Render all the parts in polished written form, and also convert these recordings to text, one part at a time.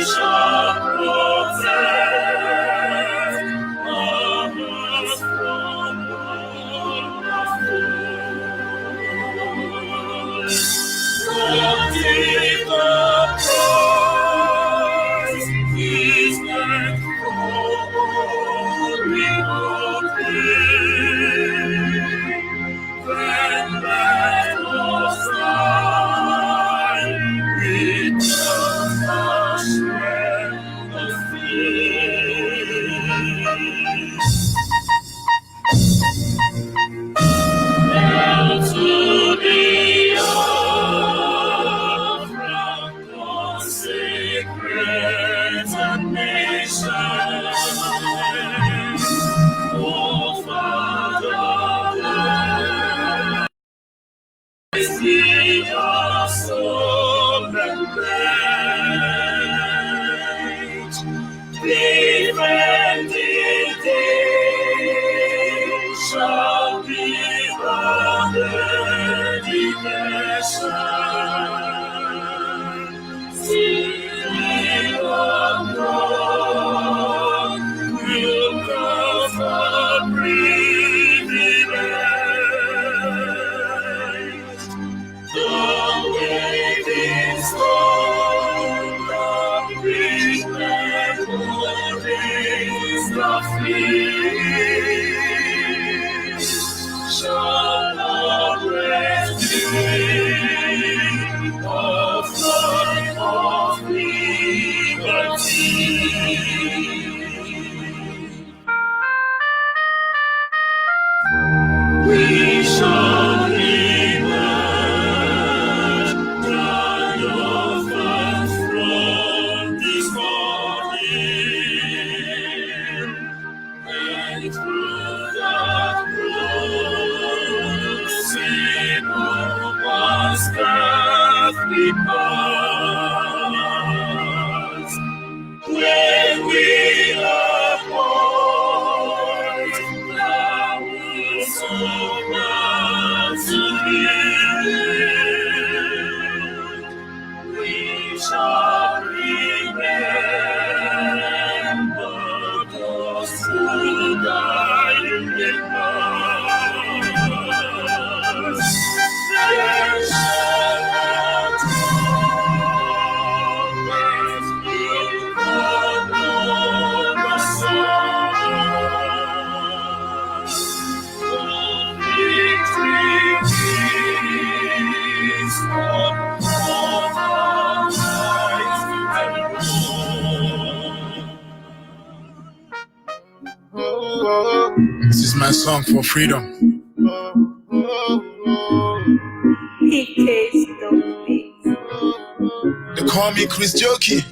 shall protect us from all the fools. Is that glory of when man was thine, return the strength of peace. Hail to the consecrated nation, O Fatherland, see your soul and rage. Defending thee shall be the dedication. Seeing abroad will cause a privilege. The waving stone, the big memories, the fleet shall not rescue of life of liberty. We shall emerge triumphant from this morning, and through that crucible must we pass. When we are born, thou wilt so to we shall remember those who died in us. There shall not always be another song. The victory is of all life and war. This is my song for freedom. They call me Chris Jokey.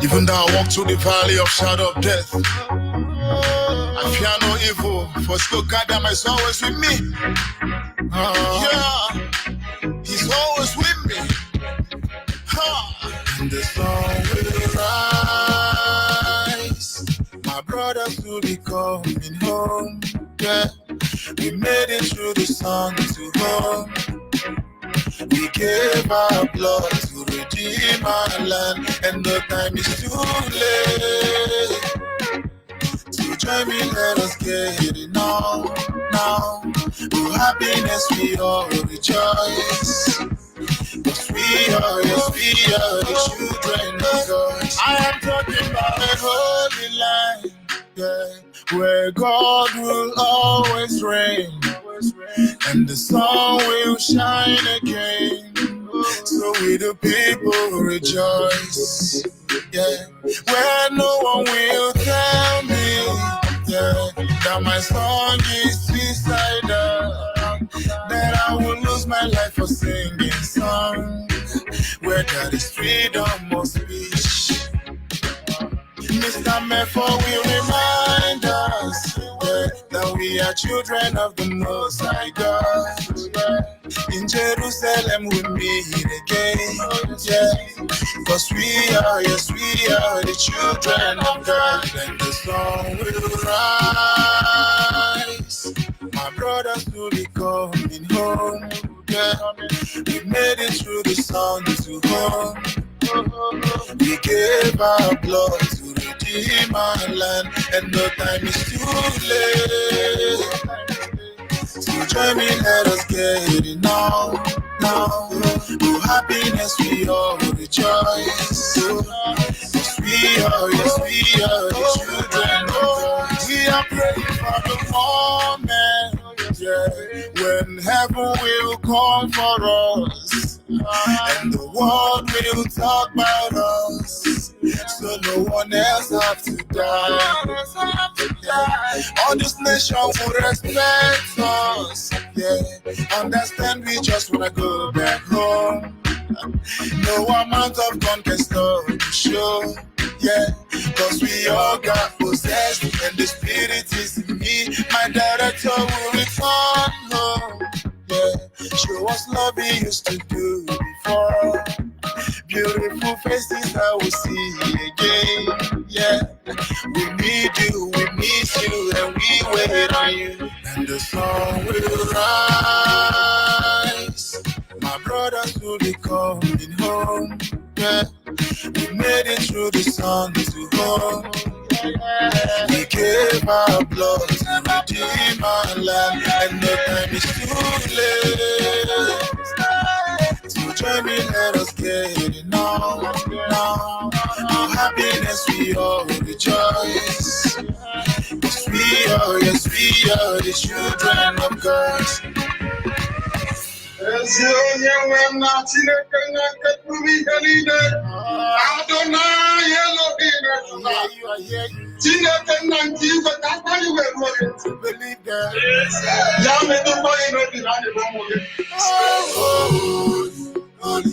Even though I walk through the valley of shadow of death, I fear no evil, for still God that is always with me. Yeah, He's always with me. And the sun will rise. My brothers will be coming home. Yeah, we made it through the sun to home. We gave our blood to redeem our land, and the time is too late. So join me, let us get it now. Through happiness we all rejoice. Yes, we are the children of God. I am talking about a holy land, yeah, where God will always reign, and the sun will shine again. So we the people rejoice, yeah, where no one will tell me, yeah, that my song is suicidal, that I will lose my life for singing songs, where there is freedom of speech. Mr. Mepho will remind us, yeah, that we are children of the Most High God. In Jerusalem we meet again, yeah, cause we are the children of God. And the sun will rise. My brothers will be coming home, yeah. We made it through the sun to home. We gave our blood to redeem our land, and no time is too late. So join me, let us get it now. For happiness we all rejoice. Yes, we are the children of God. We are praying for the moment, when heaven will come for us, and the world will talk about us, so no one else have to die. All this nation will respect us. Understand we just wanna go back home. No amount of gun can stop the show. Cause we all got possessed, and the spirit is in me. My director will return home. Show us love we used to do before. Beautiful faces I will see again. We need you, we miss you, and we wait on you. And the sun will rise. My brothers will be coming home. We made it through the sun to home. We gave our blood to redeem our land, and no time is too late. So join me, let us get it now. For happiness we all rejoice. Yes, we are the children of God. Holy,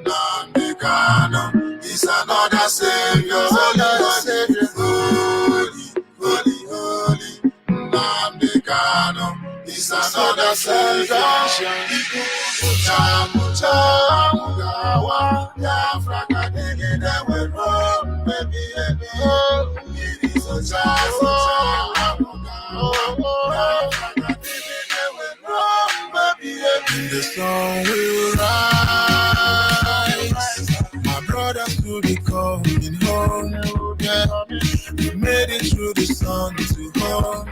Namekano is another Savior. Holy, Namekano is another salvation. Biafra baby. It is a the sun will rise. My brothers will be coming home. We made it through the sun to home.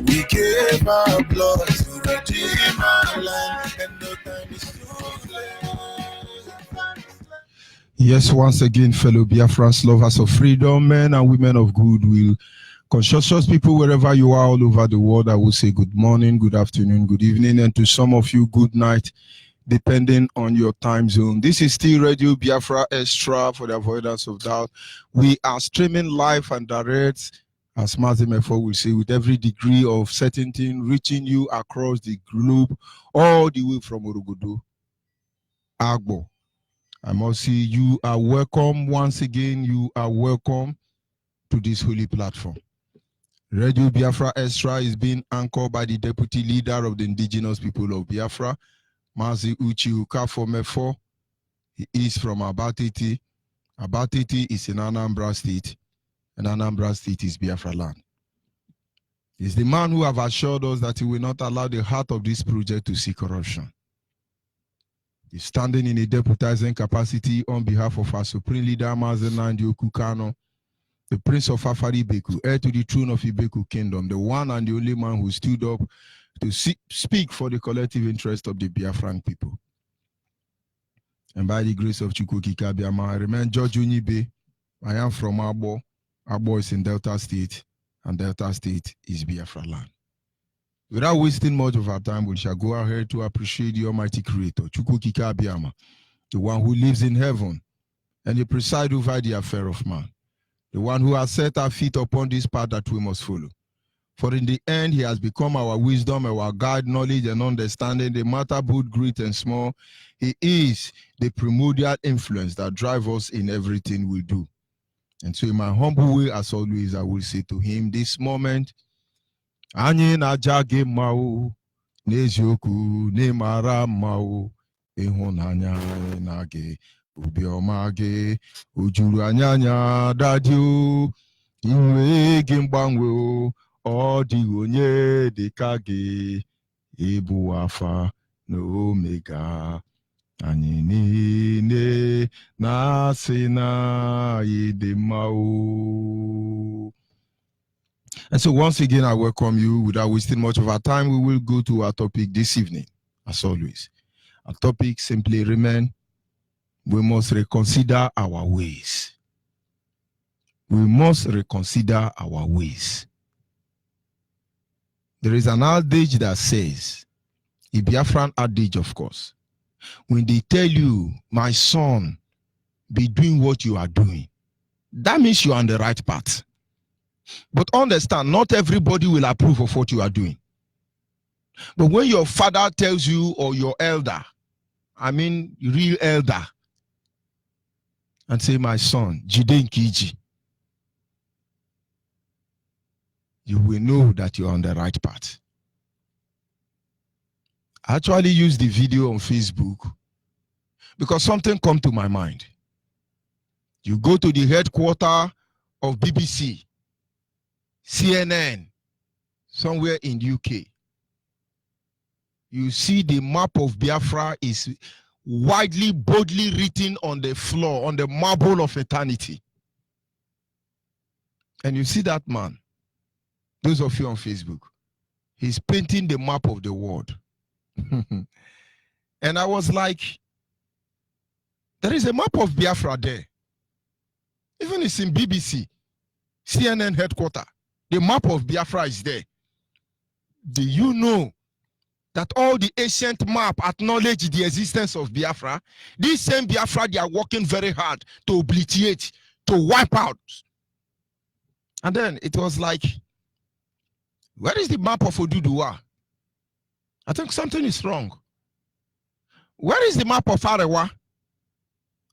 We gave our blood to redeem our land, and no time is too late. Yes, once again, fellow Biafrans, lovers of freedom, men and women of goodwill, conscientious people wherever you are all over the world, I will say good morning, good afternoon, good evening, and to some of you, good night, depending on your time zone. This is still Radio Biafra Extra, for the avoidance of doubt. We are streaming live and direct, as Mazimefo will say, with every degree of certainty, reaching you across the globe, all the way from Orogodo, Agbo. I must say you are welcome once again. You are welcome to this holy platform. Radio Biafra Extra is being anchored by the deputy leader of the indigenous people of Biafra, Mazi Uchi Ukafomefo. He is from Abatiti. Abatiti is in Anambra State, and Anambra State is Biafra land. He's the man who have assured us that he will not allow the heart of this project to see corruption. He's standing in a deputizing capacity on behalf of our supreme leader, Mazi Nnamdi Kanu, the Prince of Afari Beku, heir to the throne of Ibeku Kingdom, the one and the only man who stood up to speak for the collective interest of the Biafran people. And by the grace of Chukwukika Biama, I remain George Onyibe. I am from Abo. Abo is in Delta State, and Delta State is Biafra land. Without wasting much of our time, we shall go ahead to appreciate the Almighty Creator, Chukwukika Biama, the one who lives in heaven and he presides over the affair of man, the one who has set our feet upon this path that we must follow. For in the end, he has become our wisdom, our guide, knowledge, and understanding, no matter both great and small. He is the primordial influence that drives us in everything we do. And so in my humble way, as always, I will say to him this moment, Anyị na-aja gị mma o, n'eziokwu n'ịmara mma o, ịhụnanya anyị na gị, obiọma gị, o juru anyị anya dadi o, inwe gị mgbanwe o, ọ dịghị onye dị ka gị, ịbụ Alpha no Omega. Anine na sina idemao. And so once again, I welcome you. Without wasting much of our time, we will go to our topic this evening, as always. Our topic simply remain, we must reconsider our ways. We must reconsider our ways. There is an adage that says, a Biafran adage, of course, when they tell you, my son, be doing what you are doing, that means you are on the right path. But understand, not everybody will approve of what you are doing. But when your father tells you, or your elder, I mean real elder, and say, my son, Jide Nkiji, you will know that you are on the right path. I actually used the video on Facebook because something come to my mind. You go to the headquarters of BBC, CNN, somewhere in UK. You see the map of Biafra is widely, boldly written on the floor, on the marble of eternity. And you see that man, those of you on Facebook, he's painting the map of the world. And I was like, there is a map of Biafra there. Even it's in BBC, CNN headquarters. The map of Biafra is there. Do you know that all the ancient map acknowledge the existence of Biafra? This same Biafra, they are working very hard to obliterate, to wipe out. And then it was like, where is the map of Oduduwa? I think something is wrong. Where is the map of Arewa?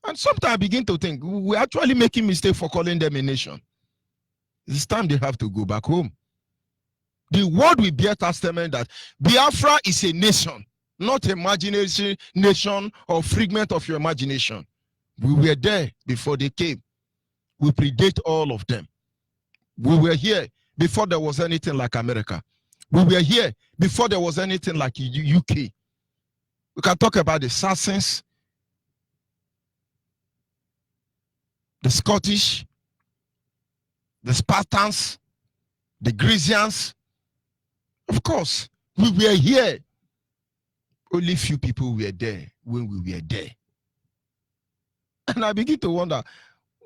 And sometimes I begin to think, we're actually making mistake for calling them a nation. It's time they have to go back home. The word will bear testament that Biafra is a nation, not imagination nation or figment of your imagination. We were there before they came. We predate all of them. We were here before there was anything like America. We were here before there was anything like UK. We can talk about the Saxons, the Scottish, the Spartans, the Grecians. Of course, we were here. Only few people were there when we were there. And I begin to wonder,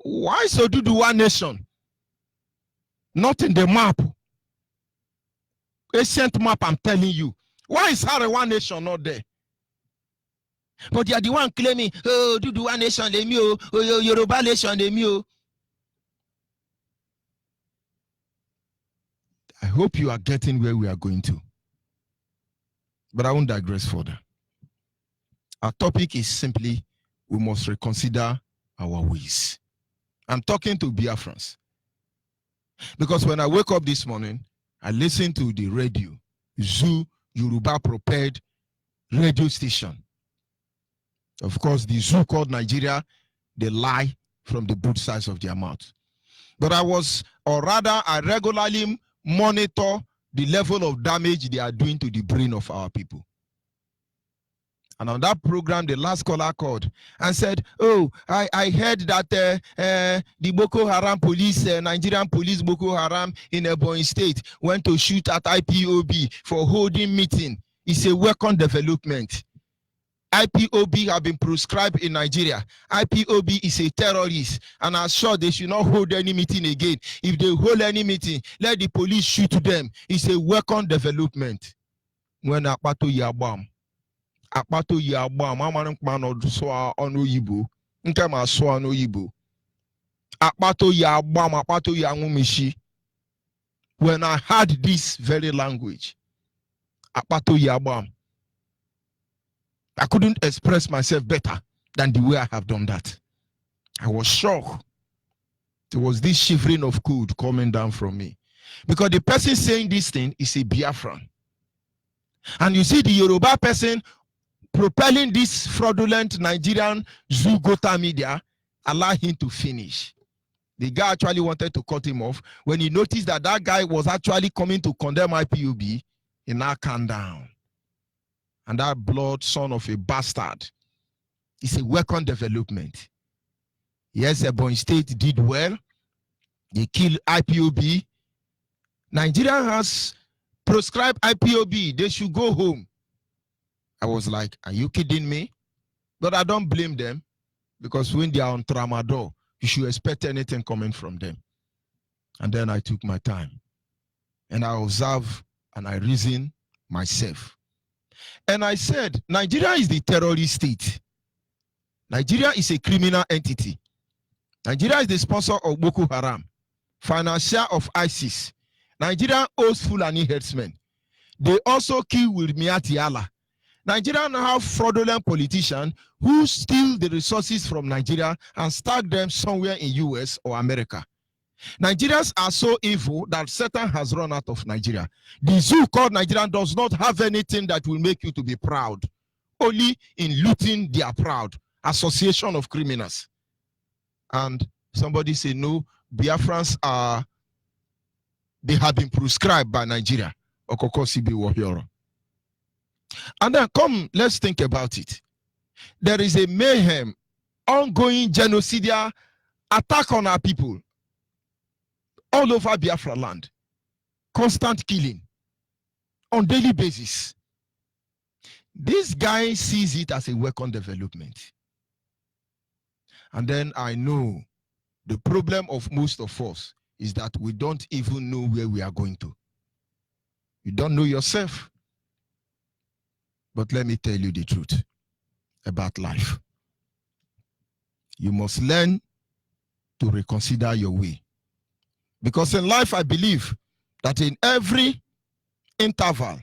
why so do one nation? Not in the map. Ancient map, I'm telling you. Why is one nation not there? But they are the one claiming, oh, do one nation, they me, oh, Yoruba nation, they me, oh. I hope you are getting where we are going to. But I won't digress further. Our topic is simply, we must reconsider our ways. I'm talking to Biafrans. Because when I wake up this morning, I listen to the radio, Zoo Yoruba prepared radio station. Of course, the Zoo called Nigeria, they lie from the both sides of their mouth. But I regularly monitor the level of damage they are doing to the brain of our people. And on that program, the last caller called and said, oh, I heard that the Boko Haram police, Nigerian police Boko Haram in Ebonyi State went to shoot at IPOB for holding meeting. It's a welcome development. IPOB have been proscribed in Nigeria. IPOB is a terrorist, and I'm sure they should not hold any meeting again. If they hold any meeting, let the police shoot them. It's a welcome development. When Akpato Yabam. Akpato Yabam, Amankman so on Onyibe. Nkama so on Onyibe. Akpato Yabam, Akpato Yangumishi. When I heard this very language, Akpato Yabam, I couldn't express myself better than the way I have done that. I was shocked. There was this shivering of cold coming down from me. Because the person saying this thing is a Biafran. And you see the Yoruba person propelling this fraudulent Nigerian Zoo Gota media, allow him to finish. The guy actually wanted to cut him off. When he noticed that that guy was actually coming to condemn IPOB, he now calmed down. And that blood son of a bastard is a welcome development. Yes, Ebonyi State did well. They killed IPOB. Nigeria has proscribed IPOB. They should go home. I was like, are you kidding me? But I don't blame them, because when they are on tramadol, you should expect anything coming from them. And then I took my time and I observed and I reasoned myself. And I said, Nigeria is the terrorist state. Nigeria is a criminal entity. Nigeria is the sponsor of Boko Haram, financier of ISIS. Nigeria owes Fulani herdsmen. They also kill with Miatiala. Nigeria now have fraudulent politicians who steal the resources from Nigeria and stack them somewhere in US or America. Nigerians are so evil that Satan has run out of Nigeria. The zoo called Nigeria does not have anything that will make you to be proud. Only in looting they are proud. Association of criminals. And somebody say, no, Biafrans are, they have been proscribed by Nigeria. And then come, let's think about it. There is a mayhem, ongoing genocidal attack on our people all over Biafra land. Constant killing on daily basis. This guy sees it as a welcome development. And then I know the problem of most of us is that we don't even know where we are going to. You don't know yourself. But let me tell you the truth about life. You must learn to reconsider your way. Because in life, I believe that in every interval,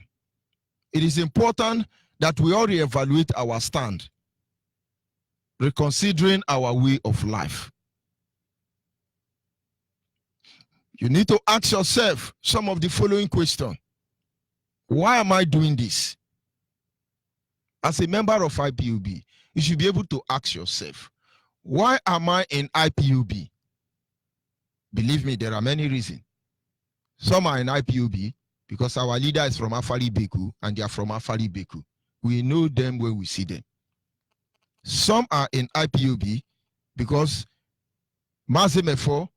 it is important that we all reevaluate our stand, reconsidering our way of life. You need to ask yourself some of the following questions. Why am I doing this? As a member of IPOB, you should be able to ask yourself, why am I in IPOB? Believe me, there are many reasons. Some are in IPOB because our leader is from Afari Beku and they are from Afari Beku. We know them when we see them. Some are in IPOB because Mazemefo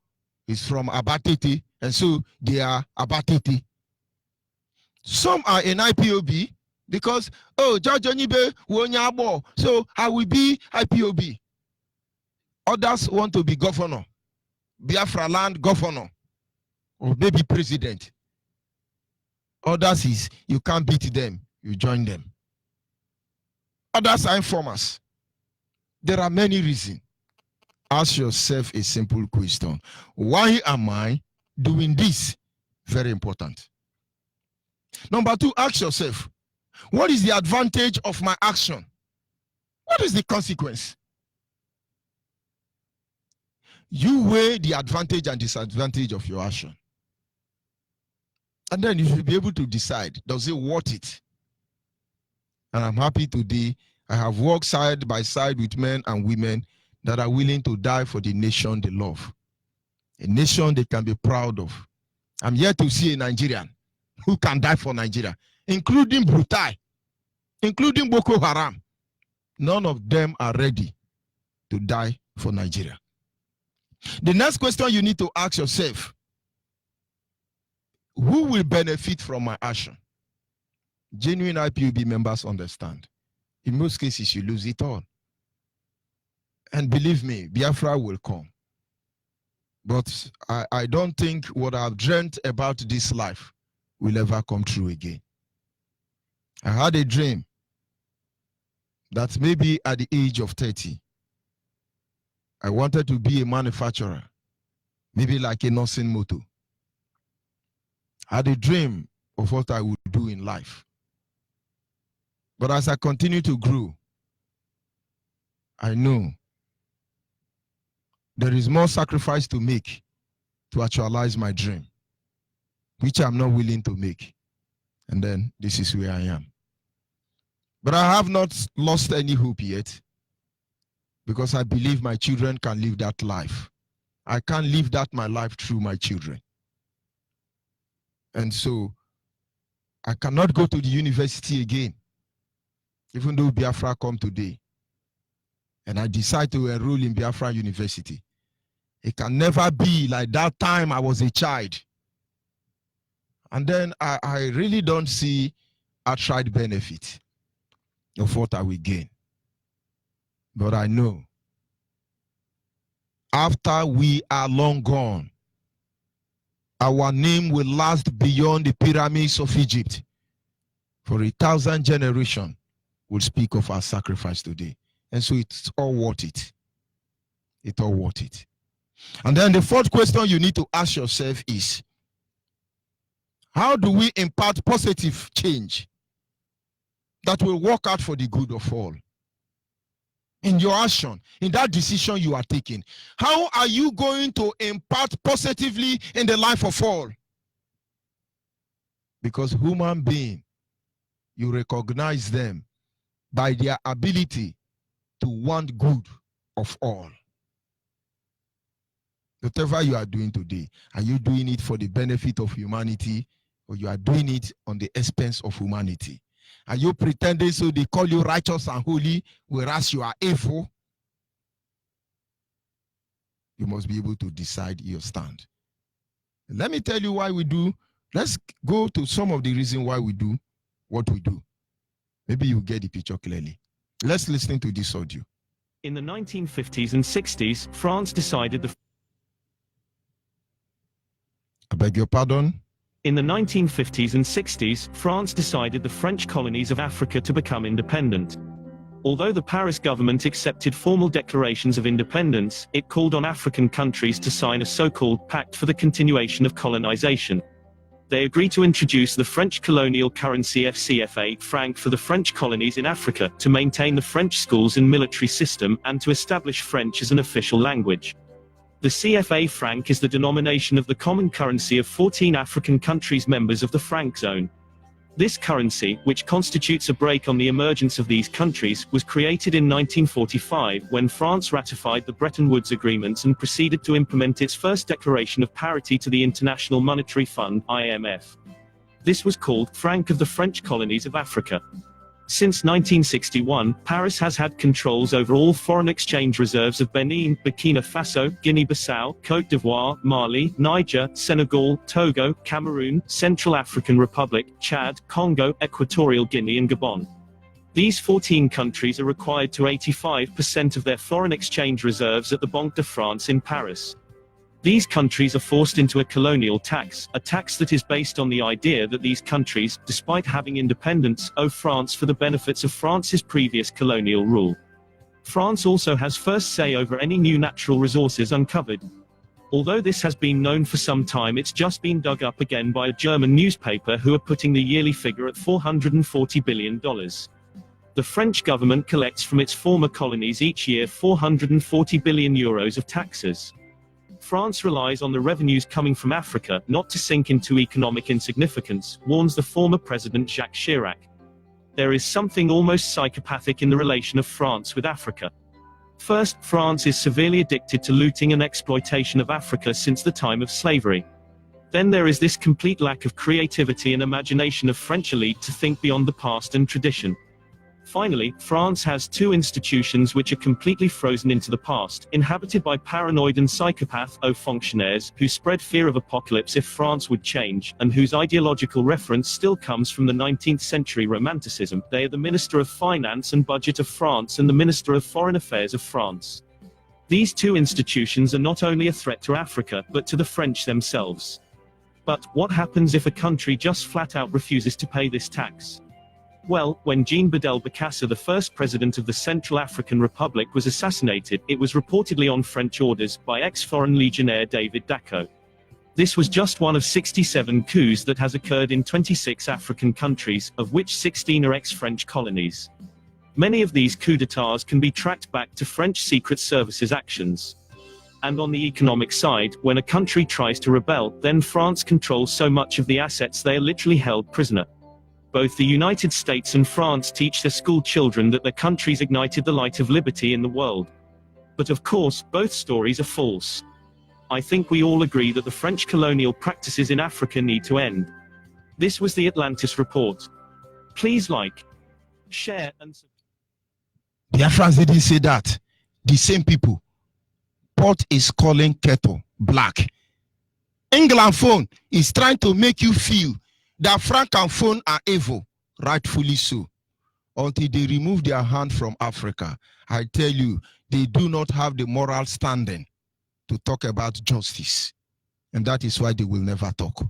is from Abatete and so they are Abatete. Some are in IPOB because, oh, Judge Onyibe Wonyabo, so I will be IPOB. Others want to be governor, Biafra land governor, or maybe president. Others is, you can't beat them, you join them. Others are informers. There are many reasons. Ask yourself a simple question. Why am I doing this? Very important. Number two, ask yourself, what is the advantage of my action? What is the consequence? You weigh the advantage and disadvantage of your action. And then you should be able to decide, does it worth it? And I'm happy today, I have worked side by side with men and women that are willing to die for the nation they love. A nation they can be proud of. I'm here to see a Nigerian who can die for Nigeria, including Brutai, including Boko Haram. None of them are ready to die for Nigeria. The next question you need to ask yourself, who will benefit from my action? Genuine IPOB members understand. In most cases, you lose it all. And believe me, Biafra will come. But I don't think what I've dreamt about this life will ever come true again. I had a dream that maybe at the age of 30, I wanted to be a manufacturer, maybe like a nursing motor. I had a dream of what I would do in life. But as I continue to grow, I know there is more sacrifice to make to actualize my dream, which I'm not willing to make. And then this is where I am. But I have not lost any hope yet, because I believe my children can live that life. I can't live that my life through my children. And so I cannot go to the university again. Even though Biafra come today, and I decide to enroll in Biafra University, it can never be like that time I was a child. And then I really don't see outright benefit of what I will gain. But I know after we are long gone, our name will last beyond the pyramids of Egypt. For 1,000 generations will speak of our sacrifice today. And so it's all worth it. It's all worth it. And then the fourth question you need to ask yourself is, how do we impart positive change that will work out for the good of all? In your action, in that decision you are taking, how are you going to impart positively in the life of all? Because human beings, you recognize them by their ability to want good of all. Whatever you are doing today, are you doing it for the benefit of humanity, or you are doing it on the expense of humanity? Are you pretending so they call you righteous and holy, whereas you are evil? You must be able to decide your stand. Let me tell you why we do. Let's go to some of the reasons why we do what we do. Maybe you get the picture clearly. Let's listen to this audio. In the 1950s and 60s, France decided I beg your pardon? In the 1950s and 60s, France decided the French colonies of Africa to become independent. Although the Paris government accepted formal declarations of independence, it called on African countries to sign a so-called pact for the continuation of colonization. They agreed to introduce the French colonial currency FCFA franc for the French colonies in Africa, to maintain the French schools and military system, and to establish French as an official language. The CFA franc is the denomination of the common currency of 14 African countries members of the franc zone. This currency, which constitutes a brake on the emergence of these countries, was created in 1945 when France ratified the Bretton Woods agreements and proceeded to implement its first declaration of parity to the International Monetary Fund (IMF). This was called Franc of the French Colonies of Africa. Since 1961, Paris has had controls over all foreign exchange reserves of Benin, Burkina Faso, Guinea-Bissau, Côte d'Ivoire, Mali, Niger, Senegal, Togo, Cameroon, Central African Republic, Chad, Congo, Equatorial Guinea and Gabon. These 14 countries are required to 85% of their foreign exchange reserves at the Banque de France in Paris. These countries are forced into a colonial tax, a tax that is based on the idea that these countries, despite having independence, owe France for the benefits of France's previous colonial rule. France also has first say over any new natural resources uncovered. Although this has been known for some time, it's just been dug up again by a German newspaper who are putting the yearly figure at $440 billion. The French government collects from its former colonies each year €440 billion of taxes. France relies on the revenues coming from Africa not to sink into economic insignificance, warns the former President Jacques Chirac. There is something almost psychopathic in the relation of France with Africa. First, France is severely addicted to looting and exploitation of Africa since the time of slavery. Then there is this complete lack of creativity and imagination of French elite to think beyond the past and tradition. Finally, France has two institutions which are completely frozen into the past, inhabited by paranoid and psychopath hauts fonctionnaires, who spread fear of apocalypse if France would change, and whose ideological reference still comes from the 19th century Romanticism. They are the Minister of Finance and Budget of France and the Minister of Foreign Affairs of France. These two institutions are not only a threat to Africa, but to the French themselves. But what happens if a country just flat out refuses to pay this tax? Well, when Jean Bedel Bokassa, the first president of the Central African Republic, was assassinated, it was reportedly on French orders, by ex-Foreign Legionnaire David Dacko. This was just one of 67 coups that has occurred in 26 African countries, of which 16 are ex-French colonies. Many of these coups d'états can be tracked back to French Secret Services actions. And on the economic side, when a country tries to rebel, then France controls so much of the assets they are literally held prisoner. Both the United States and France teach their school children that their countries ignited the light of liberty in the world. But of course, both stories are false. I think we all agree that the French colonial practices in Africa need to end. This was the Atlantis Report. Please like, share and subscribe. Biafrans didn't say that. The same people. Pot is calling kettle black. England phone is trying to make you feel that Francophone are evil. Rightfully so. Until they remove their hand from Africa, I tell you, they do not have the moral standing to talk about justice. And that is why they will never talk.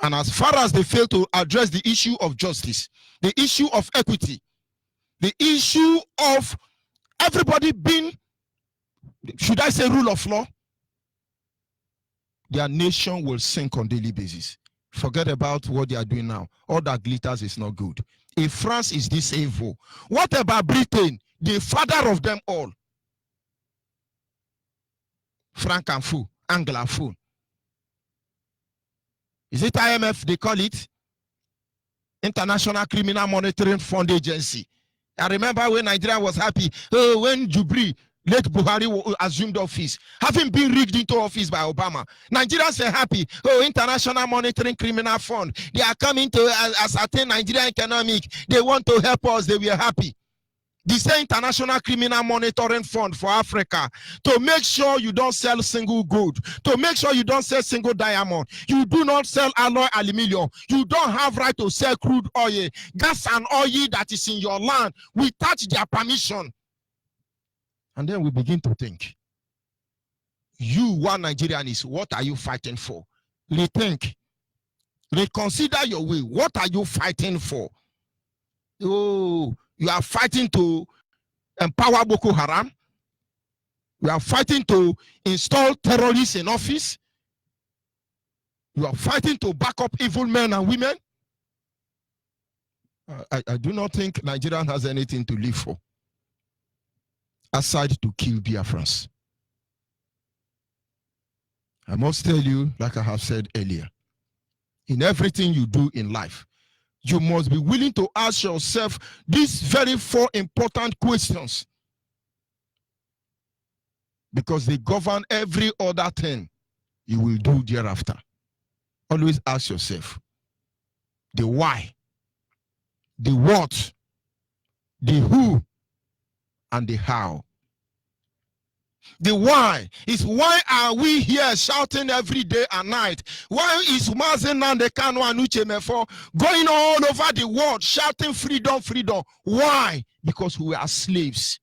And as far as they fail to address the issue of justice, the issue of equity, the issue of everybody being, should I say, rule of law, their nation will sink on daily basis. Forget about what they are doing now. All that glitters is not good. If France is this evil, what about Britain, the father of them all? Francophone, Anglophone. Is it IMF they call it? International Criminal Monitoring Fund Agency. I remember when Nigeria was happy, when Jubri, late Buhari assumed office, having been rigged into office by Obama. Nigerians are happy. International Monitoring Criminal Fund. They are coming to ascertain Nigerian economic. They want to help us. They were happy. The same International Criminal Monitoring Fund for Africa, to make sure you don't sell single gold, to make sure you don't sell single diamond, you do not sell alloy aluminium, you don't have right to sell crude oil, gas and oil that is in your land without their permission. And then we begin to think, you, one Nigerian, is what are you fighting for? Rethink. Reconsider your way. What are you fighting for? Oh, you are fighting to empower Boko Haram. You are fighting to install terrorists in office. You are fighting to back up evil men and women. I do not think Nigeria has anything to live for aside to kill Biafrans. I must tell you, like I have said earlier, in everything you do in life, you must be willing to ask yourself these very 4 important questions, because they govern every other thing you will do thereafter. Always ask yourself the why, the what, the who, and the how. The why is, why are we here shouting every day and night? Why is Mazen Nandekano and Uchemefo going all over the world shouting freedom, freedom? Why? Because we are slaves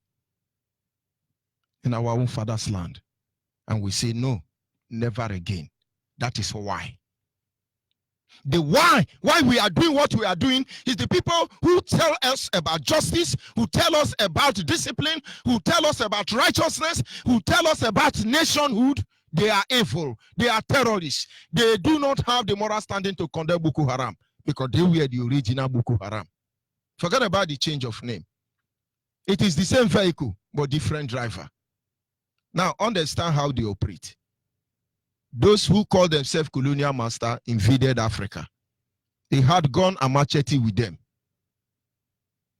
in our own father's land. And we say no, never again. That is why. The why we are doing what we are doing is the people who tell us about justice, who tell us about discipline, who tell us about righteousness, who tell us about nationhood. They are evil. They are terrorists. They do not have the moral standing to condemn Boko Haram because they were the original Boko Haram. Forget about the change of name. It is the same vehicle, but different driver. Now, understand how they operate. Those who call themselves colonial master invaded Africa. They had gun and machete with them.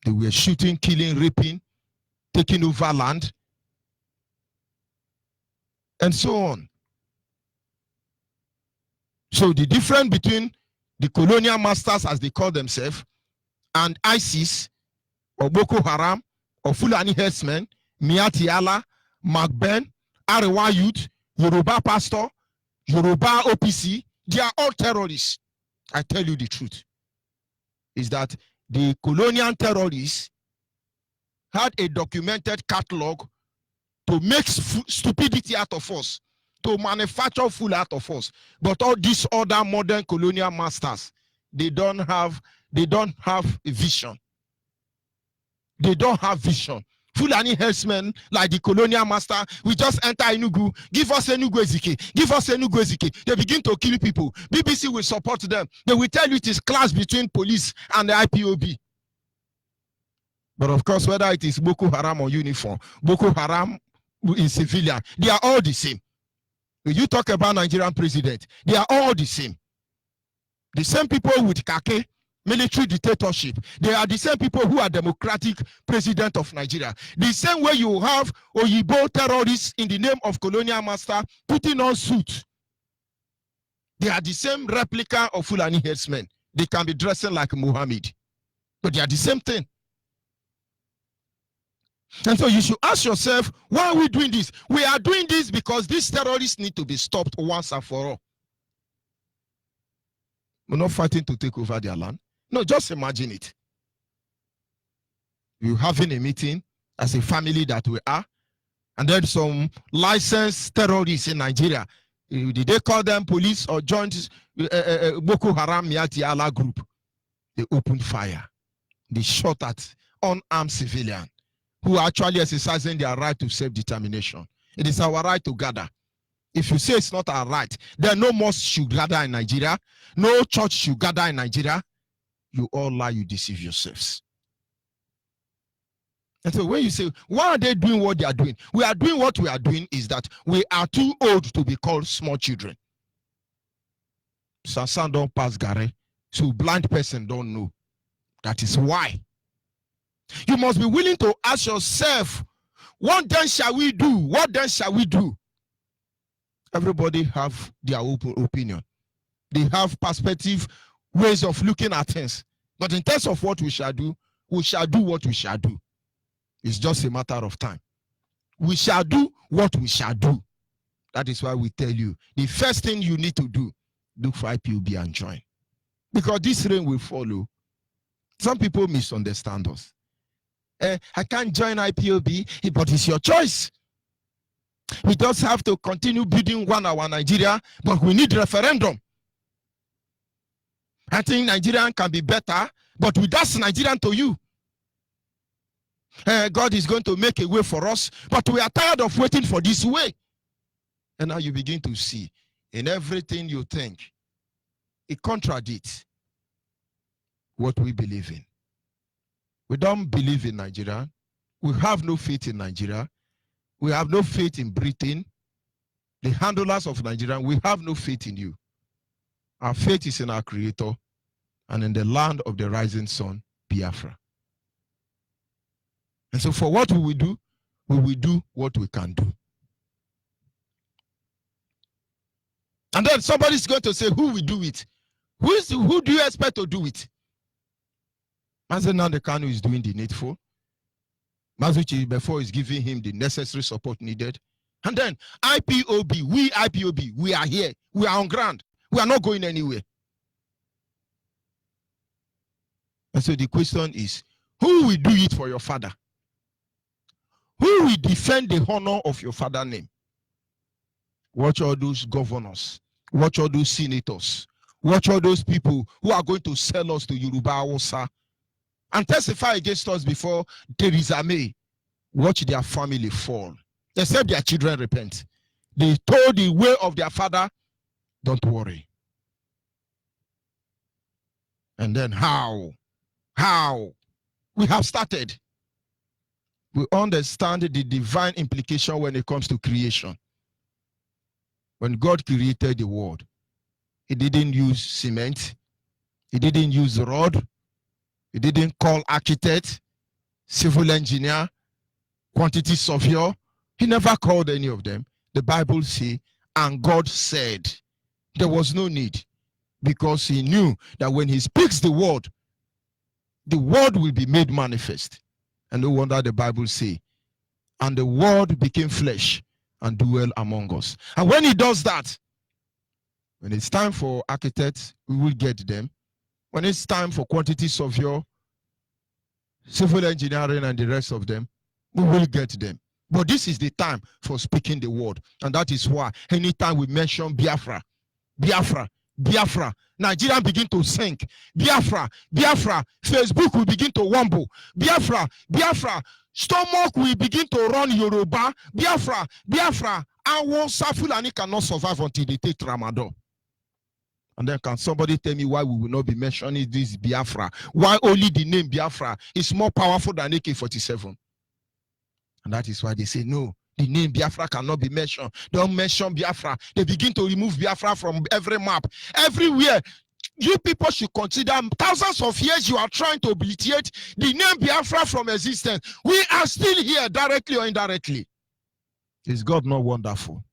They were shooting, killing, raping, taking over land, and so on. So the difference between the colonial masters, as they call themselves, and ISIS, or Boko Haram, or Fulani herdsmen, Miati Allah, Magben, Arewa youth, Yoruba pastor, Yoruba OPC, they are all terrorists. I tell you the truth. Is that the colonial terrorists had a documented catalog to make stupidity out of us, to manufacture fool out of us. But all these other modern colonial masters, they don't have a vision. They don't have vision. Fulani herdsmen, like the colonial master, we just enter Enugu, give us Enugu Ezike, give us Enugu Ezike. They begin to kill people. BBC will support them. They will tell you it is clash between police and the IPOB. But of course, whether it is Boko Haram or uniform, Boko Haram in civilian, they are all the same. When you talk about Nigerian president, they are all the same. The same people with Kake, military dictatorship. They are the same people who are democratic president of Nigeria. The same way you have Onyibe terrorists in the name of colonial master putting on suit. They are the same replica of Fulani herdsmen. They can be dressing like Muhammad, but they are the same thing. And so you should ask yourself, why are we doing this? We are doing this because these terrorists need to be stopped once and for all. We're not fighting to take over their land. No, just imagine it. You're having a meeting as a family that we are, and then some licensed terrorists in Nigeria, did they call them police or joint Boko Haram Yati Allah group? They opened fire. They shot at unarmed civilians who are actually exercising their right to self-determination. It is our right to gather. If you say it's not our right, then no mosque should gather in Nigeria, no church should gather in Nigeria. You all lie, you deceive yourselves. And so when you say, why are they doing what they are doing? We are doing what we are doing is that we are too old to be called small children. Sansan don't pass Gare, so blind person don't know. That is why. You must be willing to ask yourself, what then shall we do? What then shall we do? Everybody have their open opinion. They have perspective, ways of looking at things. But in terms of what we shall do what we shall do. It's just a matter of time. We shall do what we shall do. That is why we tell you, the first thing you need to do for IPOB and join. Because this rain will follow. Some people misunderstand us. I can't join IPOB, but it's your choice. We just have to continue building one our Nigeria, but we need referendum. I think Nigerian can be better, but that's Nigerian to you. God is going to make a way for us, but we are tired of waiting for this way. And now you begin to see in everything you think, it contradicts what we believe in. We don't believe in Nigeria. We have no faith in Nigeria. We have no faith in Britain. The handlers of Nigeria, we have no faith in you. Our faith is in our Creator and in the land of the rising sun, Biafra. And so for what we will do what we can do. And then somebody's going to say, who will do it? Who do you expect to do it? Mazen Nandekano is doing the needful. Mazuchi before is giving him the necessary support needed. And then IPOB, we are here. We are on ground. We are not going anywhere. And so the question is, who will do it for your father? Who will defend the honor of your father's name? Watch all those governors. Watch all those senators. Watch all those people who are going to sell us to Yoruba Hausa and testify against us before Theresa May. Watch their family fall. Except their children repent. They told the way of their father, don't worry. And then how? We have started. We understand the divine implication when it comes to creation. When God created the world, He didn't use cement. He didn't use rod. He didn't call architect, civil engineer, quantity surveyor. He never called any of them. The Bible says, and God said, there was no need, because He knew that when He speaks the word will be made manifest. And no wonder the Bible says, and the word became flesh and dwelt among us. And when He does that, when it's time for architects, we will get them. When it's time for quantity surveyor, civil engineering, and the rest of them, we will get them. But this is the time for speaking the word. And that is why anytime we mention Biafra, Nigeria begin to sink. Biafra, Facebook will begin to wumble. Biafra, stomach will begin to run Yoruba. Biafra, our Fulani cannot survive until they take Ramadan. And then can somebody tell me why we will not be mentioning this Biafra? Why only the name Biafra is more powerful than AK-47? And that is why they say, no, the name Biafra cannot be mentioned. Don't mention Biafra. They begin to remove Biafra from every map. Everywhere. You people should consider thousands of years you are trying to obliterate the name Biafra from existence. We are still here, directly or indirectly. Is God not wonderful?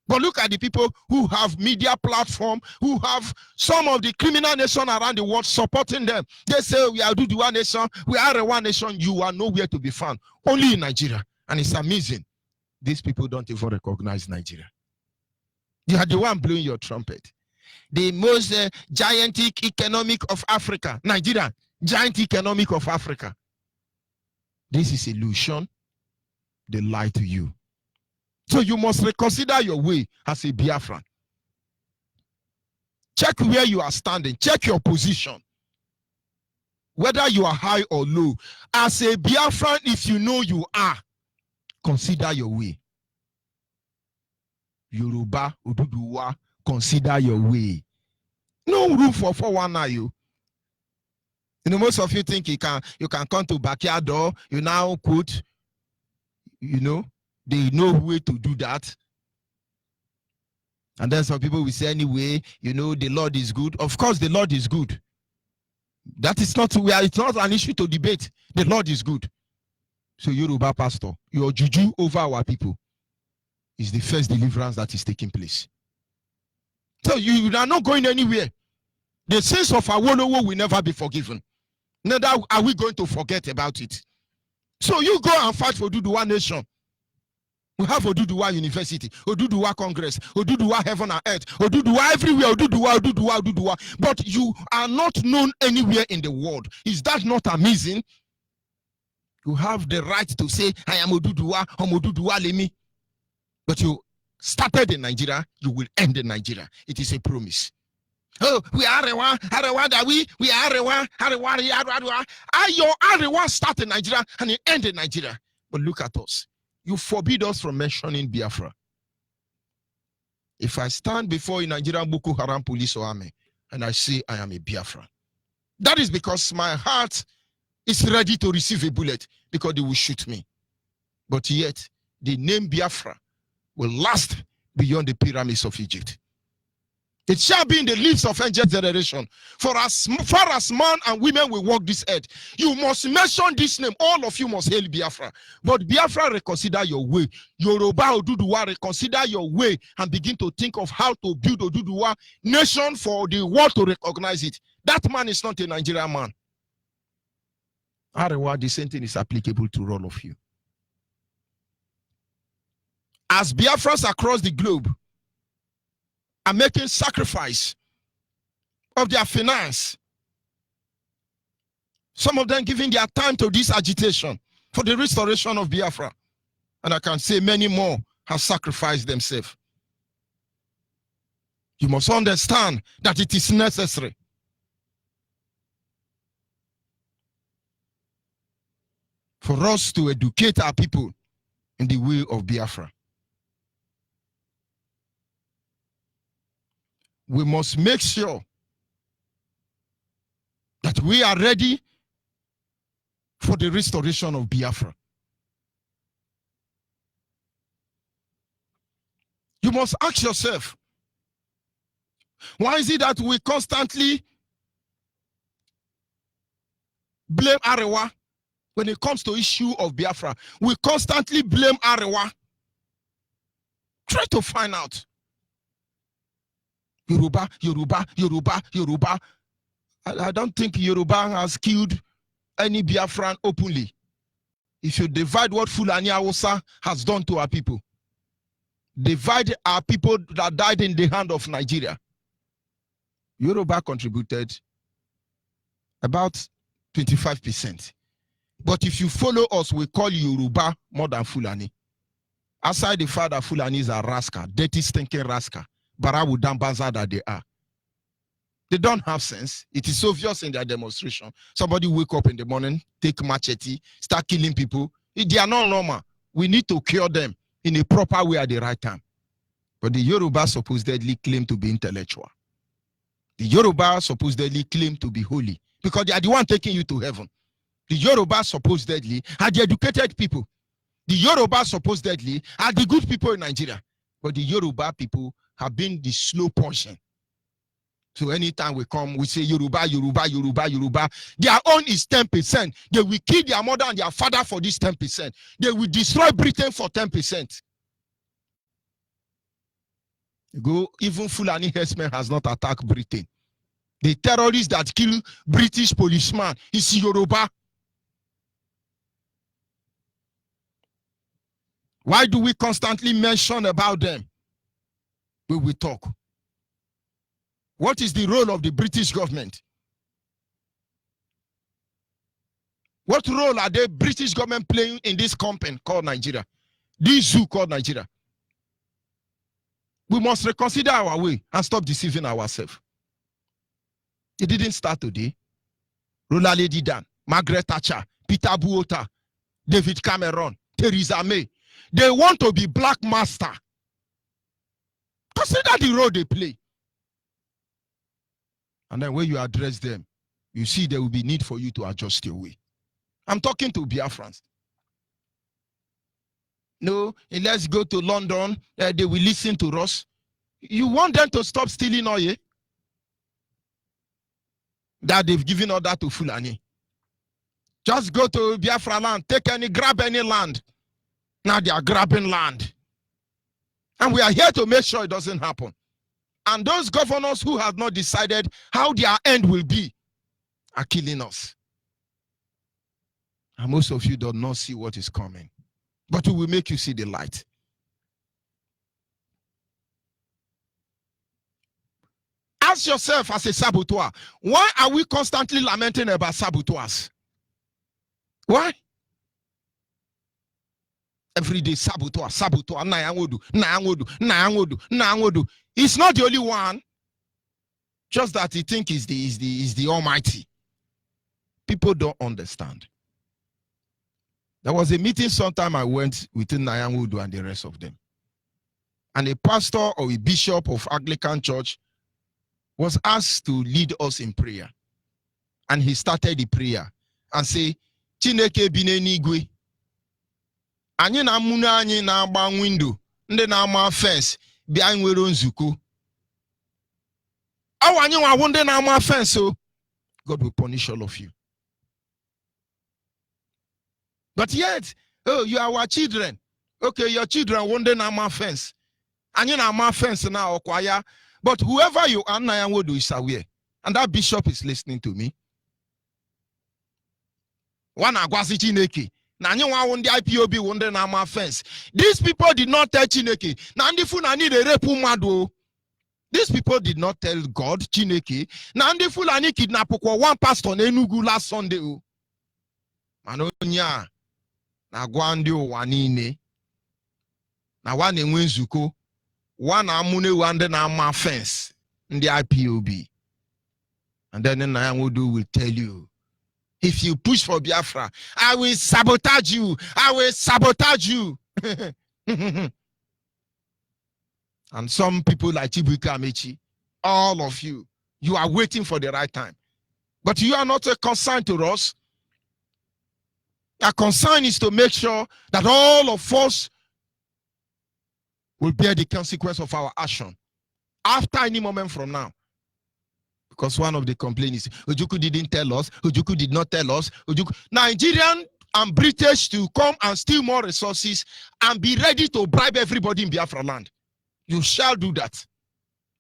But look at the people who have media platform, who have some of the criminal nation around the world supporting them. They say we are the one nation, we are a one nation. You are nowhere to be found, only in Nigeria. And it's amazing. These people don't even recognize Nigeria. You are the one blowing your trumpet. The most gigantic economic of Africa, Nigeria, giant economic of Africa. This is illusion. They lie to you. So you must reconsider your way as a Biafran. Check where you are standing. Check your position. Whether you are high or low. As a Biafran, if you know you are, consider your way. Yoruba, Oduduwa, consider your way. No room for 419 you. You know, most of you think you can come to backyard door, you now quote, you know, they know way to do that. And then some people will say, anyway, you know, the Lord is good. Of course, the Lord is good. That is not where it's not an issue to debate. The Lord is good. So, Yoruba pastor, your juju over our people is the first deliverance that is taking place. So you are not going anywhere. The sins of Awolowo will never be forgiven. Neither are we going to forget about it. So you go and fight for Oduduwa nation. We have Oduduwa University, Oduduwa Congress, Oduduwa Heaven and Earth, Oduduwa everywhere, Oduduwa, Oduduwa, Oduduwa. But you are not known anywhere in the world. Is that not amazing? You have the right to say, I am Oduduwa, I'm Oduduwa Lemi. But you started in Nigeria, you will end in Nigeria. It is a promise. Oh, we are Arewa, we are Arewa. Your Arewa start in Nigeria and it end in Nigeria. But look at us. You forbid us from mentioning Biafra. If I stand before a Nigerian Boko Haram police or army and I say I am a Biafra, that is because my heart is ready to receive a bullet because they will shoot me. But yet, the name Biafra will last beyond the pyramids of Egypt. It shall be in the lips of angel generation. For as far as man and women will walk this earth, you must mention this name. All of you must hail Biafra. But Biafra, reconsider your way. Yoruba Oduduwa, reconsider your way and begin to think of how to build Oduduwa nation for the world to recognize it. That man is not a Nigerian man. Arewa, the same thing is applicable to all of you. As Biafrans across the globe are making sacrifice of their finance, some of them giving their time to this agitation for the restoration of Biafra. And I can say many more have sacrificed themselves. You must understand that it is necessary. For us to educate our people in the way of Biafra. We must make sure that we are ready for the restoration of Biafra. You must ask yourself, why is it that we constantly blame Arewa when it comes to issue of Biafra? We constantly blame Arewa. Try to find out. Yoruba. I don't think Yoruba has killed any Biafran openly. If you divide what Fulani Hausa has done to our people, divide our people that died in the hand of Nigeria, Yoruba contributed about 25%. But if you follow us, we call Yoruba more than Fulani. Aside the fact that Fulanis are rascal, dirty, stinking rascal, Barawu Dambaza that they are. They don't have sense. It is obvious in their demonstration. Somebody wake up in the morning, take machete, start killing people. They are not normal. We need to cure them in a proper way at the right time. But the Yoruba supposedly claim to be intellectual. The Yoruba supposedly claim to be holy because they are the one taking you to heaven. The Yoruba supposedly are the educated people. The Yoruba supposedly are the good people in Nigeria. But the Yoruba people have been the slow portion. So anytime we come, we say Yoruba. Their own is 10%. They will kill their mother and their father for this 10%. They will destroy Britain for 10%. Go, even Fulani herdsmen has not attacked Britain. The terrorists that kill British policeman is Yoruba. Why do we constantly mention about them when we talk? What is the role of the British government? What role are the British government playing in this company called Nigeria? This zoo called Nigeria? We must reconsider our way and stop deceiving ourselves. It didn't start today. Roland Didan, Margaret Thatcher, Peter Buota, David Cameron, Theresa May. They want to be black master. Consider the role they play. And then when you address them, you see there will be need for you to adjust your way. I'm talking to Biafrans. No, let's go to London. They will listen to us. You want them to stop stealing oil? That they've given order to Fulani. Just go to Biafra land, grab any land. Now they are grabbing land. And we are here to make sure it doesn't happen. And those governors who have not decided how their end will be are killing us. And most of you do not see what is coming. But we will make you see the light. Ask yourself as a saboteur, why are we constantly lamenting about saboteurs? Why? Every day, saboteur, saboteur, nayangodu. He's not the only one. Just that he thinks is the Almighty. People don't understand. There was a meeting sometime I went within Nayangodu and the rest of them. And a pastor or a bishop of Anglican church was asked to lead us in prayer. And he started the prayer and say, Chineke binenigwe. Anyị na muna anyị na agba window, ndị na ama fence, bịa nwere nzuko. Aw anyị nwa ndị na ama fence, so God will punish all of you. But yet, oh, you are our children. Okay, your children won't na ama fence. Anyị na ama fence now, okwaya. But whoever you are, Nayangodu is aware. And that bishop is listening to me. One agwasi Chineke. IPOB wonde na ama fence. These people did not tell Chineke. Nandifu na ni de repu mado. These people did not tell God, Chineke. Nandifu la ni kidnap kwa one pastor na Enugu last Sunday. Manonya. Na gwandi wanine. Na wane nwenzuko. One amune wande na ama fence. In the IPOB. And then Nayangodu will tell you, if you push for Biafra, I will sabotage you. I will sabotage you. And some people like Chibuike Amechi, all of you, you are waiting for the right time. But you are not a concern to us. Our concern is to make sure that all of us will bear the consequence of our action after any moment from now. Because one of the complaints is, Ojukwu didn't tell us, Ojukwu did not tell us, Nigerian and British to come and steal more resources and be ready to bribe everybody in Biafra land. You shall do that.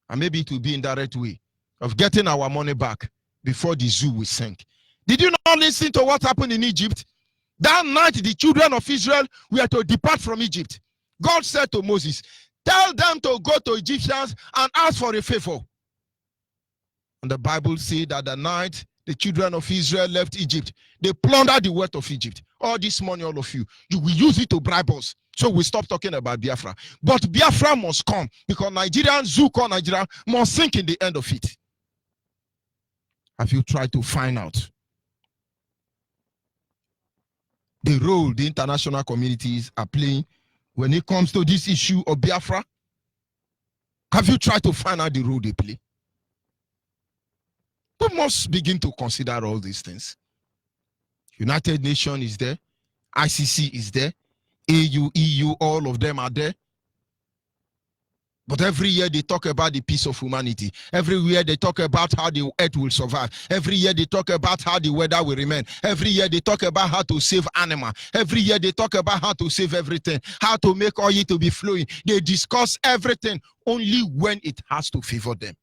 And maybe it will be in the right way of getting our money back before the zoo will sink. Did you not listen to what happened in Egypt? That night, the children of Israel were to depart from Egypt. God said to Moses, tell them to go to Egyptians and ask for a favor. And the Bible says that the night the children of Israel left Egypt, they plundered the wealth of Egypt. All this money, all of you will use it to bribe us. So we stop talking about Biafra. But Biafra must come because Nigerian zoo called Nigeria must sink in the end of it. Have you tried to find out the role the international communities are playing when it comes to this issue of Biafra? Have you tried to find out the role they play? We must begin to consider all these things. United Nations is there. ICC is there. AU, EU, all of them are there. But every year they talk about the peace of humanity. Every year they talk about how the earth will survive. Every year they talk about how the weather will remain. Every year they talk about how to save animals. Every year they talk about how to save everything, how to make oil to be flowing. They discuss everything only when it has to favor them.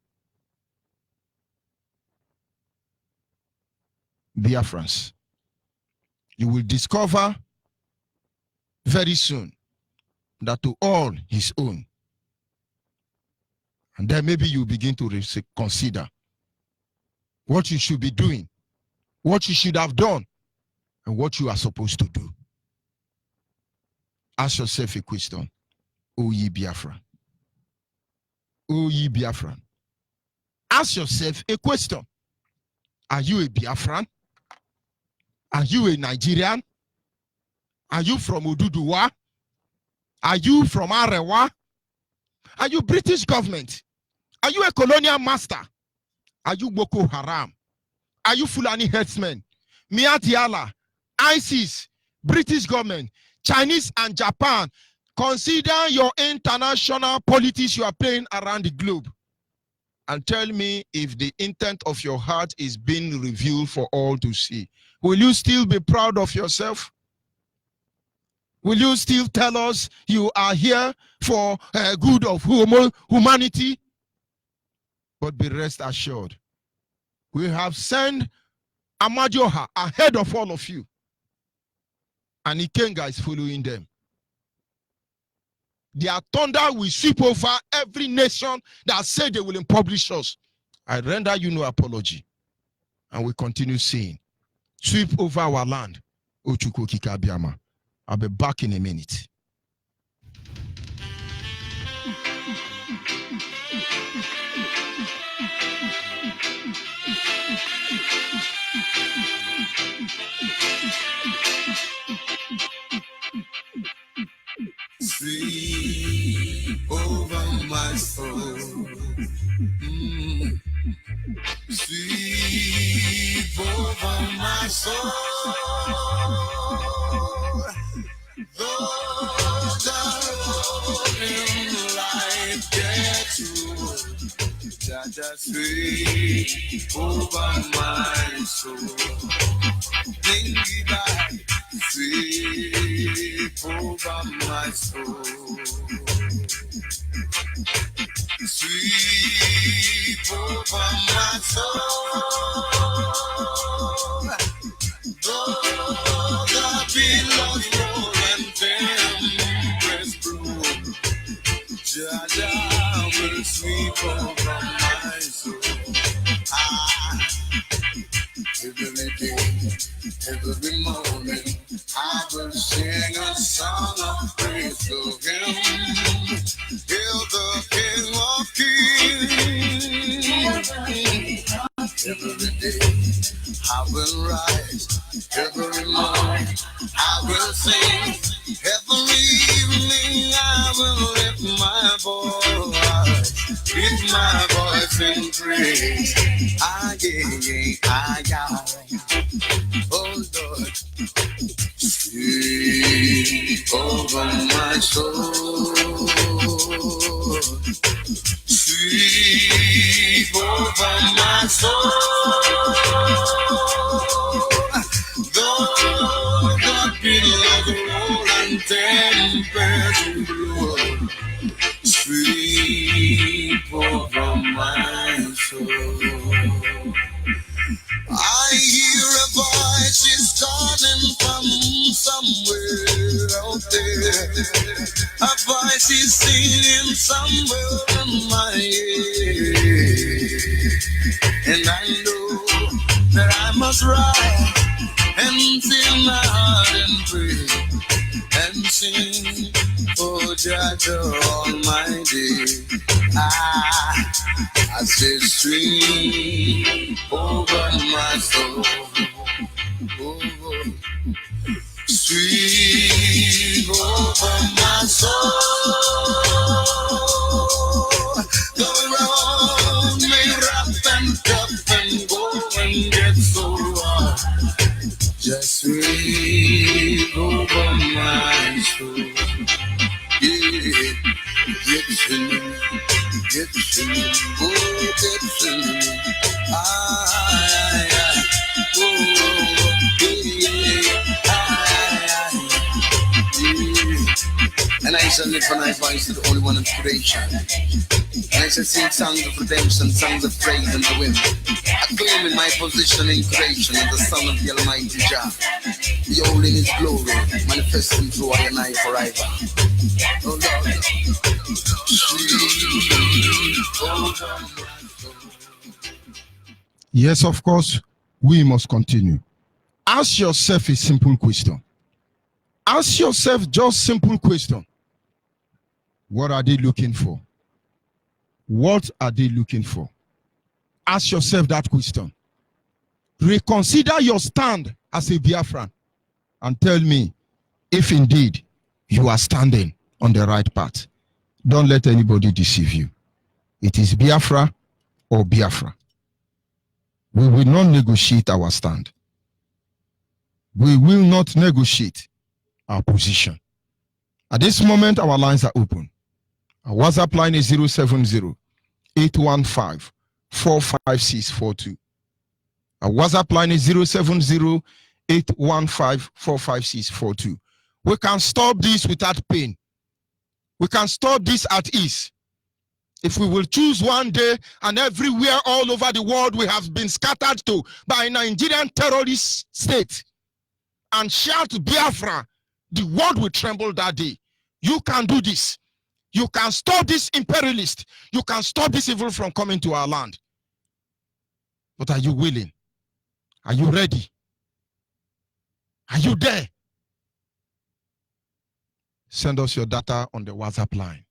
Biafrans, you will discover very soon that to all his own. And then maybe you begin to consider what you should be doing, what you should have done, and what you are supposed to do. Ask yourself a question. O ye Biafra. O ye Biafran. Ask yourself a question. Are you a Biafran? Are you a Nigerian? Are you from Oduduwa? Are you from Arewa? Are you British government? Are you a colonial master? Are you Boko Haram? Are you Fulani herdsmen? Miatiala, ISIS, British government, Chinese and Japan? Consider your international politics you are playing around the globe. And tell me if the intent of your heart is being revealed for all to see. Will you still be proud of yourself? Will you still tell us you are here for good of humanity? But be rest assured, we have sent Amadioha ahead of all of you. And Ikenga is following them. Their thunder will sweep over every nation that said they will impoverish us. I render you no apology. And we continue saying, sweep over our land, Ochuko Kikabiama. I'll be back in a minute. Sweep over my soul. Sweep over my soul. Those are rolling like death road. Jaja, sweep over my soul. Dingy back, sweep over my soul. Sweep over my soul. Though the billows roll and tempests blow, Jaja will sweep over my soul. Every day, every morning, I will sing a song of praise to Him. Hail the King of Kings. Every day, I will rise. Every morning, I will sing. Every evening, I will lift my voice. Lift my voice in praise. Oh Lord, sweep over my soul. Sweep over my soul. Though the billows roll and tempests blow, sweep over my soul. I hear a voice is calling from somewhere out there. A voice is singing somewhere in my ear. And I know that I must rise and fill my heart and pray and sing for Jaja Almighty. I say sweep over my soul. Sweep over my soul. Go around me rough and tough and go and get so raw. Just sweep over my soul. Yeah. And I shall live for my voice to the only one of creation. And I shall sing songs of redemption, songs of praise and the wind. I claim in my position in creation as the son of the Almighty Jah. Beholding his glory, manifesting through I and I forever. Oh Lord. Yes, of course, we must continue. Ask yourself a simple question. Ask yourself just simple question. What are they looking for? What are they looking for? Ask yourself that question. Reconsider your stand as a Biafran and tell me if indeed you are standing on the right path. Don't let anybody deceive you. It is Biafra or Biafra. We will not negotiate our stand. We will not negotiate our position. At this moment, our lines are open. Our WhatsApp line is 070-815-45642. Our WhatsApp line is 070-815-45642. We can stop this without pain. We can stop this at ease. If we will choose one day and everywhere all over the world we have been scattered to by a Nigerian terrorist state and shout Biafra, the world will tremble that day. You can do this. You can stop this imperialist. You can stop this evil from coming to our land. But are you willing? Are you ready? Are you there? Send us your data on the WhatsApp line.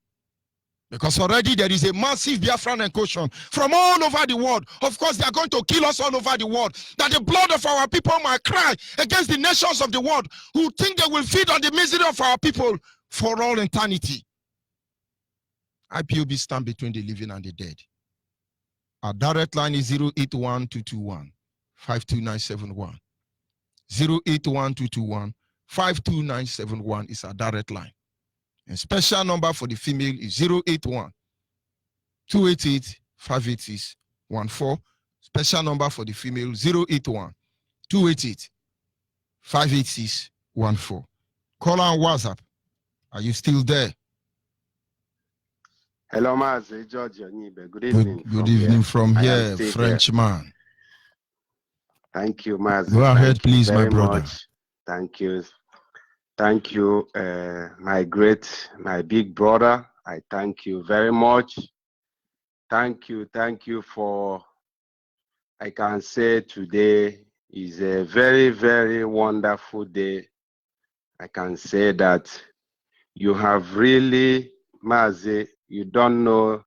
Because already there is a massive Biafran incursion from all over the world. Of course, they are going to kill us all over the world. That the blood of our people might cry against the nations of the world who think they will feed on the misery of our people for all eternity. IPOB stand between the living and the dead. Our direct line is 081-221-52971. 081-221-52971 is our direct line. And special number for the female is 081-288-58614. Special number for the female 081-288-58614. Call on WhatsApp. Are you still there? Hello, Mazi, George Onyibe. Good evening. Good evening from here, Frenchman. Thank you, Mazi. Go ahead, please, my brother. Much. Thank you. Thank you, my big brother. I thank you very much. Thank you for, I can say today is a very, very wonderful day. I can say that you have really, Mazi, you don't know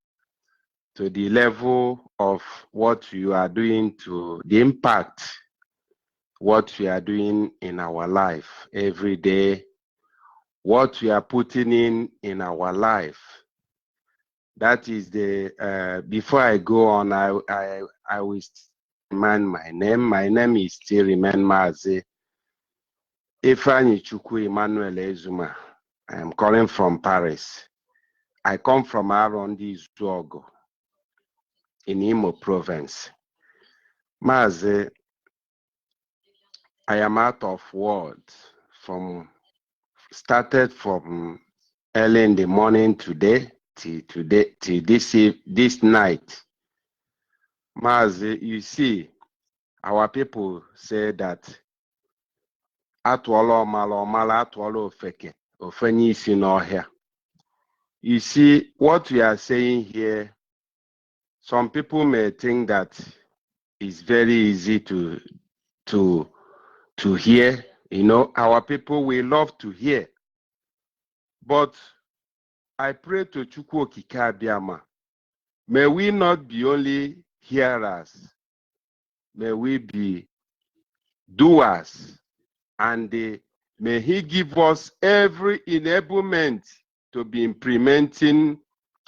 to the level of what you are doing, to the impact what we are doing in our life every day, what we are putting in our life. That is the, before I go on, I will remind my name. My name is still remain Mazi Ifeanyi Chukwu Emmanuel Ezuma. I am calling from Paris. I come from Arondi Zuogo in Imo province. Mazi, I am out of words started from early in the morning today till this night. Mazi, you see, our people say that atwalo mala atwalo ofeke ofenyi isi n'ọhịa. You see, what we are saying here, some people may think that it's very easy to hear. You know, our people, we love to hear. But I pray to Chukwu Okike Abiama, may we not be only hearers, may we be doers, and may He give us every enablement to be implementing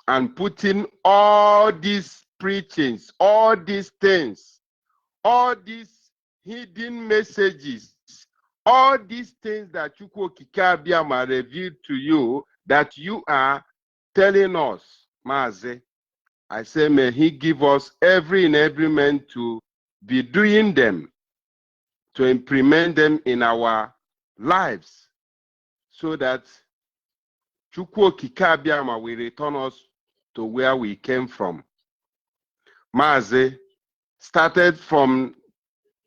and putting all these preachings, all these things, all these hidden messages, all these things that Chukwu Okike Abiama revealed to you, that you are telling us, Maze, I say, may he give us every enablement to be doing them, to implement them in our lives, so that Chukwu Okike Abiama will return us to where we came from. Maze, started from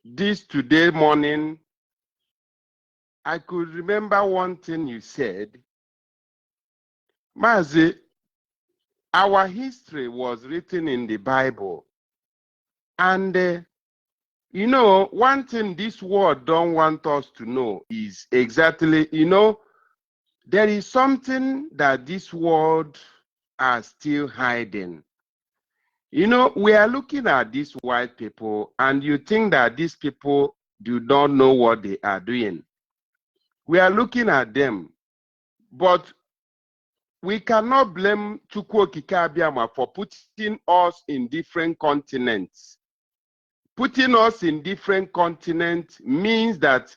this today morning, I could remember one thing you said. Maze, our history was written in the Bible. And you know, one thing this world don't want us to know is exactly, you know, there is something that this world are still hiding. You know, we are looking at these white people and you think that these people do not know what they are doing. We are looking at them, but we cannot blame Chukwu Okike Abiama for putting us in different continents. Putting us in different continents means that,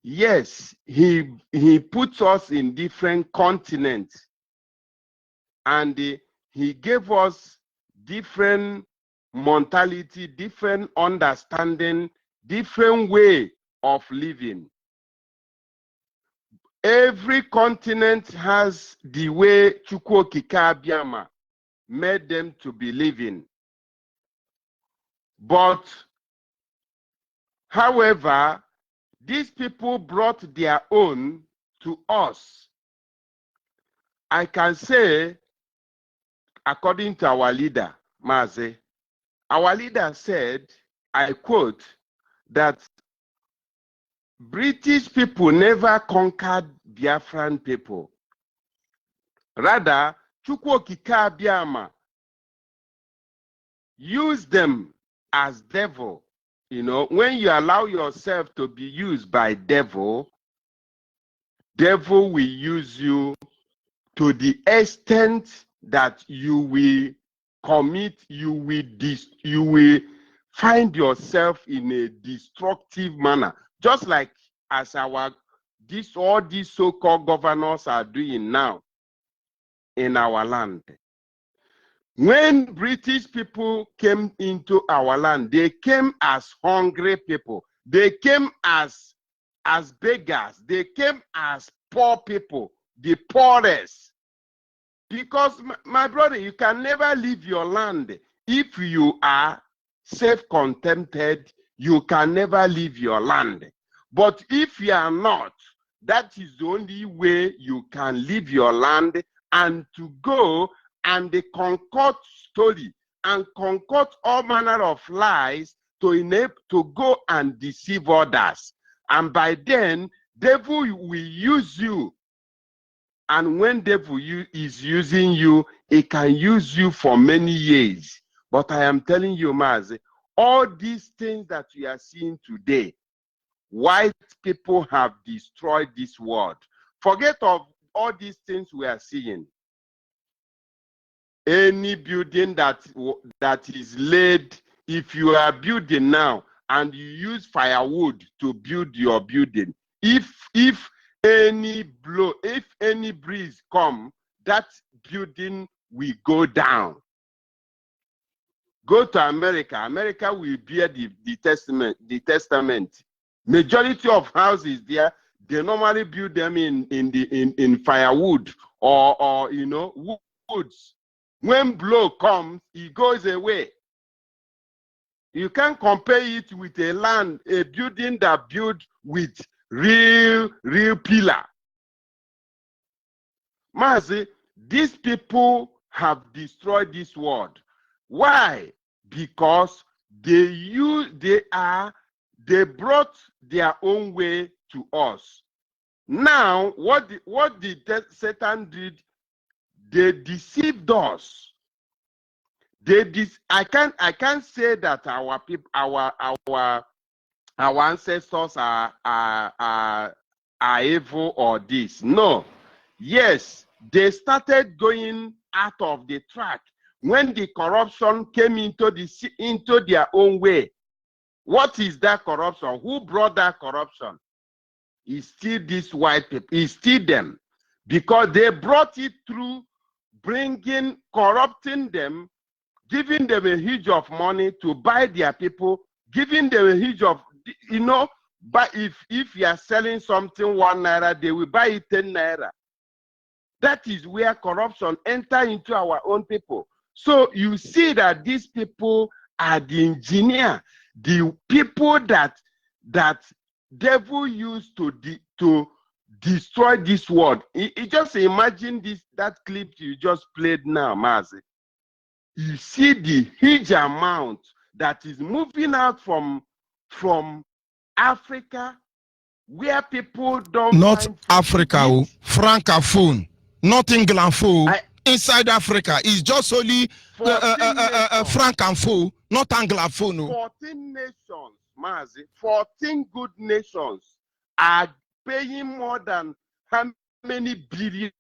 yes, he puts us in different continents, and he gave us different mentality, different understanding, different way of living. Every continent has the way Chukwu Okike Abiama made them to be living. But, however, these people brought their own to us. I can say, according to our leader, Maze, our leader said, I quote, that British people never conquered Biafran people. Rather, Chukwu Okike Abiama used them as devil. You know, when you allow yourself to be used by devil, devil will use you to the extent that you will commit, you will find yourself in a destructive manner, just like as all these so-called governors are doing now in our land. When British people came into our land, they came as hungry people. They came as beggars. They came as poor people, the poorest. Because, my brother, you can never leave your land. If you are self-contented, you can never leave your land. But if you are not, that is the only way you can leave your land, and to go and they concoct story and concoct all manner of lies to go and deceive others. And by then, devil will use you. And when devil is using you, it can use you for many years. But I am telling you, Mazi, all these things that we are seeing today, white people have destroyed this world. Forget of all these things we are seeing. Any building that is laid, if you are building now and you use firewood to build your building, if any breeze come, that building will go down. Go to America. America will bear the testament. Majority of houses there, they normally build them in firewood or you know, woods. When blow comes, it goes away. You can't compare it with a building that built with real pillar. Mazi, these people have destroyed this world. Why? Because they brought their own way to us. Now, what did Satan did? They deceived us. I can't say that our people, our ancestors are evil or this. No. Yes, they started going out of the track when the corruption came into their own way. What is that corruption? Who brought that corruption? It's still these white people. It's still them, because they brought it through corrupting them, giving them a huge of money to buy their people, giving them a huge of, but if you are selling something 1 naira, they will buy it 10 naira. That is where corruption enter into our own people. So you see that these people are the engineer, the people that devil used to destroy this world. Just imagine that clip you just played now, Mazi. You see the huge amount that is moving out from Africa, where people don't not Africa, Francophone, not Anglophone. Inside Africa is just only Francophone, not Anglophone. 14 nations, Mazi, 14 good nations are paying more than how many billion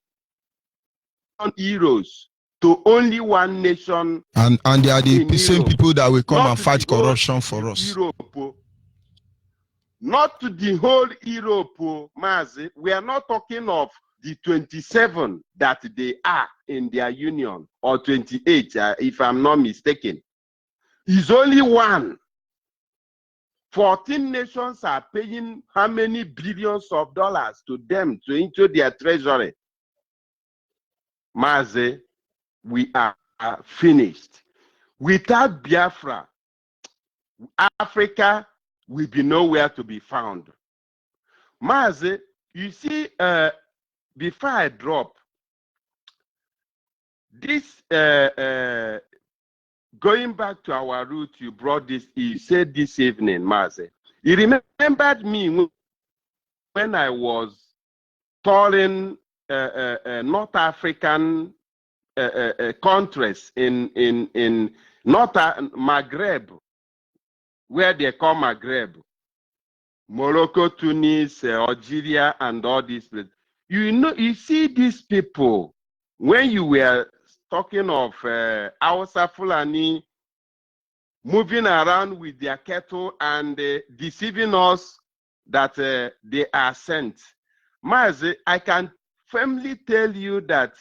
euros to only one nation. And they are the same Europe. people that will come Not and fight corruption for us. Europe. Not to the whole Europe, Mazi. We are not talking of the 27 that they are in their union, or 28, if I'm not mistaken. It's only one. 14 nations are paying how many billions of dollars to them into their treasury. Mazi, we are finished. Without Biafra, Africa will be nowhere to be found. Mazi, you see, before I drop, this, going back to our root, you brought this, you said this evening, Mazi. You remembered me when I was touring North African countries in North Maghreb, where they call Maghreb, Morocco, Tunis, Algeria, and all these places. You see these people, when you were talking of Hausa Fulani moving around with their cattle and deceiving us that they are sent. Mazi, I can firmly tell you that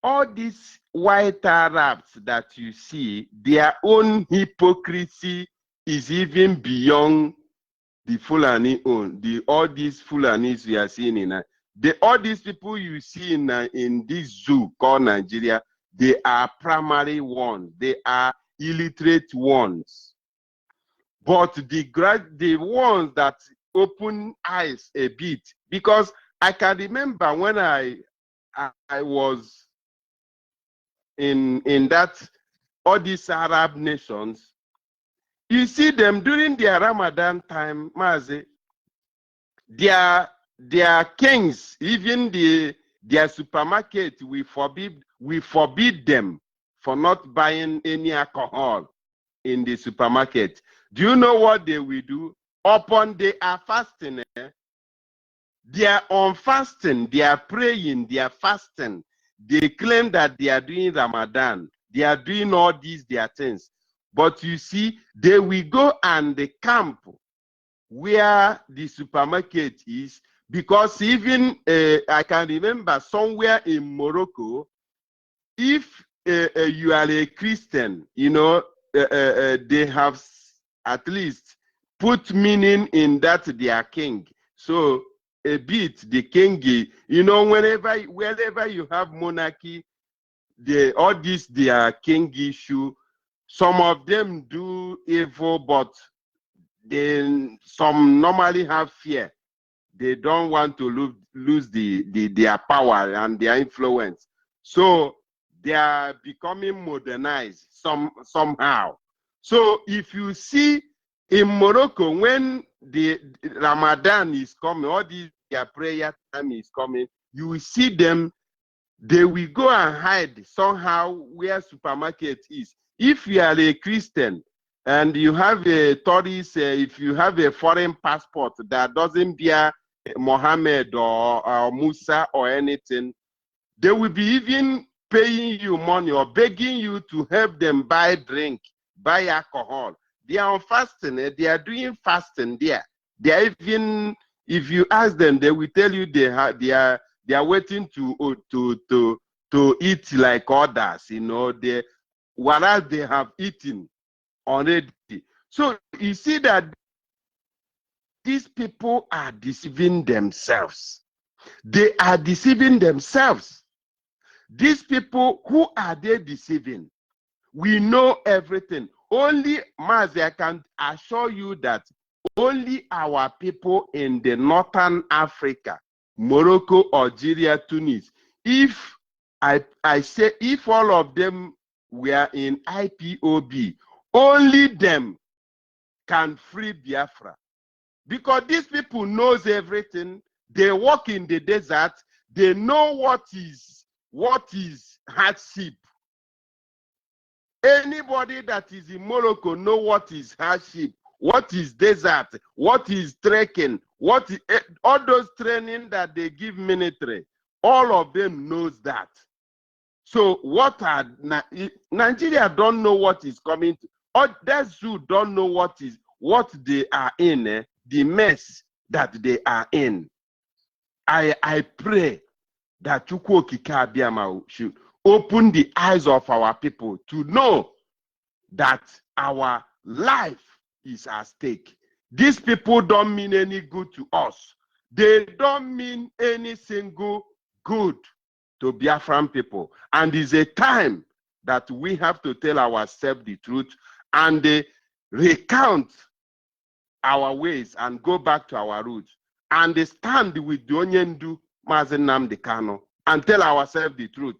all these white Arabs that you see, their own hypocrisy is even beyond the Fulani own. All these Fulanis we are seeing in all these people you see in this zoo called Nigeria, they are primary ones. They are illiterate ones. But the ones that open eyes a bit, because I can remember when I was in that all these Arab nations, you see them during their Ramadan time, Mazi, their kings, even their supermarket, we forbid them for not buying any alcohol in the supermarket. Do you know what they will do? Upon they are fasting, they are on fasting, they are praying, they are fasting. They claim that they are doing Ramadan, they are doing all these their things. But you see, they will go and the camp where the supermarket is, because even I can remember somewhere in Morocco, if you are a Christian, they have at least put meaning in that their king. So a bit the king, wherever you have monarchy, all this their king issue. Some of them do evil, but some normally have fear. They don't want to lose their power and their influence. So they are becoming modernized somehow. So if you see in Morocco, when the Ramadan is coming, all their prayer time is coming, you will see them, they will go and hide somehow where supermarket is. If you are a Christian and you have a tourist, if you have a foreign passport that doesn't bear Mohammed or Musa or anything, they will be even paying you money or begging you to help them buy drink, buy alcohol. They are on fasting. They are doing fasting there. They are even, if you ask them, they will tell you they are waiting to to eat like others, whereas they have eaten already. So you see that these people are deceiving themselves. They are deceiving themselves. These people, who are they deceiving? We know everything. Only, Mazi, I can assure you that only our people in the Northern Africa, Morocco, Algeria, Tunis, if I say if all of them were in IPOB, only them can free Biafra. Because these people knows everything. They walk in the desert. They know what is hardship. Anybody that is in Morocco know what is hardship, what is desert, what is trekking, what is, all those training that they give military. All of them knows that. So what are Nigeria don't know what is coming to, or that zoo don't know what they are in, the mess that they are in. I pray that Chukwu Okike Abiama should open the eyes of our people to know that our life is at stake. These people don't mean any good to us. They don't mean any single good to Biafran people. And it's a time that we have to tell ourselves the truth and recount our ways and go back to our roots and stand with the Onyendu Mazi Nnamdi Kanu and tell ourselves the truth.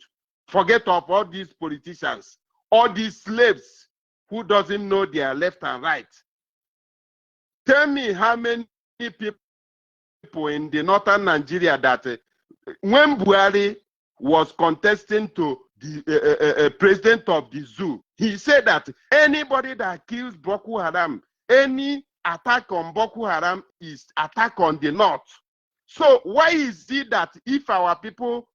Forget of all these politicians, all these slaves who doesn't know their left and right. Tell me how many people in the northern Nigeria that when Buhari was contesting to the president of the zoo, he said that anybody that kills Boko Haram, any attack on Boko Haram is attack on the north. So why is it that if our people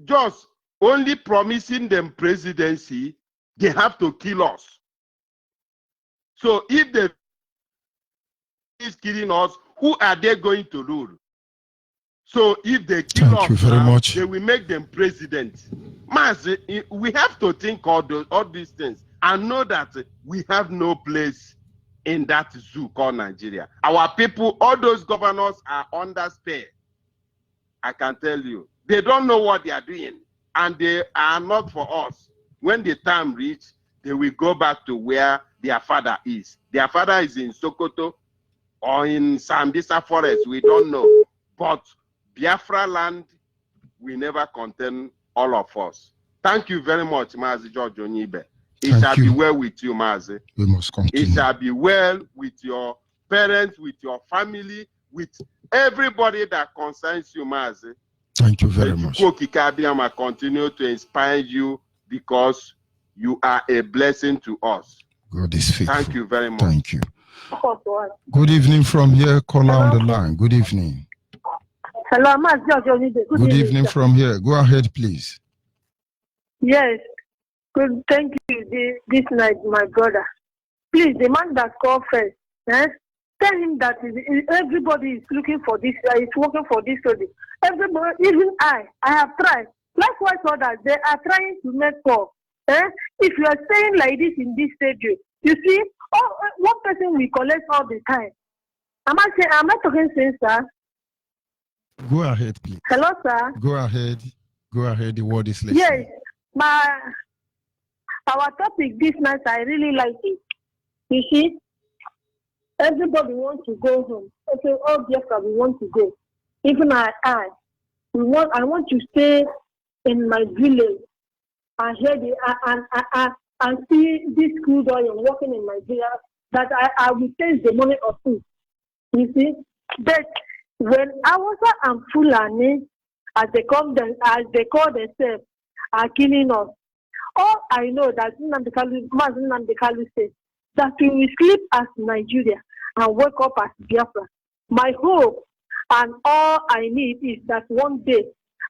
just only promising them presidency, they have to kill us? So if they is killing us, who are they going to rule? So if they kill us now, they will make them president. Mazi, we have to think all these things and know that we have no place in that zoo called Nigeria. Our people, all those governors are under spare. I can tell you. They don't know what they are doing. And they are not for us. When the time reaches, they will go back to where their father is. Their father is in Sokoto or in Sambisa Forest. We don't know. But Biafra land will never contain all of us. Thank you very much, Mazi George Onyibe. It shall be well with you, Mazi. We must continue. It shall be well with your parents, with your family, with everybody that concerns you, Mazi. Thank you very much. Okike continue to inspire you because you are a blessing to us. God is faithful. Thank you very much. Thank you. Good evening from here. Caller on the line. Good evening. Hello, Good evening from here. Go ahead, please. Yes. Good. Thank you. This night, my brother. Please, the man that called first, tell him that everybody is looking for this. Is working for this study. Everybody, even I have tried. Likewise, others, they are trying to make up. If you are staying like this in this studio, you see, one person will collect all the time. Am I talking sense, sir? Go ahead, please. Hello, sir. Go ahead. Go ahead. The word is listening. Yes, our topic this night, I really like it. You see, everybody wants to go home. Okay, all Biafra, we want to go. Even I want to stay in my village and hear and see this crude oil working in Nigeria. That I will taste the money of food. You see, but when Hausa and Fulani, as they call themselves, are killing us, all I know that Nnamdi Kanu says that we will sleep as Nigeria and wake up as Biafra. My hope and all I need is that one day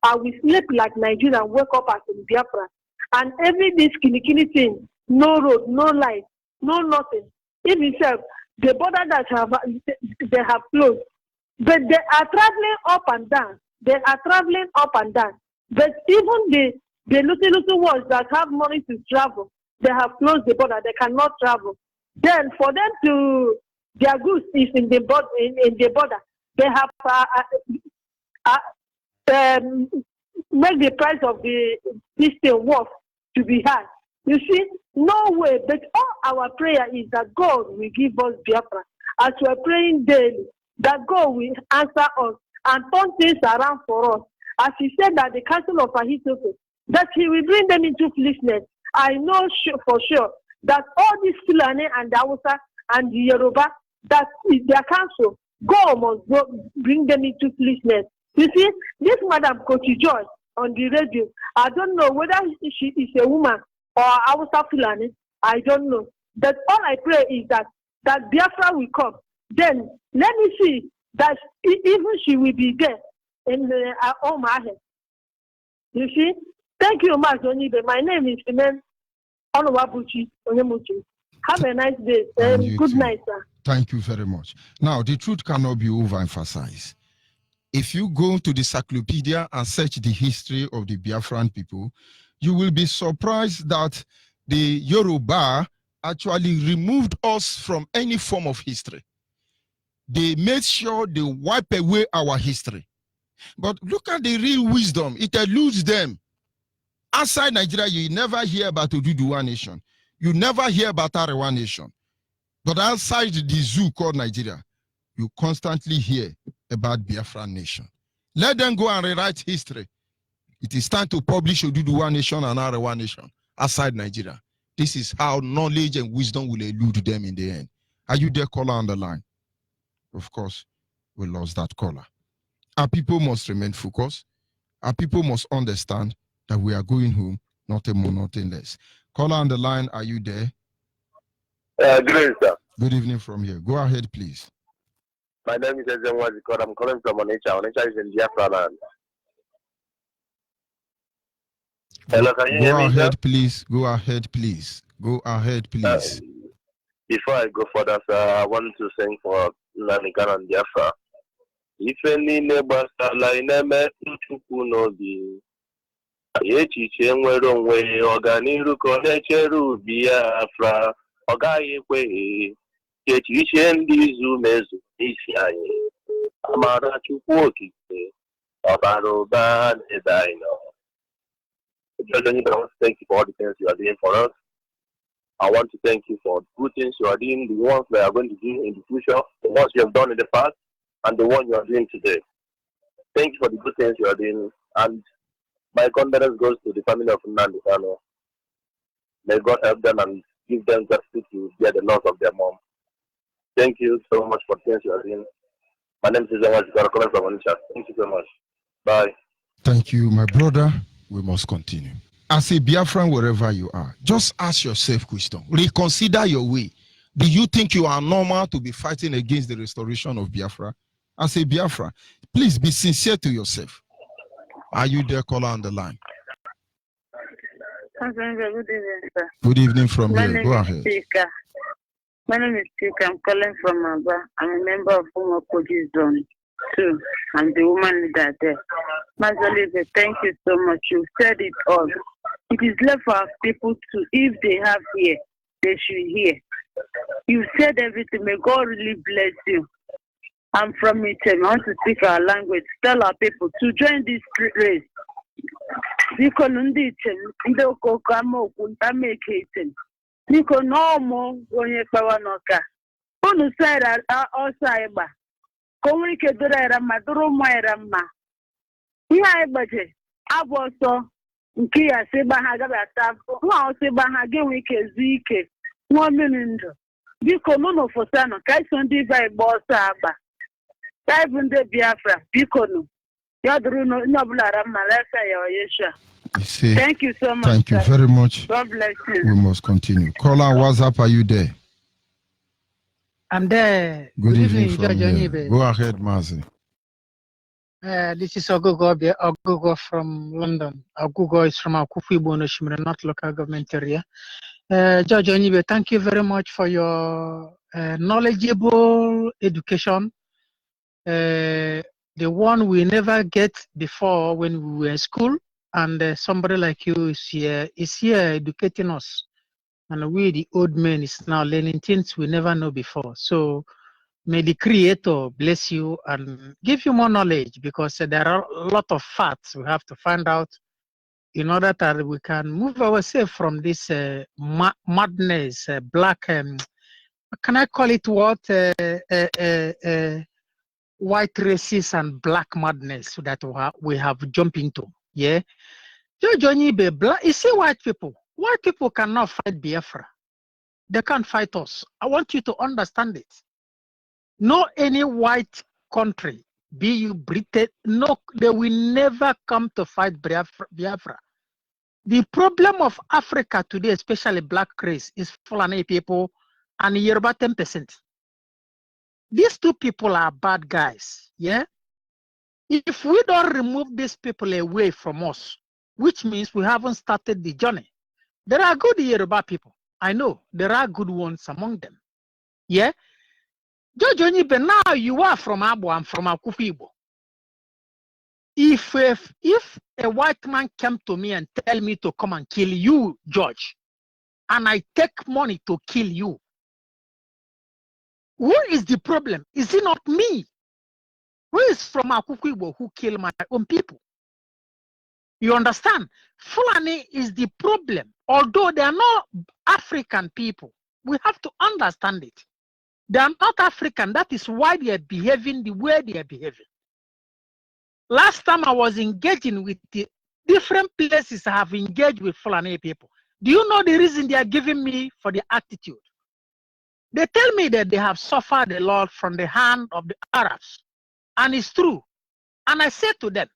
I will sleep like Nigeria and wake up as Biafra. And every this kini thing, no road, no light, no nothing. Even itself, the border that they have closed, but they are traveling up and down. They are traveling up and down. But even the little ones that have money to travel, they have closed the border. They cannot travel. Then for them to, their goods is in the border. They have make the price of this thing worth to be high. You see, no way. But all our prayer is that God will give us Biafra. As we are praying daily, that God will answer us and turn things around for us. As he said that the council of Ahithophel, that he will bring them into foolishness. I know for sure that all these Fulani and the Hausa and the Yoruba, that is their council. God must bring them into foolishness. You see, this Madam Kochi Joy on the radio, I don't know whether she is a woman or Hausa Fulani. I don't know. But all I pray is that Biafra will come. Then let me see that even she will be there in on my head. You see? Thank you, Mas Onyibe. My name is Simen Onuwabuchi Onyemuchi. Have a nice day. Good night, sir. Thank you very much. Now, the truth cannot be overemphasized. If you go to the encyclopedia and search the history of the Biafran people, you will be surprised that the Yoruba actually removed us from any form of history. They made sure they wipe away our history. But look at the real wisdom. It eludes them. Outside Nigeria, you never hear about Oduduwa Nation. You never hear about Arewa Nation. But outside the zoo called Nigeria, you constantly hear about Biafra Nation. Let them go and rewrite history. It is time to publish Oduduwa Nation and Arewa Nation outside Nigeria. This is how knowledge and wisdom will elude them in the end. Are you there, caller on the line? Of course, we lost that caller. Our people must remain focused. Our people must understand that we are going home, nothing more, nothing less. Caller on the line, are you there? Good evening, sir. Good evening from here. Go ahead, please. My name is Ezenwazikot. I'm calling from Onitsha. Onitsha is in Biafra land. Hello, can you hear me, sir? Please. Go ahead, please. Go ahead, please. Before I go further, sir, I want to sing for Nanigan and Biafra. If any neighbors are like echiche nwere onwe ọganiru ka ọ na-echere ubi Biafra ọ gaghị ekwe echiche ndị izu mezu n'isi anyị amara Chukwu okike ọbara ụba n'ebe anyị nọ. I want to thank you for all the things you are doing for us. I want to thank you for the good things you are doing, the ones we are going to do in the future, the ones you have done in the past, and the one you are doing today. Thank you for the good things you are doing, and my condolence goes to the family of Nnamdi Kanu. May God help them and give them justice to bear the loss of their mom. Thank you so much for the things you are doing. My name is Ezenwazikot calling from Onitsha. Thank you so much. Bye. Thank you, my brother. We must continue. As a Biafran, wherever you are, just ask yourself question. Reconsider your way. Do you think you are normal to be fighting against the restoration of Biafra? As a Biafra, please be sincere to yourself. Are you there, caller on the line? Good evening, sir. Good evening from here. Go ahead. My name is Tika. I'm calling from Aba. I'm a member of Umokoji Zone 2. I'm the woman leader there. Mazalive, thank you so much. You said it all. It is left for our people to, if they have here, they should hear. You said everything. May God really bless you. I'm from Item. I want to speak our language. Tell our people to join this race. Biko ndị Item, ndị okoko amaokwu ntameke Item. Biko n'ọmụ onye kpawa n'ọka. Unu saira ọsọ ịgba. Ka o nwere ike doro anyị mma, doro ụmụ anyị mma. Ihe anyị gbaje abụ ọsọ nke ya sị gba ha agaghị ata nwa ọsọ ịgba ha ga-enwe ike zu ike nwa mmiri ndụ. Biko n'ụlọ fosanụ ka iso ndị ibe anyị gba ọsọ agba. Bible ndị Biafra, biko nụ. Ya duru onye ọbụla ra mma lesa ya Yeshua. Thank you so much. Thank you very much. God bless you. We must continue. Caller, WhatsApp, are you there? I'm there. Good evening Judge from here. Onyibe. Go ahead, Mazi. This is Ogogo from London. Ogogo is from Akufibo, Noshimere, not local government area. Judge Onyibe, thank you very much for your knowledgeable education. The one we never get before when we were in school. and somebody like you is here educating us. And we, the old men, is now learning things we never know before. So may the Creator bless you and give you more knowledge, because there are a lot of facts we have to find out in order that we can move ourselves from this madness, black, can I call it what? White races and black madness that we have jumped into. Yeah. Onyibe, you see white people cannot fight Biafra. They can't fight us. I want you to understand it. No any white country, be you Britain, no, they will never come to fight Biafra. The problem of Africa today, especially black race, is Fulani people and Yoruba 10%. These two people are bad guys, yeah? If we don't remove these people away from us, which means we haven't started the journey. There are good Yoruba people. I know there are good ones among them. Yeah? Onyibe, now you are from Abo, I'm from Akufi Igbo. If a white man came to me and tell me to come and kill you, George, and I take money to kill you, who is the problem? Is it not me? Who is from Akufi Igbo who kill my own people? You understand? Fulani is the problem. Although they are not African people, we have to understand it. They are not African. That is why they are behaving the way they are behaving. Last time I was engaging with the different places I have engaged with Fulani people. Do you know the reason they are giving me for the attitude? They tell me that they have suffered a lot from the hand of the Arabs. And it's true. And I said to them,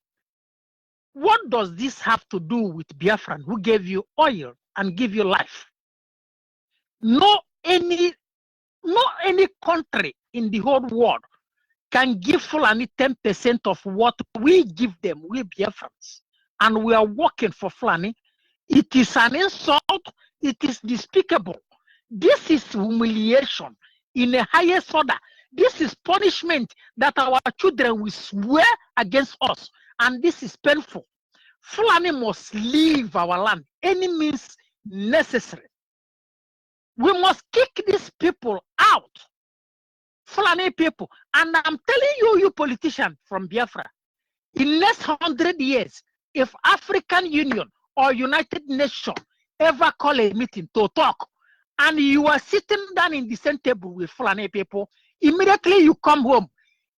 what does this have to do with Biafran who gave you oil and give you life? No any country in the whole world can give Fulani 10% of what we give them, we Biafrans. And we are working for Fulani. It is an insult. It is despicable. This is humiliation in the highest order. This is punishment that our children will swear against us. And this is painful. Fulani must leave our land, any means necessary. We must kick these people out. Fulani people. And I'm telling you, you politicians from Biafra, in next 100 years, if African Union or United Nations ever call a meeting to talk, and you are sitting down in the same table with Fulani people, immediately you come home.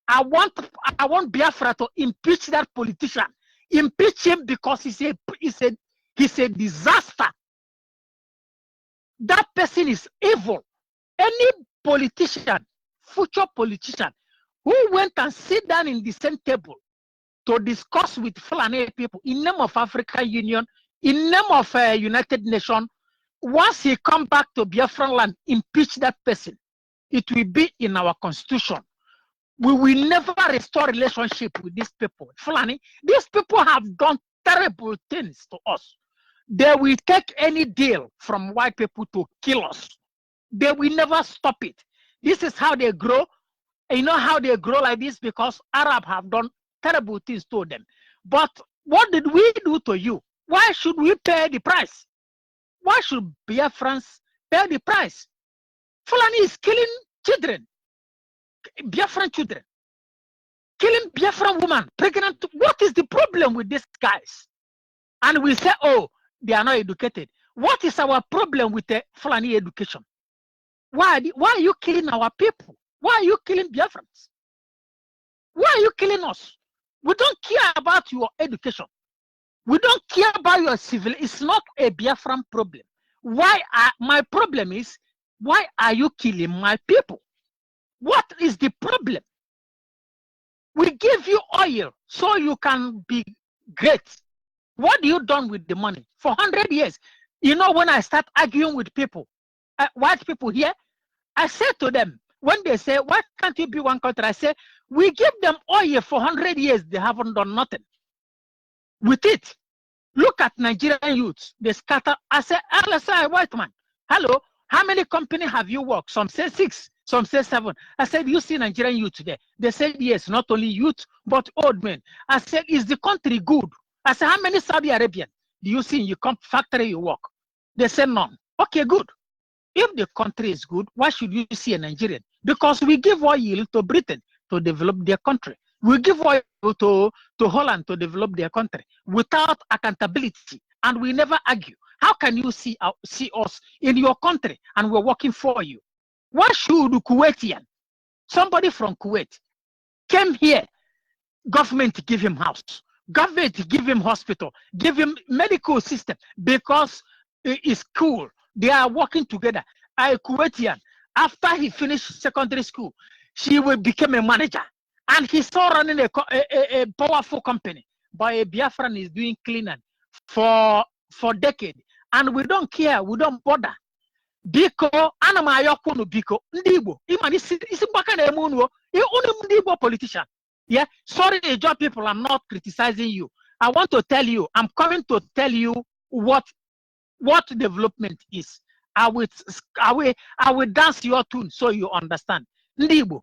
I want Biafra to impeach that politician. Impeach him because he's a disaster. That person is evil. Any politician, future politician, who went and sit down in the same table to discuss with Fulani people in name of African Union, in name of United Nations, once he come back to Biafran land, impeach that person. It will be in our constitution. We will never restore relationship with these people. Fulani, these people have done terrible things to us. They will take any deal from white people to kill us. They will never stop it. This is how they grow. You know how they grow like this? Because Arabs have done terrible things to them. But what did we do to you? Why should we pay the price? Why should Biafrans pay the price? Fulani is killing children, Biafran children, killing Biafran women, pregnant. What is the problem with these guys? And we say, oh, they are not educated. What is our problem with the Fulani education? Why are you killing our people? Why are you killing Biafrans? Why are you killing us? We don't care about your education. We don't care about your civil. It's not a Biafran problem. My problem is, why are you killing my people? What is the problem? We give you oil so you can be great. What do you done with the money? For 100 years. You know, when I start arguing with people, white people here, I say to them, when they say, why can't you be one country? I say, we give them oil for 100 years. They haven't done nothing with it. Look at Nigerian youths. They scatter. I say, white man, hello, how many companies have you worked? Some say 6, some say 7. I said, you see Nigerian youth today? They said, yes, not only youth, but old men. I said, is the country good? I said, how many Saudi Arabian do you see in your factory you work? They said none. Okay, good. If the country is good, why should you see a Nigerian? Because we give oil to Britain to develop their country. We give oil to Holland to develop their country without accountability, and we never argue. How can you see us in your country and we're working for you? Why should Kuwaitian, somebody from Kuwait, came here, government give him house, government give him hospital, give him medical system because it's cool. They are working together. A Kuwaitian, after he finished secondary school, she will become a manager. And he's still running a powerful company. But a Biafran is doing cleaning for decades. And we don't care, we don't bother. Biko, anamayokuno biko, ndibo. Iman isi baka na emuno, ndibo politician. Yeah, sorry, job people, I'm not criticizing you. I want to tell you, I'm coming to tell you what development is. I will dance your tune so you understand. Ndibo,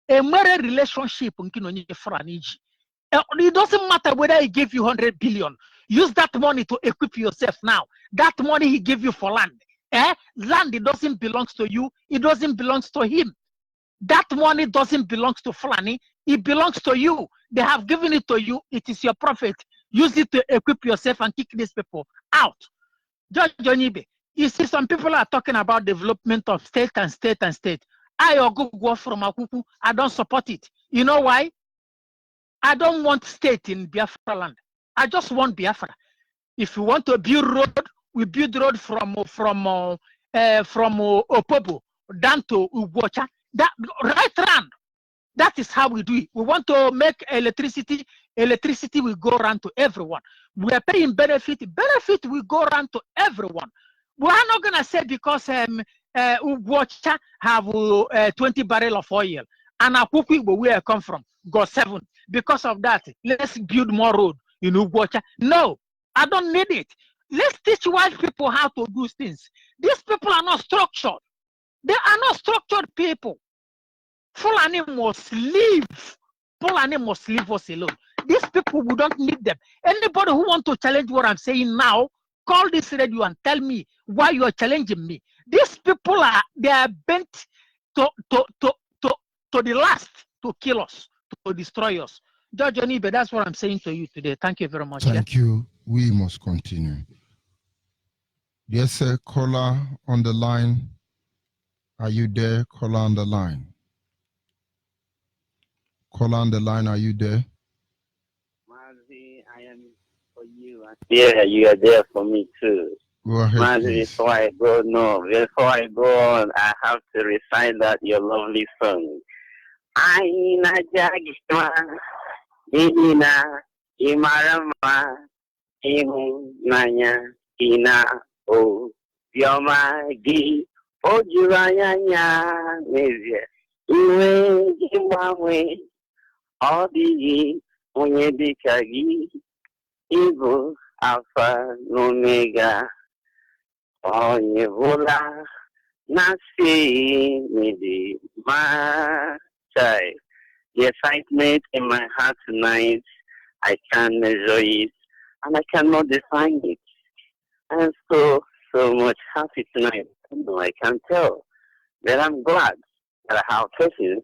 a marriage relationship, it doesn't matter whether he gave you 100 billion. Use that money to equip yourself now. That money he gave you for land. Land, it doesn't belong to you. It doesn't belong to him. That money doesn't belong to Fulani. It belongs to you. They have given it to you. It is your profit. Use it to equip yourself and kick these people out. Judge Onyibe, you see some people are talking about development of state and state and state. I go from Akuku. I don't support it. You know why? I don't want state in Biafra land. I just want Biafra. If you want to build road, we build road from Opobo down to Ubocha. That right round. That is how we do it. We want to make electricity. Electricity will go around to everyone. We are paying benefit. Benefit will go around to everyone. We are not gonna say because Ubocha have 20 barrels of oil and Akuku, where I come from, got 7. Because of that, let's build more road in Ubocha. No, I don't need it. Let's teach white people how to do things. These people are not structured. They are not structured people. Fulani must leave. Fulani must leave us alone. These people, we don't need them. Anybody who wants to challenge what I'm saying now, call this radio and tell me why you are challenging me. These people they are bent to the last to kill us, to destroy us. Judge Onyibe, that's what I'm saying to you today. Thank you very much. Thank you. We must continue. Yes, sir. Caller on the line. Are you there? Caller on the line. Caller on the line. Are you there? Mazi, I am for you. Yeah, you are there for me too. Go ahead, Mazi, before I go on, I have to recite that your lovely song. Aina jagishma, ina imarama, ihu nanya, ina o bioma gi, ojuranya mezie, iwe gimwawe, odi onye dika gi, ibu alpha n'omega, onye vola nasi midi ma. The excitement in my heart tonight, I can't measure it and I cannot define it. I'm so much happy tonight. No, I can't tell. But I'm glad that I have persons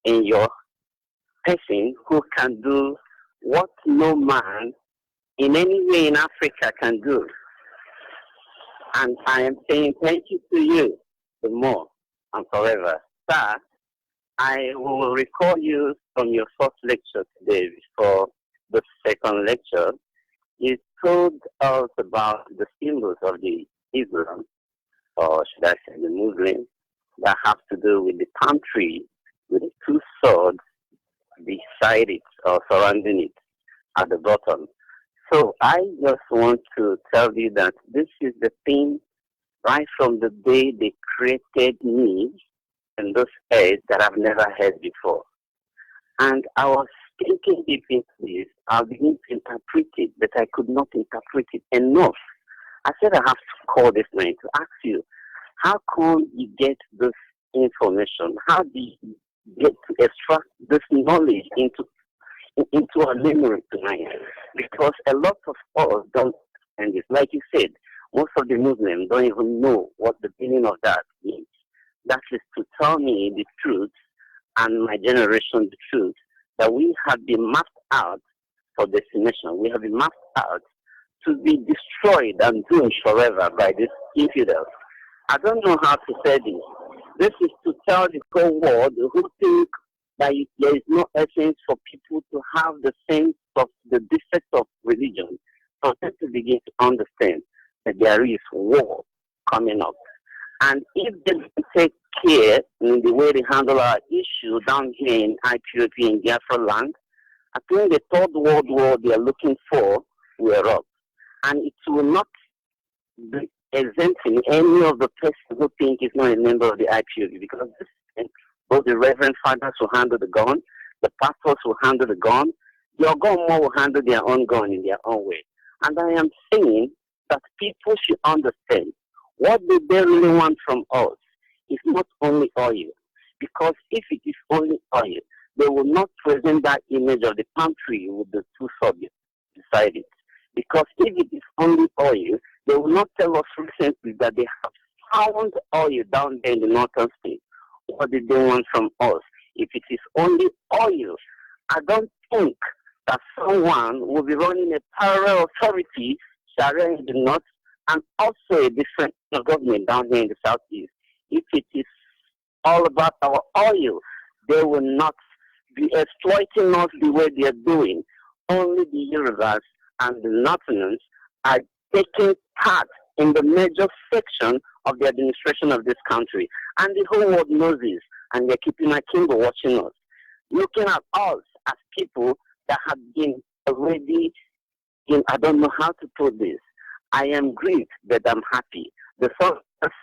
in your person who can do what no man in any way in Africa can do. And I am saying thank you to you the more and forever. Sir, I will recall you from your first lecture today before the second lecture. You told us about the symbols of the Islam, or should I say the Muslim, that have to do with the palm tree with the 2 swords beside it or surrounding it at the bottom. So I just want to tell you that this is the thing right from the day they created me and those heads that I've never heard before. And I was thinking deep into this. I began to interpret it, but I could not interpret it enough. I said I have to call this man to ask you, how come you get this information? How do you get to extract this knowledge into into our memory tonight, because a lot of us don't understand this. Like you said, most of the Muslims don't even know what the meaning of that means. That is to tell me the truth and my generation the truth, that we have been mapped out for destination. We have been mapped out to be destroyed and doomed forever by these infidels. I don't know how to say this. This is to tell the whole world who think that there is no essence for people to have the sense of the defect of religion, for them to begin to understand that there is war coming up. And if they take care in the way they handle our issue down here in IPOP in Biafra land, I think the third world war they are looking for will erupt. And it will not be exempting any of the person who think is not a member of the IPOP, because both the reverend fathers will handle the gun, the pastors will handle the gun, the Ogomo will handle their own gun in their own way. And I am saying that people should understand what they really want from us is not only oil. Because if it is only oil, they will not present that image of the palm tree with the two subjects beside it. Because if it is only oil, they will not tell us recently that they have found oil down there in the northern state. What did they want from us? If it is only oil, I don't think that someone will be running a parallel authority, Sharia in the north, and also a different government down here in the southeast. If it is all about our oil, they will not be exploiting us the way they are doing. Only the Yorubas and the Northerners are taking part in the major section of the administration of this country. And the whole world knows this, and they're keeping a Kimbo watching us, looking at us as people that have been already I don't know how to put this. I am grieved, but I'm happy. The first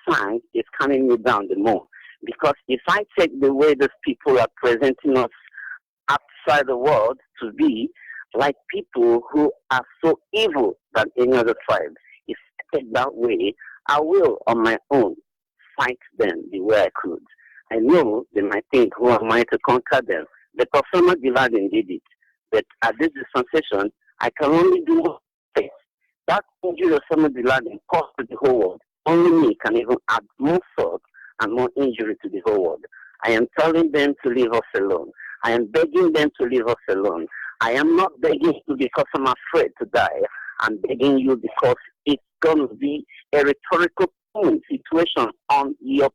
sign is coming me down the more. Because if I take the way these people are presenting us outside the world to be like people who are so evil than any other tribe, if I take that way, I will on my own fight them the way I could. I know they might think, who am I to conquer them? The Osama bin Laden did it. But at this dispensation, I can only do one thing. That injury of Osama bin Laden caused to the whole world. Only me can even add more salt and more injury to the whole world. I am telling them to leave us alone. I am begging them to leave us alone. I am not begging you because I'm afraid to die. I'm begging you because it's going to be a rhetorical situation on your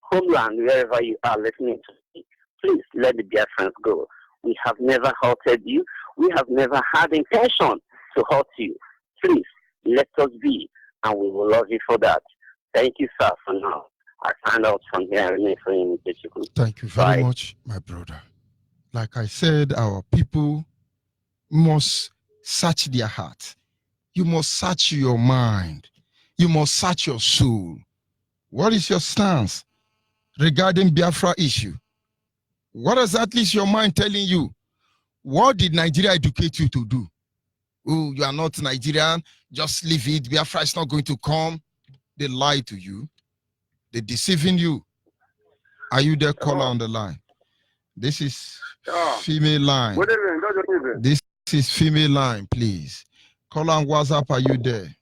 homeland, wherever you are listening to me. Please let the Biafrans go. We have never halted you. We have never had intention to halt you. Please let us be, and we will love you for that. Thank you, sir, for now. I find out from here. Thank you very much, my brother. Like I said, our people must search their heart. You must search your mind. You must search your soul. What is your stance regarding Biafra issue? What exactly is your mind telling you? What did Nigeria educate you to do? Oh, you are not Nigerian, just leave it. Biafra is not going to come. They lie to you. They're deceiving you. Are you there, caller on the line? This is female line. This is female line, please. Caller on WhatsApp, are you there?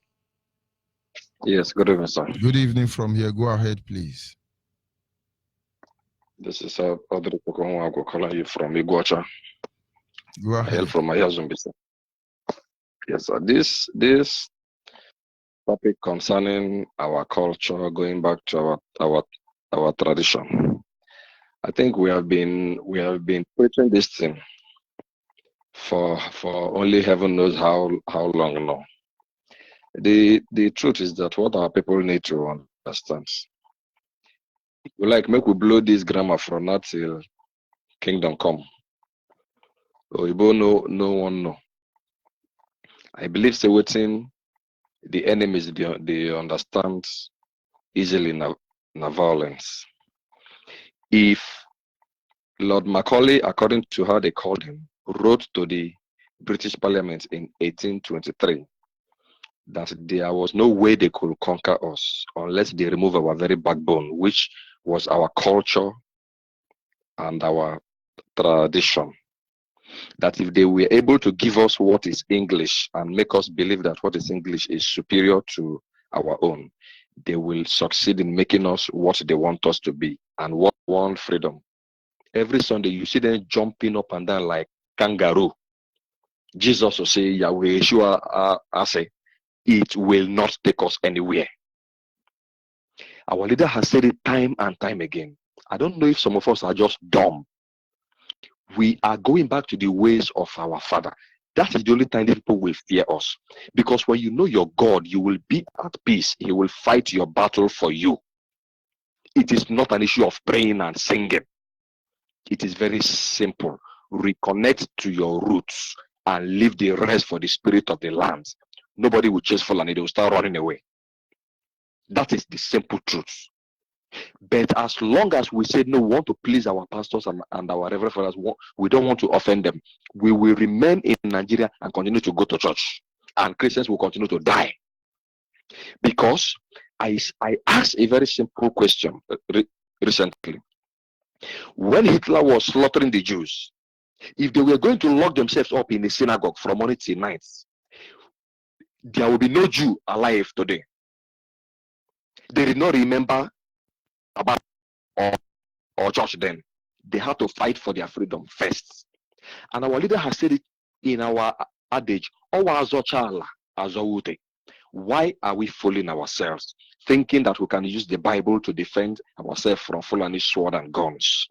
Yes, good evening, sir. Good evening from here. Go ahead, please. This is Audrey Pokonwago calling you from Iguacha. Go ahead. I hail from Ayazumbi, sir. Yes, sir. This topic concerning our culture, going back to our tradition. I think we have been preaching this thing for only heaven knows how long now. The truth is that what our people need to understand. We like make we blow this grammar from now till kingdom come. Oyibo no one know. I believe say waiting the enemies they understand easily na violence. If Lord Macaulay, according to how they called him, wrote to the British Parliament in 1823 that there was no way they could conquer us unless they remove our very backbone, which was our culture and our tradition. that if they were able to give us what is English and make us believe that what is English is superior to our own, they will succeed in making us what they want us to be and what want freedom. Every Sunday, you see them jumping up and down like kangaroo. Jesus will say, Yahweh Yeshua, I say, it will not take us anywhere. Our leader has said it time and time again. I don't know if some of us are just dumb. We are going back to the ways of our Father. That is the only time that people will fear us. Because when you know your God, you will be at peace. He will fight your battle for you. It is not an issue of praying and singing. It is very simple. Reconnect to your roots and leave the rest for the spirit of the land. Nobody will chase Fulani. They will start running away. That is the simple truth. But as long as we say no, we want to please our pastors and our reverend fathers, we don't want to offend them, we will remain in Nigeria and continue to go to church. And Christians will continue to die. Because I asked a very simple question recently. When Hitler was slaughtering the Jews, if they were going to lock themselves up in a synagogue from morning till night, there will be no Jew alive today. They did not remember about or church then. They had to fight for their freedom first. And our leader has said it in our adage, why are we fooling ourselves, thinking that we can use the Bible to defend ourselves from Fulani sword and guns?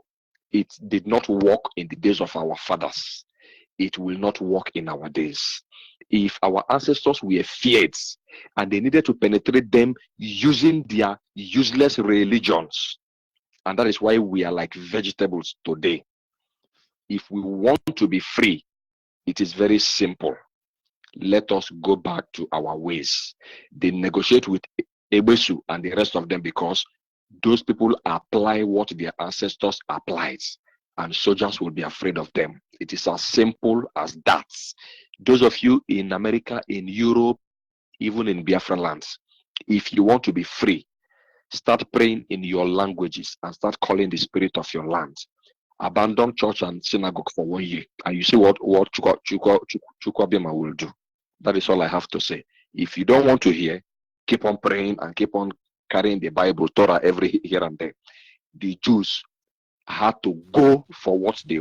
It did not work in the days of our fathers. It will not work in our days. If our ancestors were feared and they needed to penetrate them using their useless religions, and that is why we are like vegetables today. If we want to be free, it is very simple. Let us go back to our ways. They negotiate with Ebesu and the rest of them because those people apply what their ancestors applied, and soldiers will be afraid of them. It is as simple as that. Those of you in America, in Europe, even in Biafra lands, if you want to be free, start praying in your languages and start calling the spirit of your land. Abandon church and synagogue for 1 year, and you see what Chukwabema will do. That is all I have to say. If you don't want to hear, keep on praying and keep on carrying the Bible, Torah every here and there. The Jews had to go for what they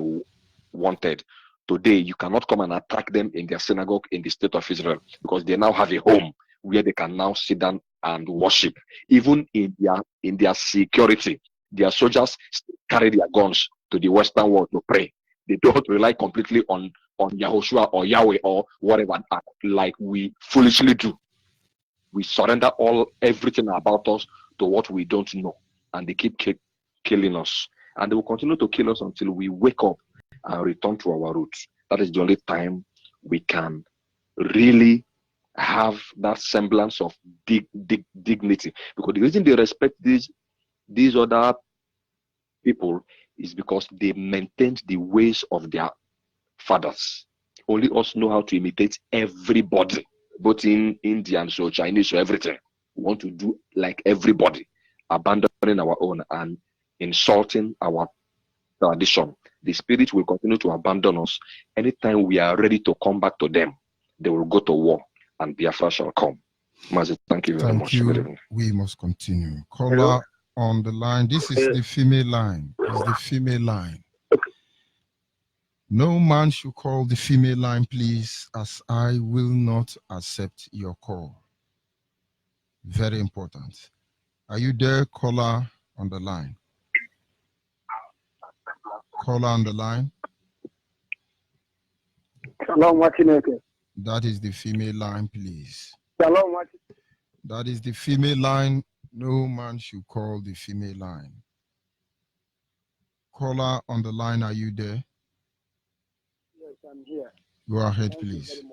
wanted. Today, you cannot come and attack them in their synagogue in the state of Israel because they now have a home where they can now sit down and worship. Even in their security, their soldiers carry their guns to the Western world to pray. They don't rely completely on Yahushua or Yahweh or whatever, like we foolishly do. We surrender everything about us to what we don't know, and they keep killing us. And they will continue to kill us until we wake up and return to our roots. That is the only time we can really have that semblance of dignity. Because the reason they respect these other people is because they maintained the ways of their fathers. Only us know how to imitate everybody, both in Indians or Chinese or everything. We want to do like everybody, abandoning our own and insulting our tradition. The spirit will continue to abandon us. Anytime we are ready to come back to them, they will go to war and Biafra shall come. Mazi, thank you very much. Thank you. We must continue. Caller on the line. This is the female line. It's the female line. No man should call the female line, please, as I will not accept your call. Very important. Are you there, caller on the line? Caller on the line. Shalom, that is the female line, please. Shalom, that is the female line. No man should call the female line. Caller on the line, are you there? Yes, I'm here. Go ahead, Thank please. you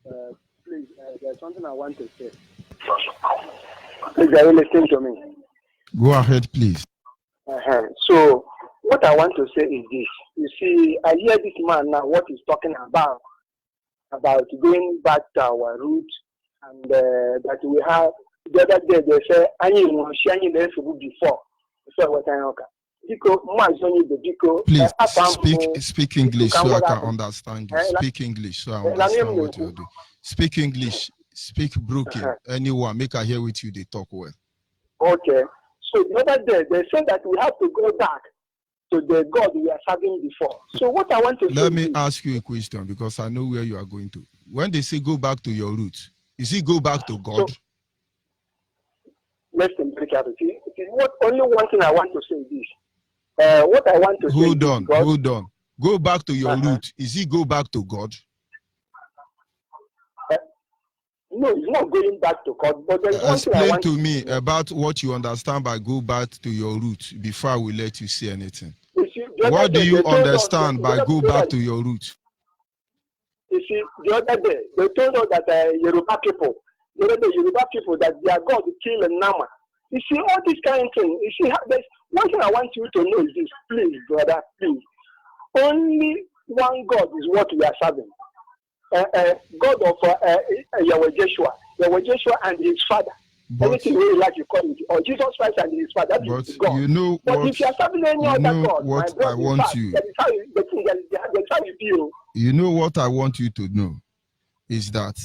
very much. Please, there's something I want to say. Please, are you listening to me? Go ahead, please. So, what I want to say is this. You see, I hear this man now, what he's talking about going back to our roots, and that we have, the other day they say, I before. So what I know. Please speak English so I can understand you. Speak English so I understand what you're doing. Speak English. Speak broken. Anyone, make I hear with you. They talk well. Okay. So the other day they said that we have to go back to the God we are serving before. So what I want to let me ask you a question because I know where you are going to. When they say go back to your roots, is it go back to God? So, listen, only one thing I want to say is this. What I want to hold on. Go back to your root. Is it go back to God? No, it's not going back to God. But there's one thing I explain want to me about what you understand by go back to your root before I will let you say anything. What do you understand by go back to your root? You see, the other day they told us that Yoruba people, that their God kill a Nama. You see, all this kind of thing. You see, there's one thing I want you to know is this, please, brother, please. Only one God is what we are serving. God of Yahweh Joshua and his father. Anything you like, you call it, or Jesus Christ and his father. That is God. You know but what, if you are serving any other God, what my brother, I want fact, you. That is how you feel. You know what I want you to know is that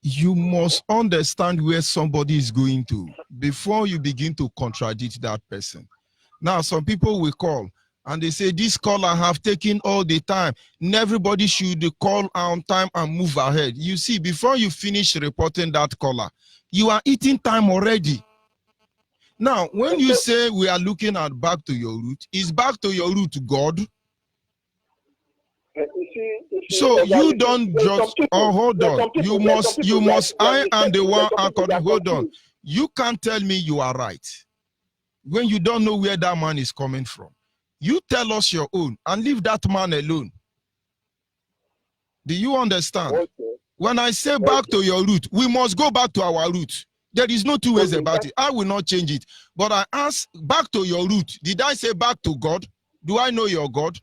you must understand where somebody is going to before you begin to contradict that person. Now, some people will call and they say, this call I have taken all the time. Everybody should call on time and move ahead. You see, before you finish reporting that caller, you are eating time already. Now, when you say we are looking at back to your root, is back to your root God? So you don't just, oh, hold on. You must, I am the one according, hold on. You can't tell me you are right when you don't know where that man is coming from. You tell us your own and leave that man alone. Do you understand? Okay. When I say back to your root, we must go back to our root. There is no two ways about it. I will not change it. But I ask back to your root. Did I say back to God? Do I know your God?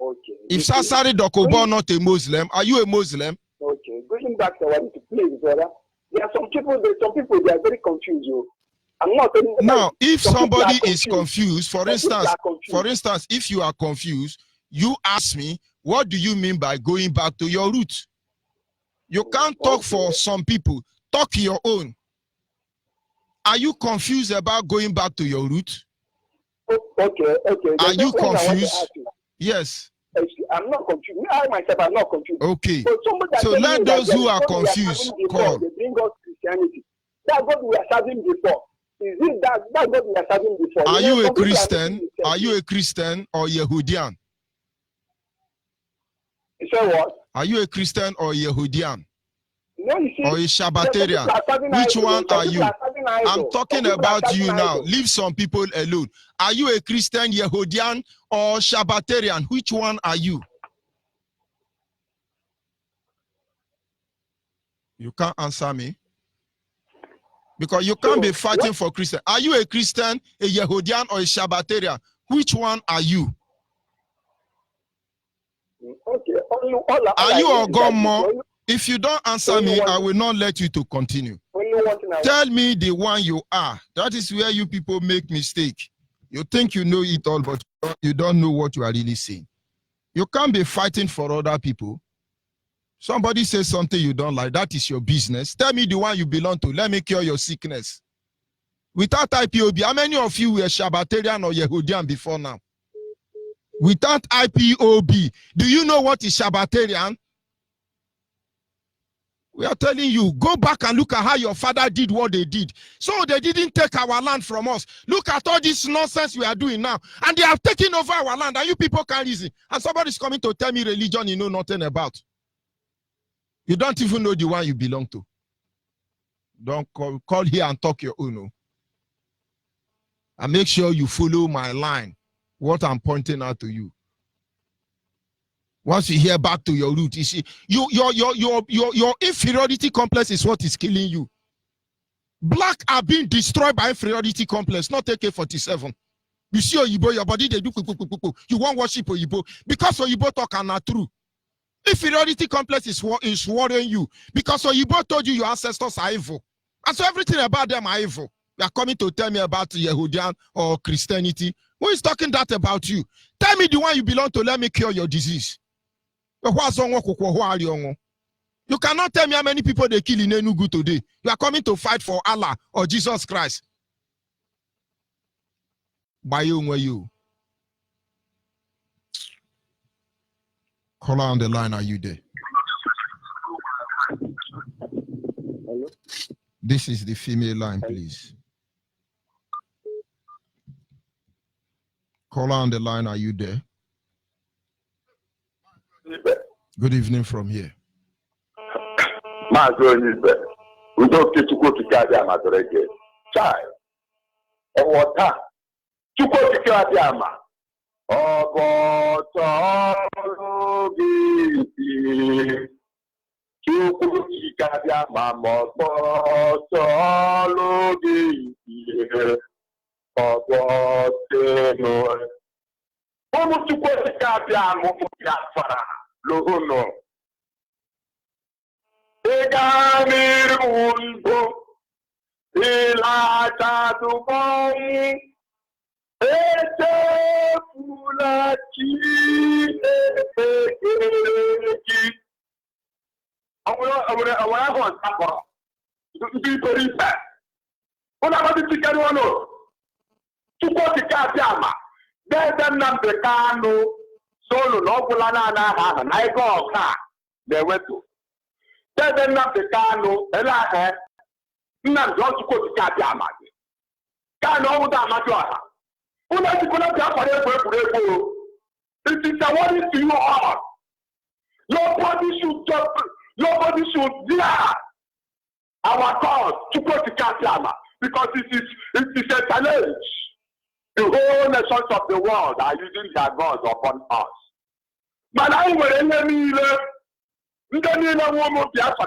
Okay. If Sasari Dokobo not a Muslim, are you a Muslim? Okay. Going back to what you please, brother. There are some people they are very confused. I'm not telling you. Now, if somebody is confused, for instance, if you are confused, you ask me, what do you mean by going back to your root? You can't talk for some people. Talk your own. Are you confused about going back to your root? Okay. Are you confused? Yes. I'm not confused. I myself am not confused. Okay. So let those who are confused call. They bring us Christianity. That God we are serving before. Is it that God we are serving before? Are you a Christian? Are you a Christian or Yehudian? You say what? Are you a Christian or Yehudian? No, you see, or a Shabbatarian? Which one are you? I'm talking about you now. Leave some people alone. Are you a Christian, Yehudian, or Shabbatarian? Which one are you? You can't answer me. Because you can't be fighting for Christian. Are you a Christian, a Yehudian, or a Shabbatarian? Which one are you? Okay. Are you a Gomo? If you don't answer me, I will not let you to continue. Tell me the one you are. That is where you people make mistake. You think you know it all, but you don't know what you are really saying. You can't be fighting for other people. Somebody says something you don't like. That is your business. Tell me the one you belong to. Let me cure your sickness. Without IPOB, how many of you were Shabbatarian or Yehudian before now? Without IPOB, do you know what is Shabbatarian? We are telling you, go back and look at how your father did what they did. So they didn't take our land from us. Look at all this nonsense we are doing now. And they have taken over our land, and you people can't reason. And somebody's coming to tell me religion you know nothing about. You don't even know the one you belong to. Don't call here and talk your own. And make sure you follow my line, what I'm pointing out to you. Once you hear back to your root, you see, your inferiority complex is what is killing you. Black are being destroyed by inferiority complex, not AK-47. You see Oyibo, your body, they do, you won't worship Oyibo. Because Oyibo talk are not true. Inferiority complex is worrying you. Because Oyibo told you your ancestors are evil. And so everything about them are evil. You are coming to tell me about Yehudian or Christianity. Who is talking that about you? Tell me the one you belong to. Let me cure your disease. You cannot tell me how many people they kill in Enugu today. You are coming to fight for Allah or Jesus Christ. By you. Caller on the line, are you there? Hello? This is the female line, please. Caller on the line, are you there? Good evening from here. Onyibe. We don't get to go to Gadiama again. Child. And what time? To go to Gadiama. Oh, solo no kulana na na ego ka de wetu de na de kanu ela he na do tuko ti ka bi amade ka no wuda amade oha una ti kuna bi apare ego it is a warning to you all. Nobody should dare our cause to go to Katiama because it is a challenge. The whole nations of the world are using their gods upon us. But I will enemy woman Biafra,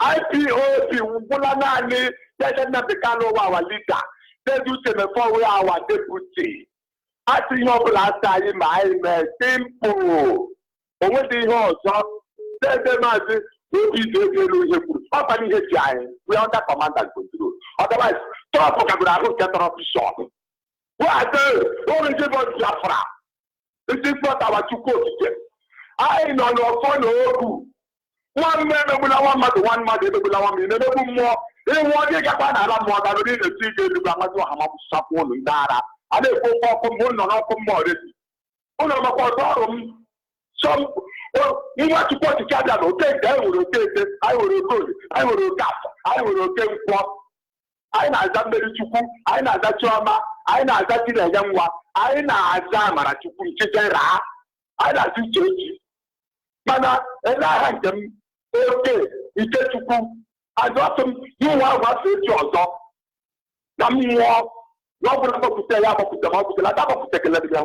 IPOB, Bulanani, they did not become our leader. They do say before we are our deputy. I think you last time my simple. Over the horse, they demand we are under command and control. Otherwise, talk about get off the shop. Who are they? Only give us Biafra. This is not our two coaches. I know no phone. One man, one mother, one mother, one more. They want to get another more than the 3 days to Hamamu Sapon and Dara. And they go for one or more. Some you want to put together, okay, I will rotate it, I will go, I will rotate, I will rotate what I know that very chuku, I know that chama, I know that in a young one, I know Zamara to put together, I know to change. Mana, and I had them, okay, you get to come. I got some, you want what to yourself. Come more, nobody to say about the mouth,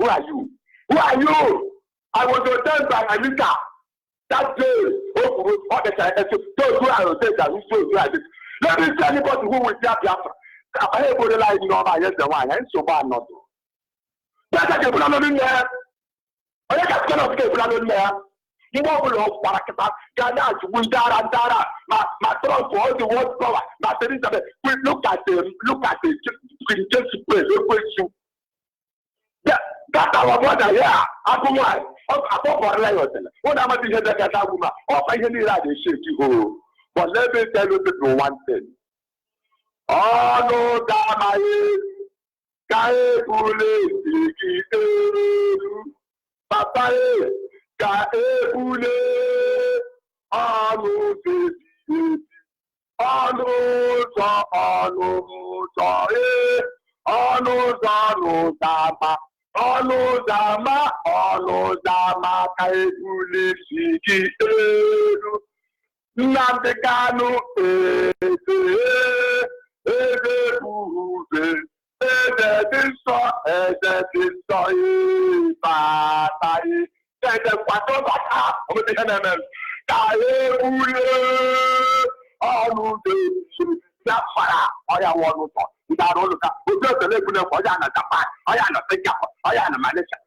who are you? Who are you? I was ordained by my leader that day. Those who are ordained, let me tell anybody who will get Biafra. I have put a line in my head, the wine, and so bad not. That's a good in there. I cannot get blood in there. You won't belong Parakata, Ghana, Windara, and Dara, my throne for all the world power. My Elizabeth, we look at them, just pray, look at you. That's our brother here. Abumai. What am I doing here? That Abuma. Oh, I hear that they shake you. But let me tell you people one thing. Oh no, Damaye. Kae Bule. Papaye. Kae Bule. Oh no, Onozama kaibuli siki eru Namdekanu eze buze eze diso ipatai eze kwato bata omete henemem kaibuli onuze Biafra oya wonu so idaro luka ojo tele gune ko ya na Japan oya na Singapore oya na Malaysia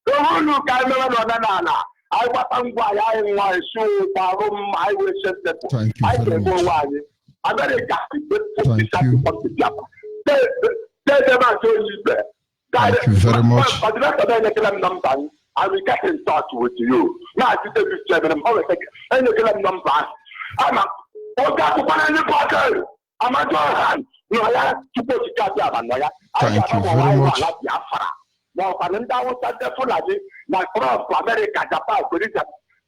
olu ka mewa no na I want ngwa ya nwa isu paru mai we set people I can go why America is Thank you. Thank you very much. I will get in touch with you. Now, I think this chairman, I'm always like, and you get number. I'm a I'm a Johan. No, I have to put it up. Thank you very much. Now, I don't know what that's for. My prof, America, Japan,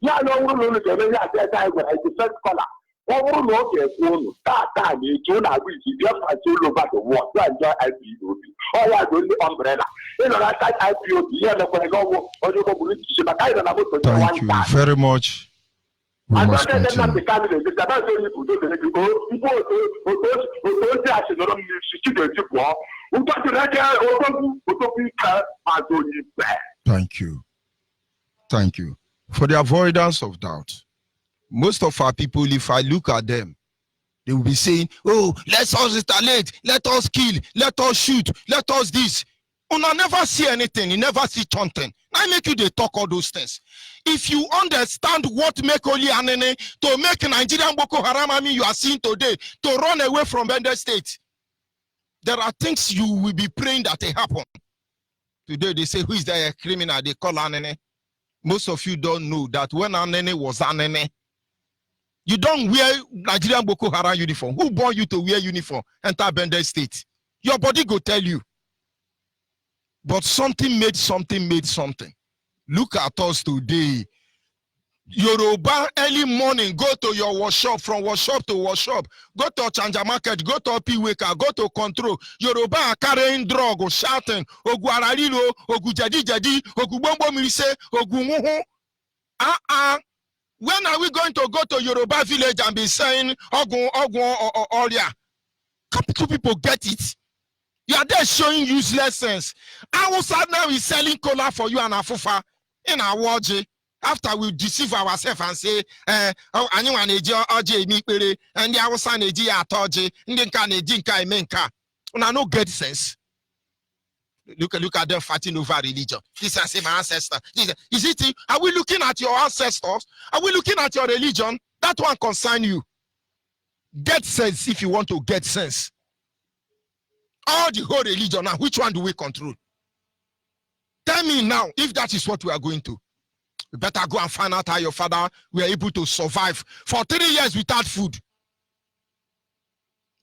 yeah, no one knows the time when I defend color. One will know the that time you don't agree to just as you look at the world to enjoy IPOB. All I do the umbrella. You know, that IPOB, yeah, the go or you go to the thank you very much. We must continue. Thank you. Thank you. For the avoidance of doubt, most of our people, if I look at them, they will be saying, oh, let's us retaliate, let us kill, let us shoot, let us this. And I never see anything, you never see something. I make you they talk all those things. If you understand what make only Anene to make Nigerian Boko Haram army you are seeing today to run away from Bender State, there are things you will be praying that they happen. Today they say, who is the criminal? They call Anene. Most of you don't know that when Anene was Anene, you don't wear Nigerian Boko Haram uniform. Who born you to wear uniform? Enter Bender State. Your body go tell you. But something made something. Look at us today. Yoruba early morning, go to your workshop, from workshop to workshop. Go to Chanja Market, go to Piweka, go to Control. Yoruba are carrying drug or shouting, Ogu Ararilo, Ogu Jadi Jadi, Ogu Bombo Mirise, Ogu Muhu. When are we going to go to Yoruba village and be saying Ogun or Oria? Can't people get it? You are there showing useless sense. Our now is selling cola for you and Afufa in our waji. After we deceive ourselves and say, oh, anyone eji oji mi pere, and the Hausa eji atoji, ndinka neji nka emenka. Una no get sense. Look at them fighting over religion. This is my ancestor. Is it? Are we looking at your ancestors? Are we looking at your religion? That one concern you. Get sense if you want to get sense. All the whole religion, now which one do we control? Tell me now if that is what we are going to. You better go and find out how your father were able to survive for 3 years without food.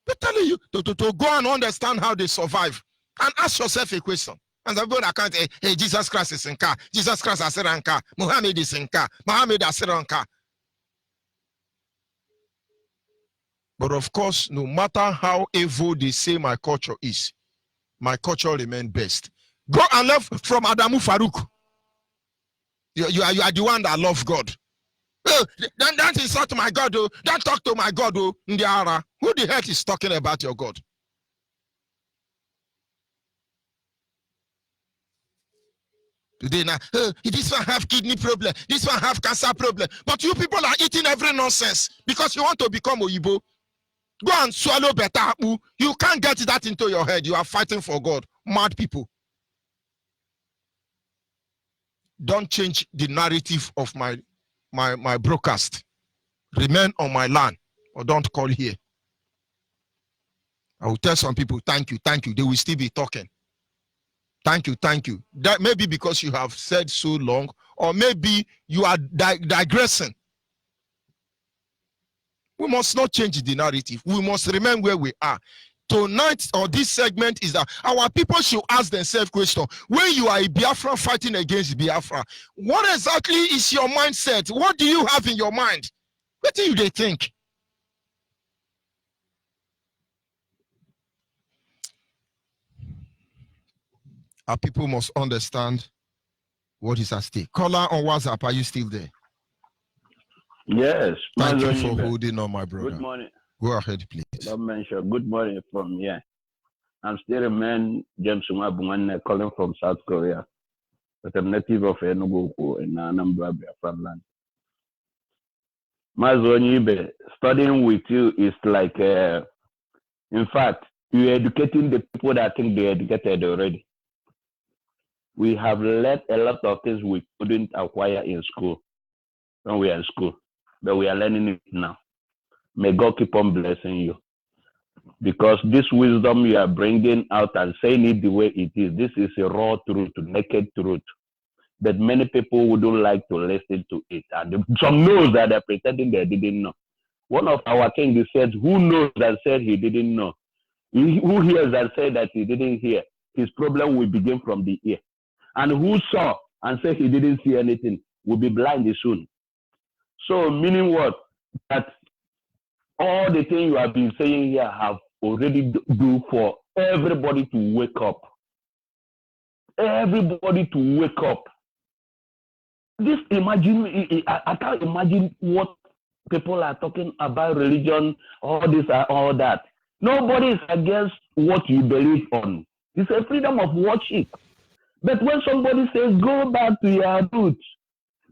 They're telling you to go and understand how they survive and ask yourself a question. And the brother can't say, hey, Jesus Christ is in car, Jesus Christ is in car, Muhammad is in car, Muhammad is in car. But of course, no matter how evil they say my culture is, my culture remains best. Go and learn from Adamu Farouk. You are the one that love God. Oh, don't insult my God. Oh. Don't talk to my God. Oh. Ndiara. Who the heck is talking about your God? Today now, oh, this one have kidney problem. This one have cancer problem. But you people are eating every nonsense because you want to become Oyibo. Go and swallow better. You can't get that into your head. You are fighting for God. Mad people. Don't change the narrative of my broadcast. Remain on my land or don't call here. I will tell some people, thank you. They will still be talking. Thank you. That may be because you have said so long, or maybe you are digressing. We must not change the narrative. We must remain where we are. Tonight, or this segment, is that our people should ask themselves question. When you are a Biafra fighting against Biafra, what exactly is your mindset? What do you have in your mind? What do they think? Our people must understand what is at stake. Caller on WhatsApp, are you still there? Yes. Thank you for holding on, my brother. Good morning. Go ahead, please. Good morning from here. I'm still a man, James Umabungan, calling from South Korea. But I'm native of Enugu in Anambra, Biafra land. Onyibe, studying with you is like, in fact, you're educating the people that think they're educated already. We have learned a lot of things we couldn't acquire in school when we are in school, but we are learning it now. May God keep on blessing you. because this wisdom you are bringing out and saying it the way it is, this is a raw truth, naked truth. But many people wouldn't like to listen to it. And some knows that they're pretending they didn't know. One of our kings said, who knows and said he didn't know? Who hears and said that he didn't hear? His problem will begin from the ear. And who saw and said he didn't see anything will be blind soon. So meaning what? That all the things you have been saying here have already do for everybody to wake up. Everybody to wake up. Just imagine, I can't imagine what people are talking about religion, all this and all that. Nobody is against what you believe on. It's a freedom of worship. But when somebody says, go back to your roots,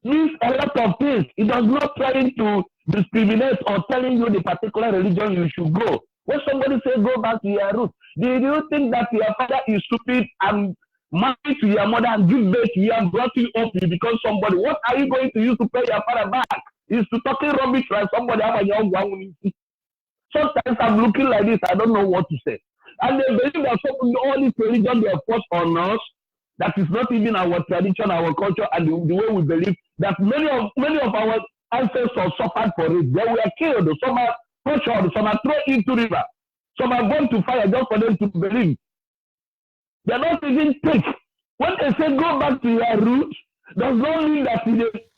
means a lot of things. It does not try to discriminate or telling you the particular religion you should go. When somebody says, go back to your roots, do you think that your father is stupid and married to your mother and give birth to you and brought you up to become somebody? What are you going to use to pay your father back? Is to talking rubbish like somebody have a young one. Sometimes I'm looking like this, I don't know what to say. And they believe that all this religion they have forced on us, that is not even our tradition, our culture, and the way we believe, that many of our ancestors suffered for it. They were killed, some are tortured, some are thrown into river, some are gone to fire just for them to believe. They don't even think. When they say go back to your roots, does not mean that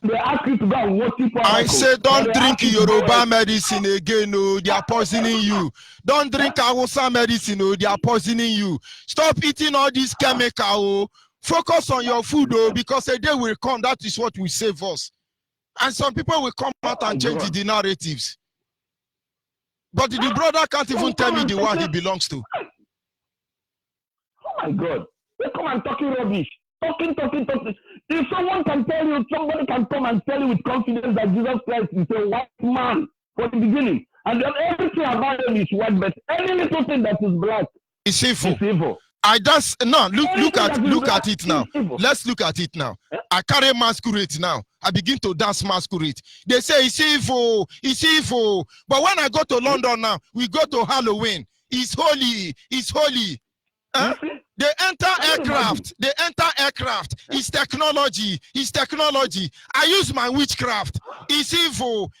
they ask you to go and worship. I say don't drink Yoruba medicine again, no, they are poisoning you. Don't drink Hausa medicine, no, they are poisoning you. Stop eating all these chemicals. Focus on your food, though, because a day will come, that is what will save us. And some people will come out and change the narratives. But the brother can't even tell me the one he belongs to. Oh my God. They come and talking rubbish. Talking. If someone can tell you, somebody can come and tell you with confidence that Jesus Christ is a white man from the beginning, and then everything about him is white, but any little thing that is black is evil. It's evil. Look at it now. Let's look at it now. I carry masquerade now. I begin to dance masquerade. They say it's evil. But when I go to London now, we go to Halloween. It's holy. Huh? They enter aircraft. It's technology. I use my witchcraft. It's evil.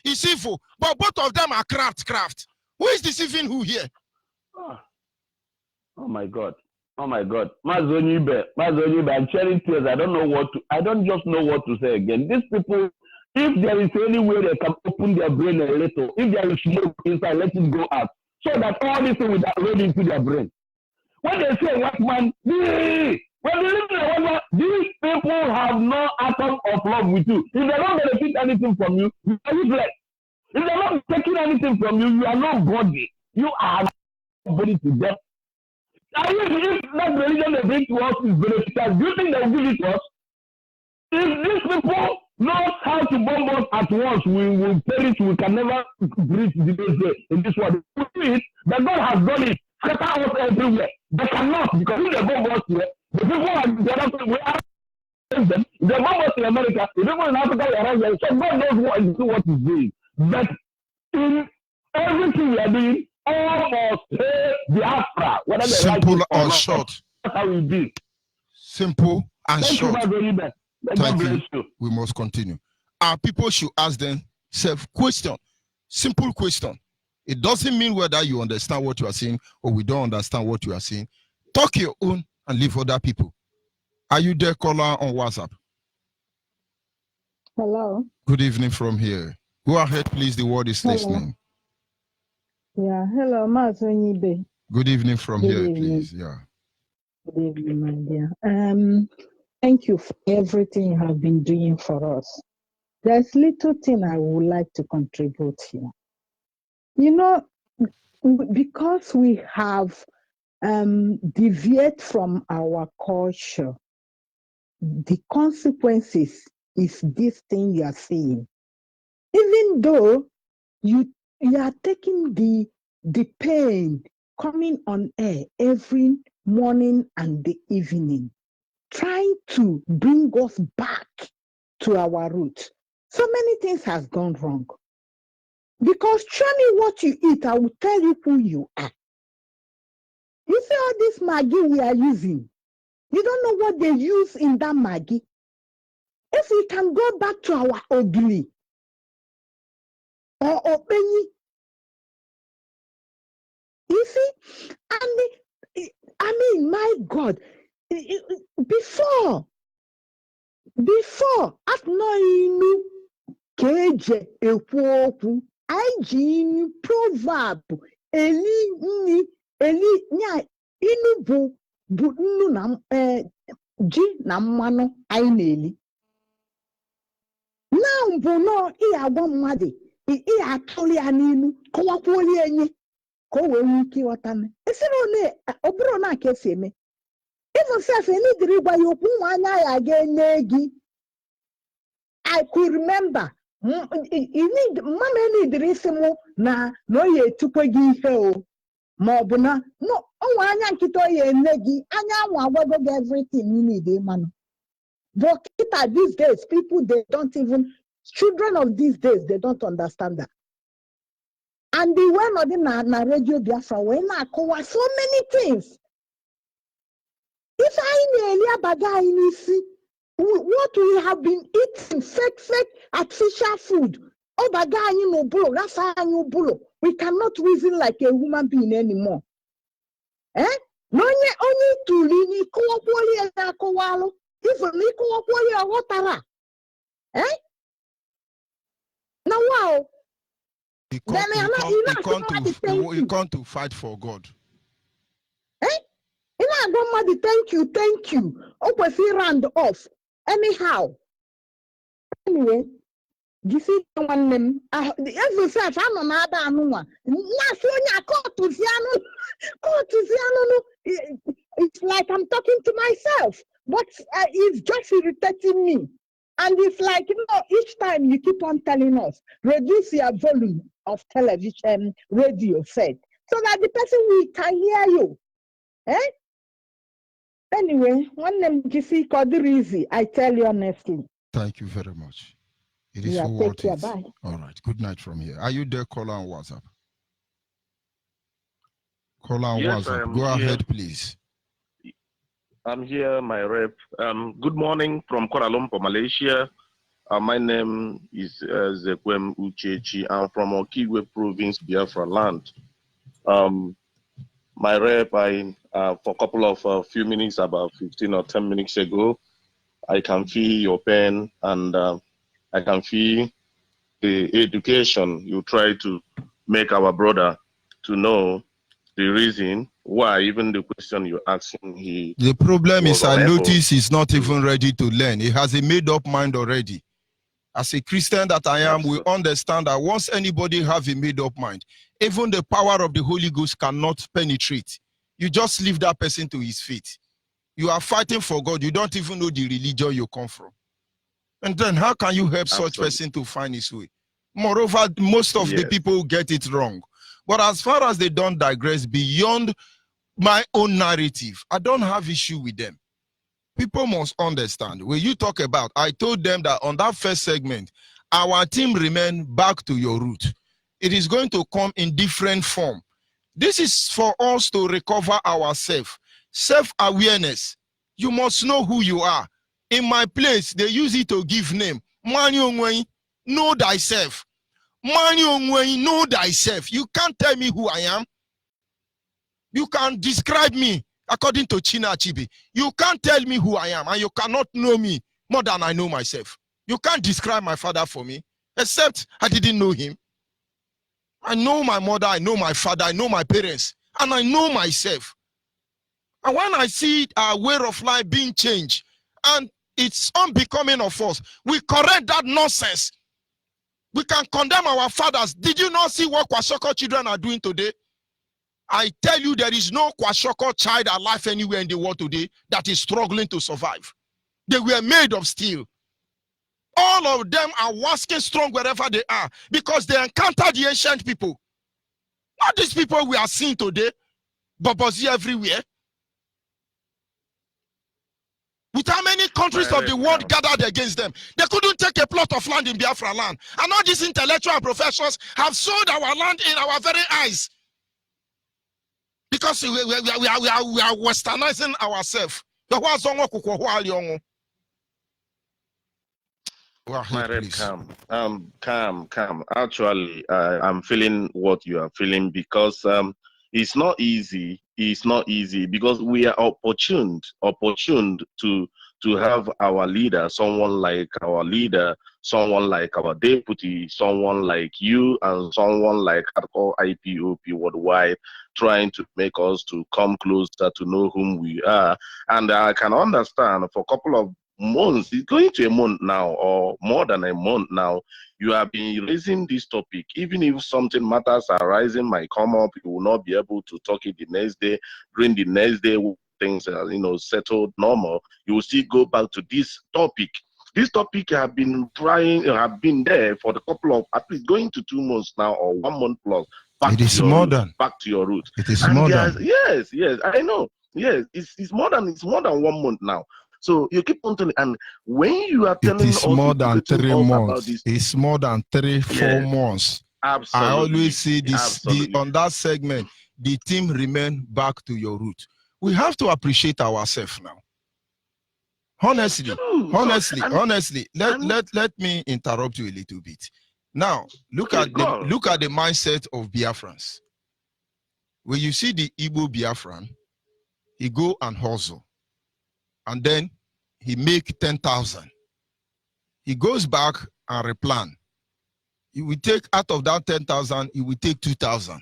But both of them are craft. Who is deceiving who here? Oh my God. Onyibe, I'm sharing tears. I don't just know what to say again. These people, if there is any way they can open their brain a little, if there is smoke inside, let it go out, so that all these things will roll into their brain. When they say white man, when they listen to white man, these people have no atom of love with you. If they don't benefit anything from you, you are useless. If they're not taking anything from you, you are not godly. You are nobody to them. If that religion they bring to us is beneficial, do you think they will give it to us? If these people know how to bomb us at once, we will perish. We can never reach the day in this world. We do it, but God has done it. Scatter us everywhere. They cannot, because if they bomb us here, the people are the other people, we are them. If they bomb us in America, the people in Africa are around there. So God knows what he's doing. But in everything we are doing, almost Biafra, whether simple and short. That's how we do. Simple and short. Thank you. We must continue. Our people should ask themselves question. Simple question. It doesn't mean whether you understand what you are saying or we don't understand what you are saying. Talk your own and leave other people. Are you there, caller on WhatsApp? Hello. Good evening from here. Go ahead, please. The word is listening. Yeah, hello, Onyibe. Good evening from here, please. Yeah. Good evening, my dear. Thank you for everything you have been doing for us. There's little thing I would like to contribute here. You know, because we have deviated from our culture, the consequences is this thing you are saying. Even though you are taking the pain coming on air every morning and the evening, trying to bring us back to our roots. So many things has gone wrong. Because show me what you eat, I will tell you who you are. You see all this Maggi we are using. You don't know what they use in that Maggi. If we can go back to our ogili or openyi, you see, and I mean, my God, before at no keje ekwoku, IG proverb eli nya inu bu nnu na ji na mmanụ anyị na-eli. Na mbụ nọ ihe agwa mmadụ ihe atụrụ ya n'ilu kọwakwuolie enye ka o wee nwee ike ịghọta. Esiri ọ bụrụ na ka esi eme even self enidiri gwa ya okwu nwa anya ya ga-enye gị. I could remember mama enidiri isi mụ na oyi etukwe gị ihe o ma ọ bụ na ọnwa anya nkịta oyi ene gị anya anwụ agwago gị everything you need ịmanụ. But these days, people, they don't even, children of these days, they don't understand that. And they were not in a radio Biafra, when I call so many things. If I know what we have been eating, fake, artificial food, we cannot reason like a human being anymore. Only to even now, wow. He can't to fight for God. Thank you. Okay, he ran off. Anyhow. Anyway, you see one name. Every self, I'm another one. It's like I'm talking to myself. But it's just irritating me. And it's like, each time you keep on telling us, reduce your volume of television, radio set, so that the person we can hear you. Anyway, one name GC Kodirizi, I tell you honestly. Thank you very much. It is yeah, so worth it. Bye. All right. Good night from here. Are you there, caller on WhatsApp? Caller on WhatsApp. Go ahead, please. I'm here, my rep. Good morning from Kuala Lumpur, Malaysia. My name is Zekwem Uchechi. I'm from Onyibe province, Biafra land. My rep, for a couple of few minutes, about 15 or 10 minutes ago, I can feel your pain and I can feel the education you try to make our brother to know the reason why even the question you're asking the problem is I notice he's not even ready to learn. He has a made-up mind already. As a Christian that I am, we understand that once anybody have a made-up mind, even the power of the Holy Ghost cannot penetrate. You just leave that person to his feet. You are fighting for God. You don't even know the religion you come from. And then how can you help such person to find his way? Moreover, most of the people get it wrong. But as far as they don't digress beyond my own narrative, I don't have issue with them. People must understand. When you talk about, I told them that on that first segment, our team remain back to your root. It is going to come in different form. This is for us to recover ourselves. Self-awareness. You must know who you are. In my place, they use it to give name. Know thyself. Know thyself. You can't tell me who I am. You can describe me according to China Achebe. You can't tell me who I am, and you cannot know me more than I know myself. You can't describe my father for me, except I didn't know him. I know my mother, I know my father, I know my parents, and I know myself. And when I see our way of life being changed, and it's unbecoming of us, we correct that nonsense. We can condemn our fathers. Did you not see what Kwashoko children are doing today? I tell you, there is no Kwashoko child alive anywhere in the world today that is struggling to survive. They were made of steel. All of them are walking strong wherever they are because they encountered the ancient people. Not these people we are seeing today, Bobozi everywhere. With how many countries of the world gathered against them, they couldn't take a plot of land in Biafra land. And all these intellectual professionals have sold our land in our very eyes. Because we are westernizing ourselves. Calm. Actually, I'm feeling what you are feeling because it's not easy. It's not easy because we are opportuned to have our leader, someone like our leader, someone like our deputy, someone like you, and someone like hardcore IPOP worldwide, trying to make us to come closer to know whom we are. And I can understand for a couple of months, it's going to a month now, or more than a month now, you have been raising this topic. Even if something matters arising might come up, you will not be able to talk it the next day. During the next day, things are settled normal, you will still go back to this topic. This topic have been there for the couple of, at least going to 2 months now, or 1 month plus. It is more than. Back to your root. It is more than. Yes, I know. Yes, it's more than 1 month now. So you keep on telling, and when you are telling us, it is more than 3 months. This, it's more than 3-4 months. Absolutely. I always say this on that segment. The team remain back to your root. We have to appreciate ourselves now. Honestly, let me interrupt you a little bit. Now, look at the mindset of Biafrans. When you see the Igbo Biafran, he go and hustle, and then he make 10,000. He goes back and replan. He will take out of that 10,000, he will take 2,000.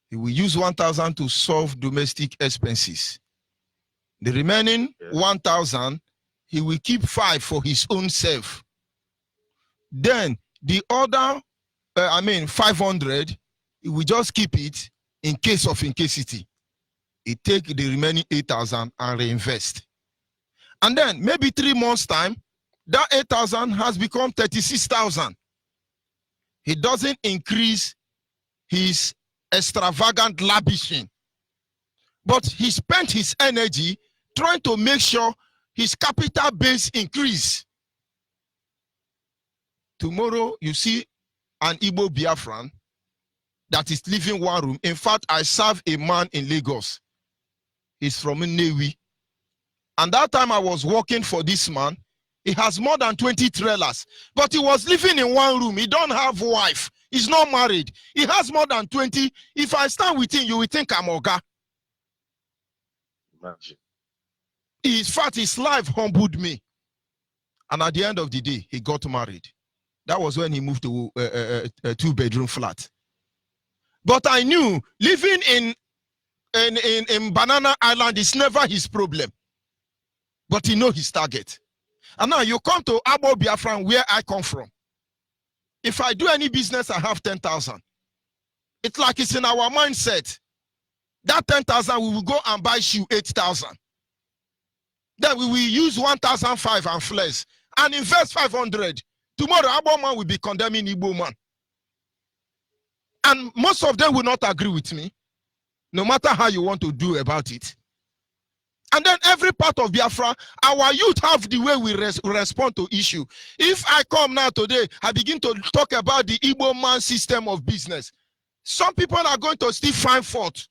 He will use 1,000 to solve domestic expenses. The remaining 1,000, he will keep 5 for his own self. Then the other, 500, he will just keep it in case of incasity. He take the remaining 8,000 and reinvest. And then maybe 3 months time, that 8,000 has become 36,000. He doesn't increase his extravagant lavishing, but he spent his energy trying to make sure his capital base increase. Tomorrow, you see an Igbo Biafran that is living 1 room. In fact, I serve a man in Lagos. He's from Nnewi. And that time I was working for this man. He has more than 20 trailers, but he was living in 1 room. He don't have wife. He's not married. He has more than 20. If I stand with him, you will think I'm Oga. Imagine. In fact, his life humbled me. And at the end of the day, he got married. That was when he moved to a 2-bedroom flat. But I knew living in Banana Island is never his problem. But he knows his target. And now you come to Abo Biafran, where I come from. If I do any business, I have 10,000. It's like it's in our mindset. That 10,000, we will go and buy shoe 8,000. Then we will use 1,005 and flex and invest 500. Tomorrow, Abo man will be condemning Igbo man. And most of them will not agree with me, no matter how you want to do about it. And then every part of Biafra, our youth have the way we respond to issue. If I come now today, I begin to talk about the Igbo man system of business. Some people are going to still find fault.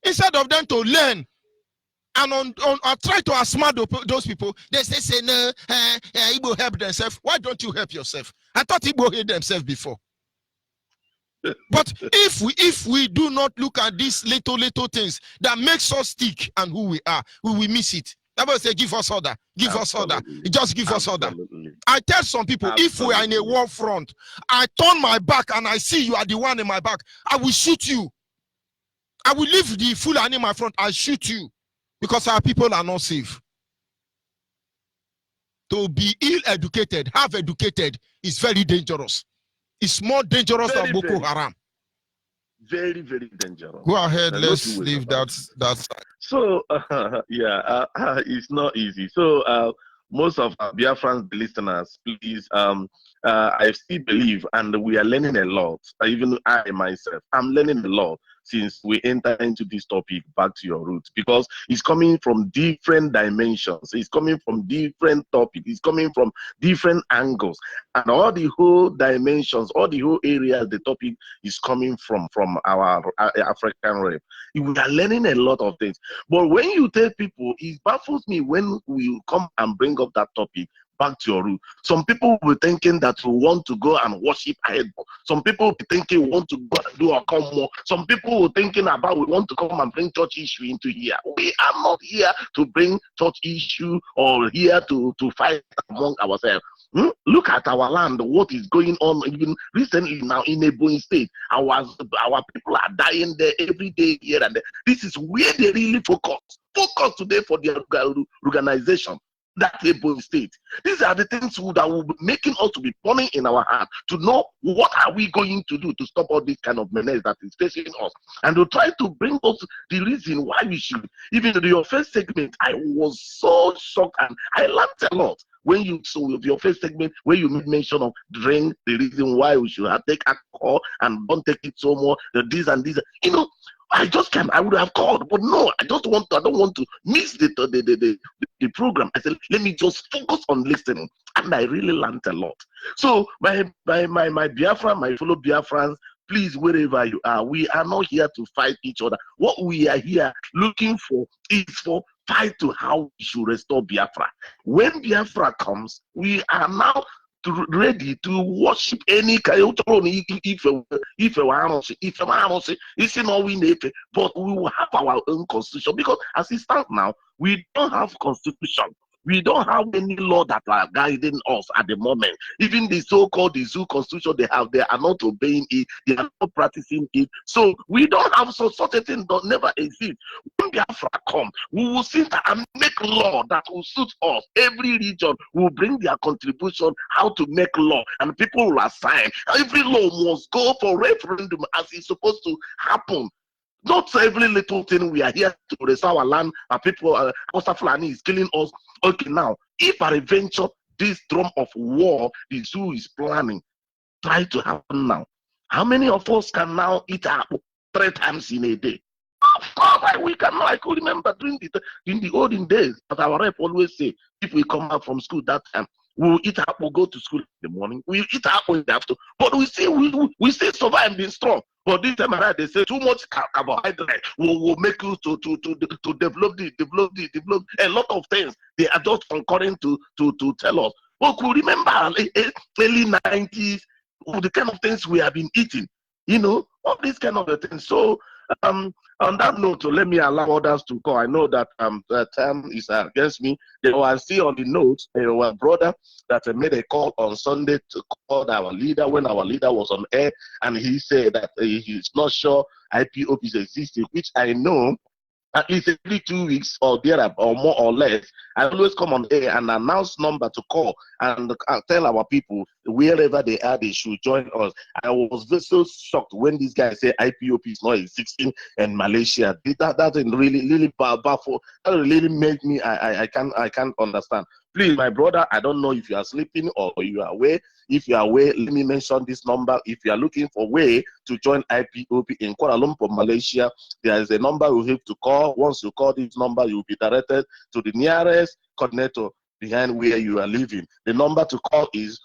Instead of them to learn and try to outsmart those people, they say no, Igbo help themselves. Why don't you help yourself? I thought Igbo hate themselves before. But if we do not look at these little things that makes us stick and who we are, we will miss it. That was say, give us order, give us order, just give us order. I tell some people, if we are in a war front, I turn my back and I see you are the one in my back, I will shoot you. I will leave the Fulani in my front, I shoot you, because our people are not safe. To be ill-educated, half-educated is very dangerous. It's more dangerous than Boko Haram. Very, very dangerous. Go ahead, let's leave that side. So, it's not easy. So, most of our Biafran listeners, please, I still believe, and we are learning a lot. Even I myself, I'm learning a lot since we enter into this topic, back to your roots, because it's coming from different dimensions. It's coming from different topics. It's coming from different angles, and all the whole dimensions, all the whole areas the topic is coming from our African rep. We are learning a lot of things. But when you tell people, it baffles me when we come and bring up that topic back to your root. Some people will be thinking that we want to go and worship idol. Some people will be thinking we want to go and do a come more. Some people will be thinking about we want to come and bring church issue into here. We are not here to bring church issue or here to fight among ourselves. Look at our land, what is going on even recently now in Ebonyi State. Our people are dying there every day here and there. This is where they really focus today for their organization. That Ebonyi State. These are the things that will be making us to be burning in our heart to know what are we going to do to stop all this kind of menace that is facing us, and to try to bring us the reason why we should. Even in your first segment, I was so shocked and I learned a lot when you saw your first segment where you made mention of drink, the reason why we should take alcohol and don't take it so more, this and this. You know, I would have called, but no, I don't want to miss the program. I said, let me just focus on listening. And I really learned a lot. So my Biafra, my fellow Biafrans, please, wherever you are, we are not here to fight each other. What we are here looking for is for fight to how we should restore Biafra. When Biafra comes, we are now ready to worship any but we will have our own constitution, because as it stands now, we don't have constitution. We don't have any law that are guiding us at the moment. Even the so-called zoo constitution they have, they are not obeying it, they are not practicing it. So we don't have such a thing that never exist. When Biafra come, we will sit and make law that will suit us. Every region will bring their contribution how to make law, and people will assign. Every law must go for referendum as it's supposed to happen. Not every little thing we are here to restore our land, and people, Fulani is killing us. Okay, now, if I venture this drum of war the zoo is planning, try to happen now, how many of us can now eat apple 3 times in a day? Of course, we cannot. I could remember during the olden days, but our rep always say, if we come out from school that time, we'll eat apple, go to school in the morning. We'll eat apple in the afternoon. But we still survive being strong. But this time around, they say too much carbohydrate will make you to develop a lot of things. They are just concurring to tell us. But we remember early 90s, the kind of things we have been eating. You know, all these kind of things. So on that note, let me allow others to call. I know that the time is against me. They were still on the notes. Our brother that made a call on Sunday to call our leader when our leader was on air, and he said that he's not sure IPOP is existing, which I know. At least every 2 weeks or there or more or less, I always come on air and announce number to call and tell our people wherever they are, they should join us. I was so shocked when this guy said IPOP is not existing in Malaysia. That really baffled. That really made me. I can't understand. Please, my brother, I don't know if you are sleeping or you are awake. If you are awake, let me mention this number. If you are looking for a way to join IPOP in Kuala Lumpur, Malaysia, there is a number you have to call. Once you call this number, you will be directed to the nearest coordinator behind where you are living. The number to call is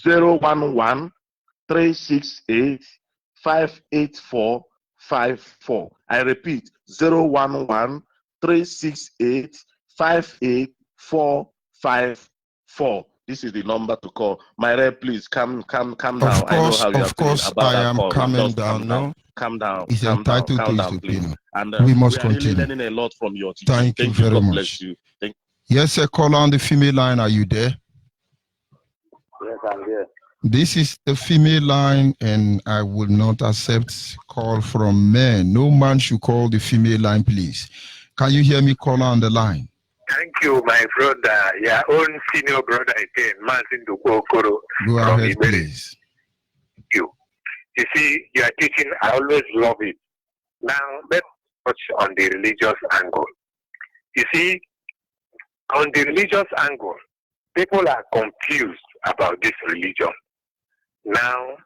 011-368-58454. I repeat, 011-368-58454. This is the number to call. My rep, please calm down. I know how you are feeling about that call. Calming down. No, calm down. he's entitled to his opinion. And we must we are continue. really learning a lot from your teaching. Thank you very God much. Bless you. Yes, sir. Caller on the female line. Are you there? Yes, I'm here. This is the female line, and I will not accept call from men. No man should call the female line, please. Can you hear me, caller on the line? Thank you, my brother. Your own senior brother again, Martin Dukokoro. Go ahead, please. Thank you. You see, your teaching, I always love it. Now, let's touch on the religious angle. You see, on the religious angle, people are confused about this religion. Now,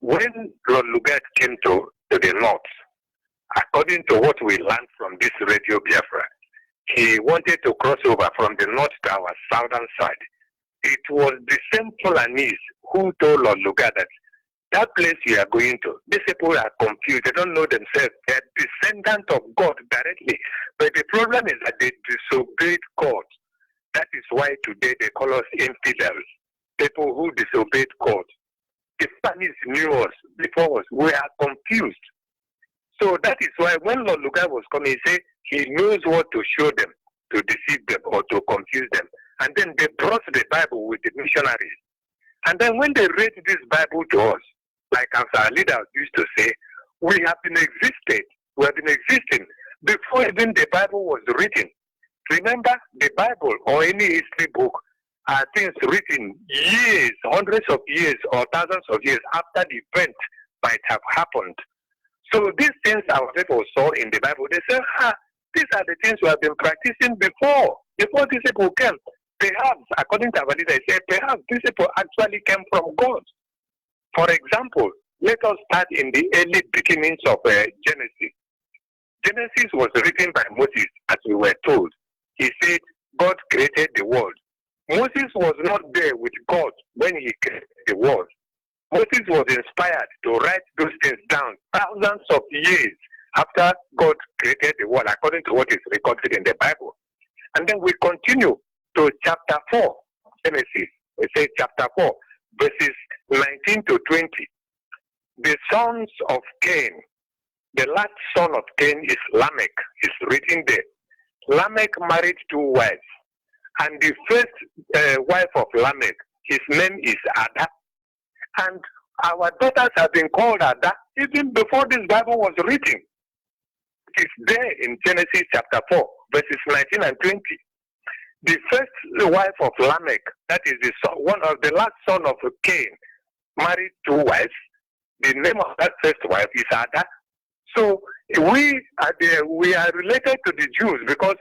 when Lord Lugard came to the north, according to what we learned from this Radio Biafra, he wanted to cross over from the north to our southern side. It was the same Fulanese who told Lord Lugard that place you are going to, these people are confused. They don't know themselves. They are descendants of God directly. But the problem is that they disobeyed God. That is why today they call us infidels, people who disobeyed God. The Spanish knew us before us. We are confused. So that is why when Lord Lugard was coming, he said he knows what to show them, to deceive them or to confuse them. And then they brought the Bible with the missionaries. And then when they read this Bible to us, like as our leaders used to say, we have been existing before even the Bible was written. Remember, the Bible or any history book are things written years, hundreds of years or thousands of years after the event might have happened. So these things our people saw in the Bible, they say, these are the things we have been practicing before these people came. Perhaps, according to our leader, they say, perhaps these people actually came from God. For example, let us start in the early beginnings of Genesis. Genesis was written by Moses, as we were told. He said, God created the world. Moses was not there with God when he created the world. Moses was inspired to write those things down thousands of years after God created the world, according to what is recorded in the Bible. And then we continue to chapter 4, Genesis. We say chapter 4, verses 19 to 20. The sons of Cain, the last son of Cain is Lamech, is written there. Lamech married 2 wives. And the first wife of Lamech, his name is Ada. And our daughters have been called Ada even before this Bible was written. It is there in Genesis chapter 4, verses 19 and 20. The first wife of Lamech, that is one of the last son of Cain, married 2 wives. The name of that first wife is Ada. So we are related to the Jews because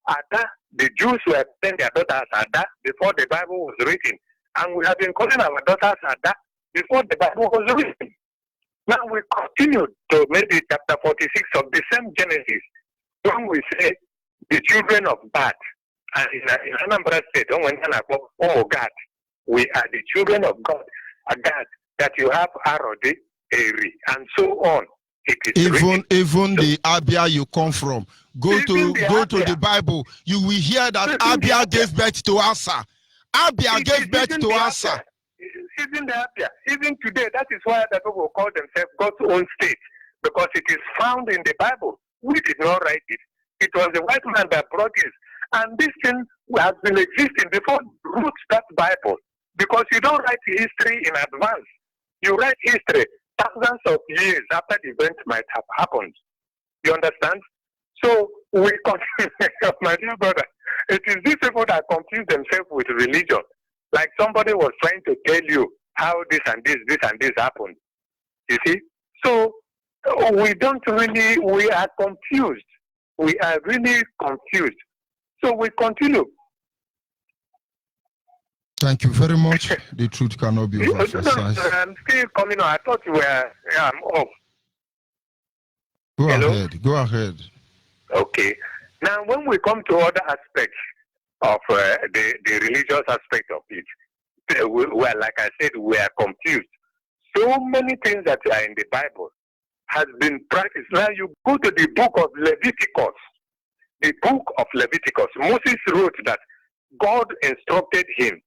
Ada, the Jews were calling their daughters Ada before the Bible was written. And we have been calling our daughters Ada before the Bible was written. Now we continue to maybe chapter 46 of the same Genesis, when we say the children of God. And in Anambra State, oh God, we are the children of God, a God that you have Arodi, Eri, and so on. Even the Abia you come from, go to the Bible, you will hear that Abia gave birth to Asa. Abia gave birth to Asa. Even the Abia, even today, that is why the people call themselves God's own state, because it is found in the Bible. We did not write it. It was the white man that brought it. And this thing has been existing before you wrote that Bible, because you don't write history in advance. You write history thousands of years after the event might have happened. You understand? So we confuse, my dear brother, it is these people that confuse themselves with religion. Like somebody was trying to tell you how this and this happened. You see? So we are confused. We are really confused. So we continue. Thank you very much. The truth cannot be overemphasized. I'm still coming on. I thought you were, I'm off. Go ahead. Okay. Now, when we come to other aspects of the religious aspect of it, well, like I said, we are confused. So many things that are in the Bible has been practiced. Now you go to the book of Leviticus. The book of Leviticus. Moses wrote that God instructed him.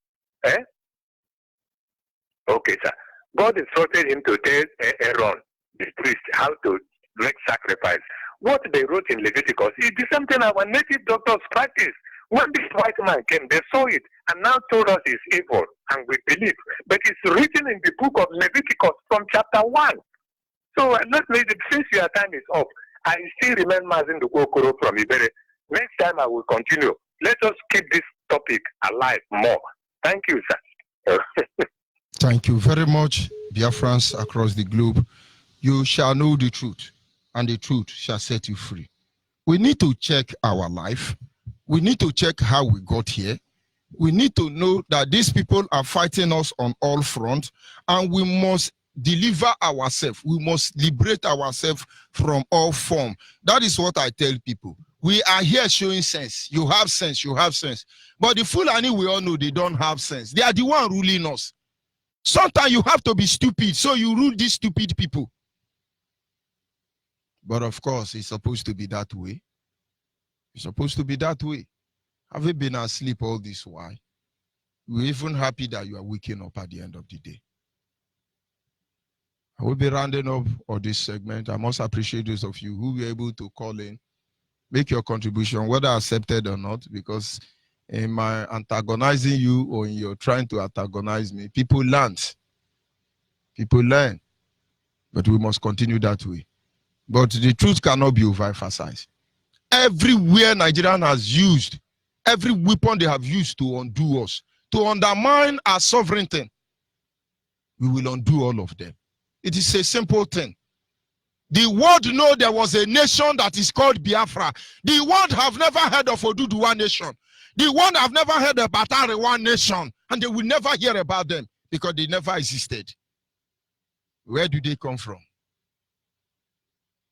Okay, sir. God instructed him to tell Aaron, the priest, how to make sacrifice. What they wrote in Leviticus is the same thing our native doctors practice. When this white man came, they saw it and now told us it's evil, and we believe. But it's written in the book of Leviticus from chapter 1. So let me, since your time is up, I still remain Mazin Dukokoro from Ibere. Next time I will continue. Let us keep this topic alive more. Thank you, sir. Thank you very much, Biafrans across the globe. You shall know the truth, and the truth shall set you free. We need to check our life. We need to check how we got here. We need to know that these people are fighting us on all fronts, and we must deliver ourselves. We must liberate ourselves from all form. That is what I tell people. We are here showing sense. You have sense, you have sense. But the Fulani, we all know they don't have sense. They are the one ruling us. Sometimes you have to be stupid, so you rule these stupid people. But of course, it's supposed to be that way. It's supposed to be that way. Have you been asleep all this while? We're even happy that you are waking up at the end of the day. I will be rounding up on this segment. I must appreciate those of you who were able to call in, make your contribution, whether accepted or not, because in my antagonizing you or in your trying to antagonize me, people learn. People learn. But we must continue that way. But the truth cannot be overemphasized. Everywhere Nigerian has used, every weapon they have used to undo us, to undermine our sovereignty, we will undo all of them. It is a simple thing. The world know there was a nation that is called Biafra. The world have never heard of Oduduwa nation. The world have never heard of Batarewa nation, and they will never hear about them because they never existed. Where do they come from?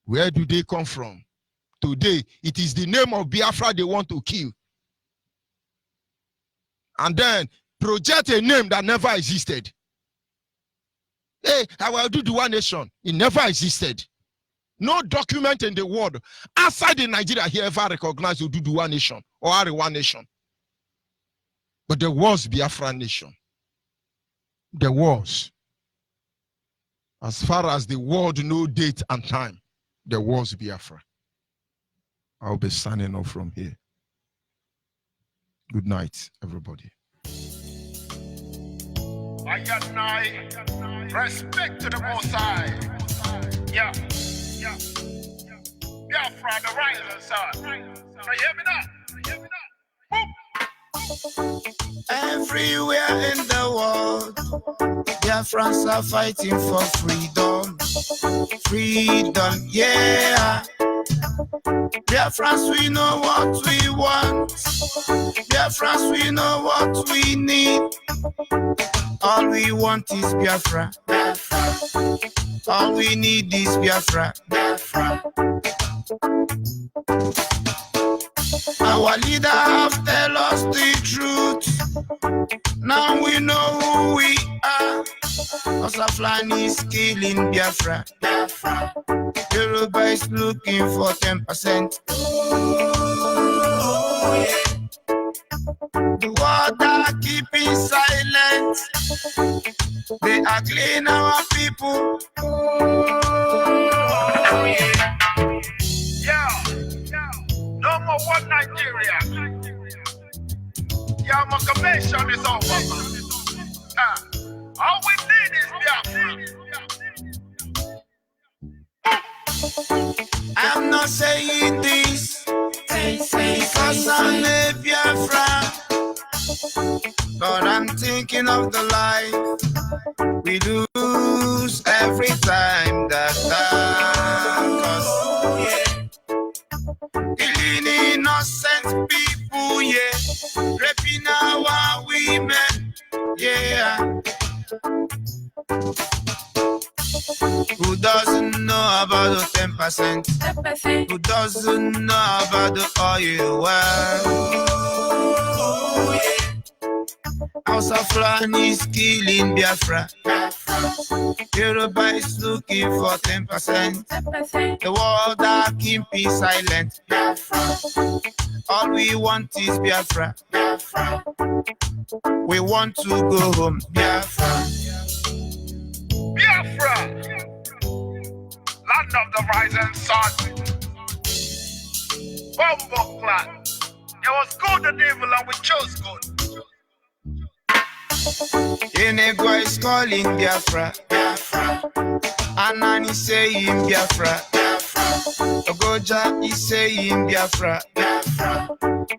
Where do they come from? Today, it is the name of Biafra they want to kill. And then project a name that never existed. Hey, I will do the one nation. It never existed. No document in the world outside in Nigeria here ever recognized Oduduwa nation or Arewa nation. But there was Biafra nation. There was. As far as the world know date and time, there was Biafra. I'll be signing off from here. Good night, everybody. Respect to the Most High. Yeah. Biafra, the rising sun. You hear me now? Everywhere in the world, Biafrans are fighting for freedom. Freedom, yeah. Biafrans, we know what we want. Biafrans, we know what we need. All we want is Biafra. All we need is Biafra. Our leader have tell us the truth. Now we know who we are. Osaflani is killing Biafra. Yoruba is looking for 10%. The world are keeping silent. They are cleaning our people. No more one Nigeria. Your amalgamation is over. All we need is Biafra. I'm not saying this because I'm a Biafra, but I'm thinking of the life we lose every time that killing innocent people, yeah, raping our women, yeah. Who doesn't know about the 10%? Who doesn't know about the oil well? House of Fulani is killing Biafra. Yoruba is looking for 10%. The world are keeping silent. All we want is Biafra. We want to go home, Biafra. Biafra, land of the rising sun. Bumbo clan. It was good and evil and we chose good. Enegwa is calling Biafra. Anani saying Biafra. Ogoja is saying Biafra.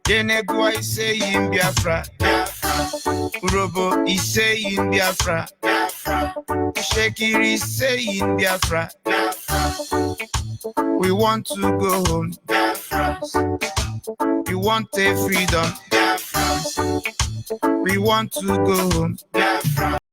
Enegwa is saying Biafra. Urobo is saying Biafra. Shekiri is saying Biafra. We want to go home, Biafra. We want a freedom, Biafra. we want to go home. Biafra.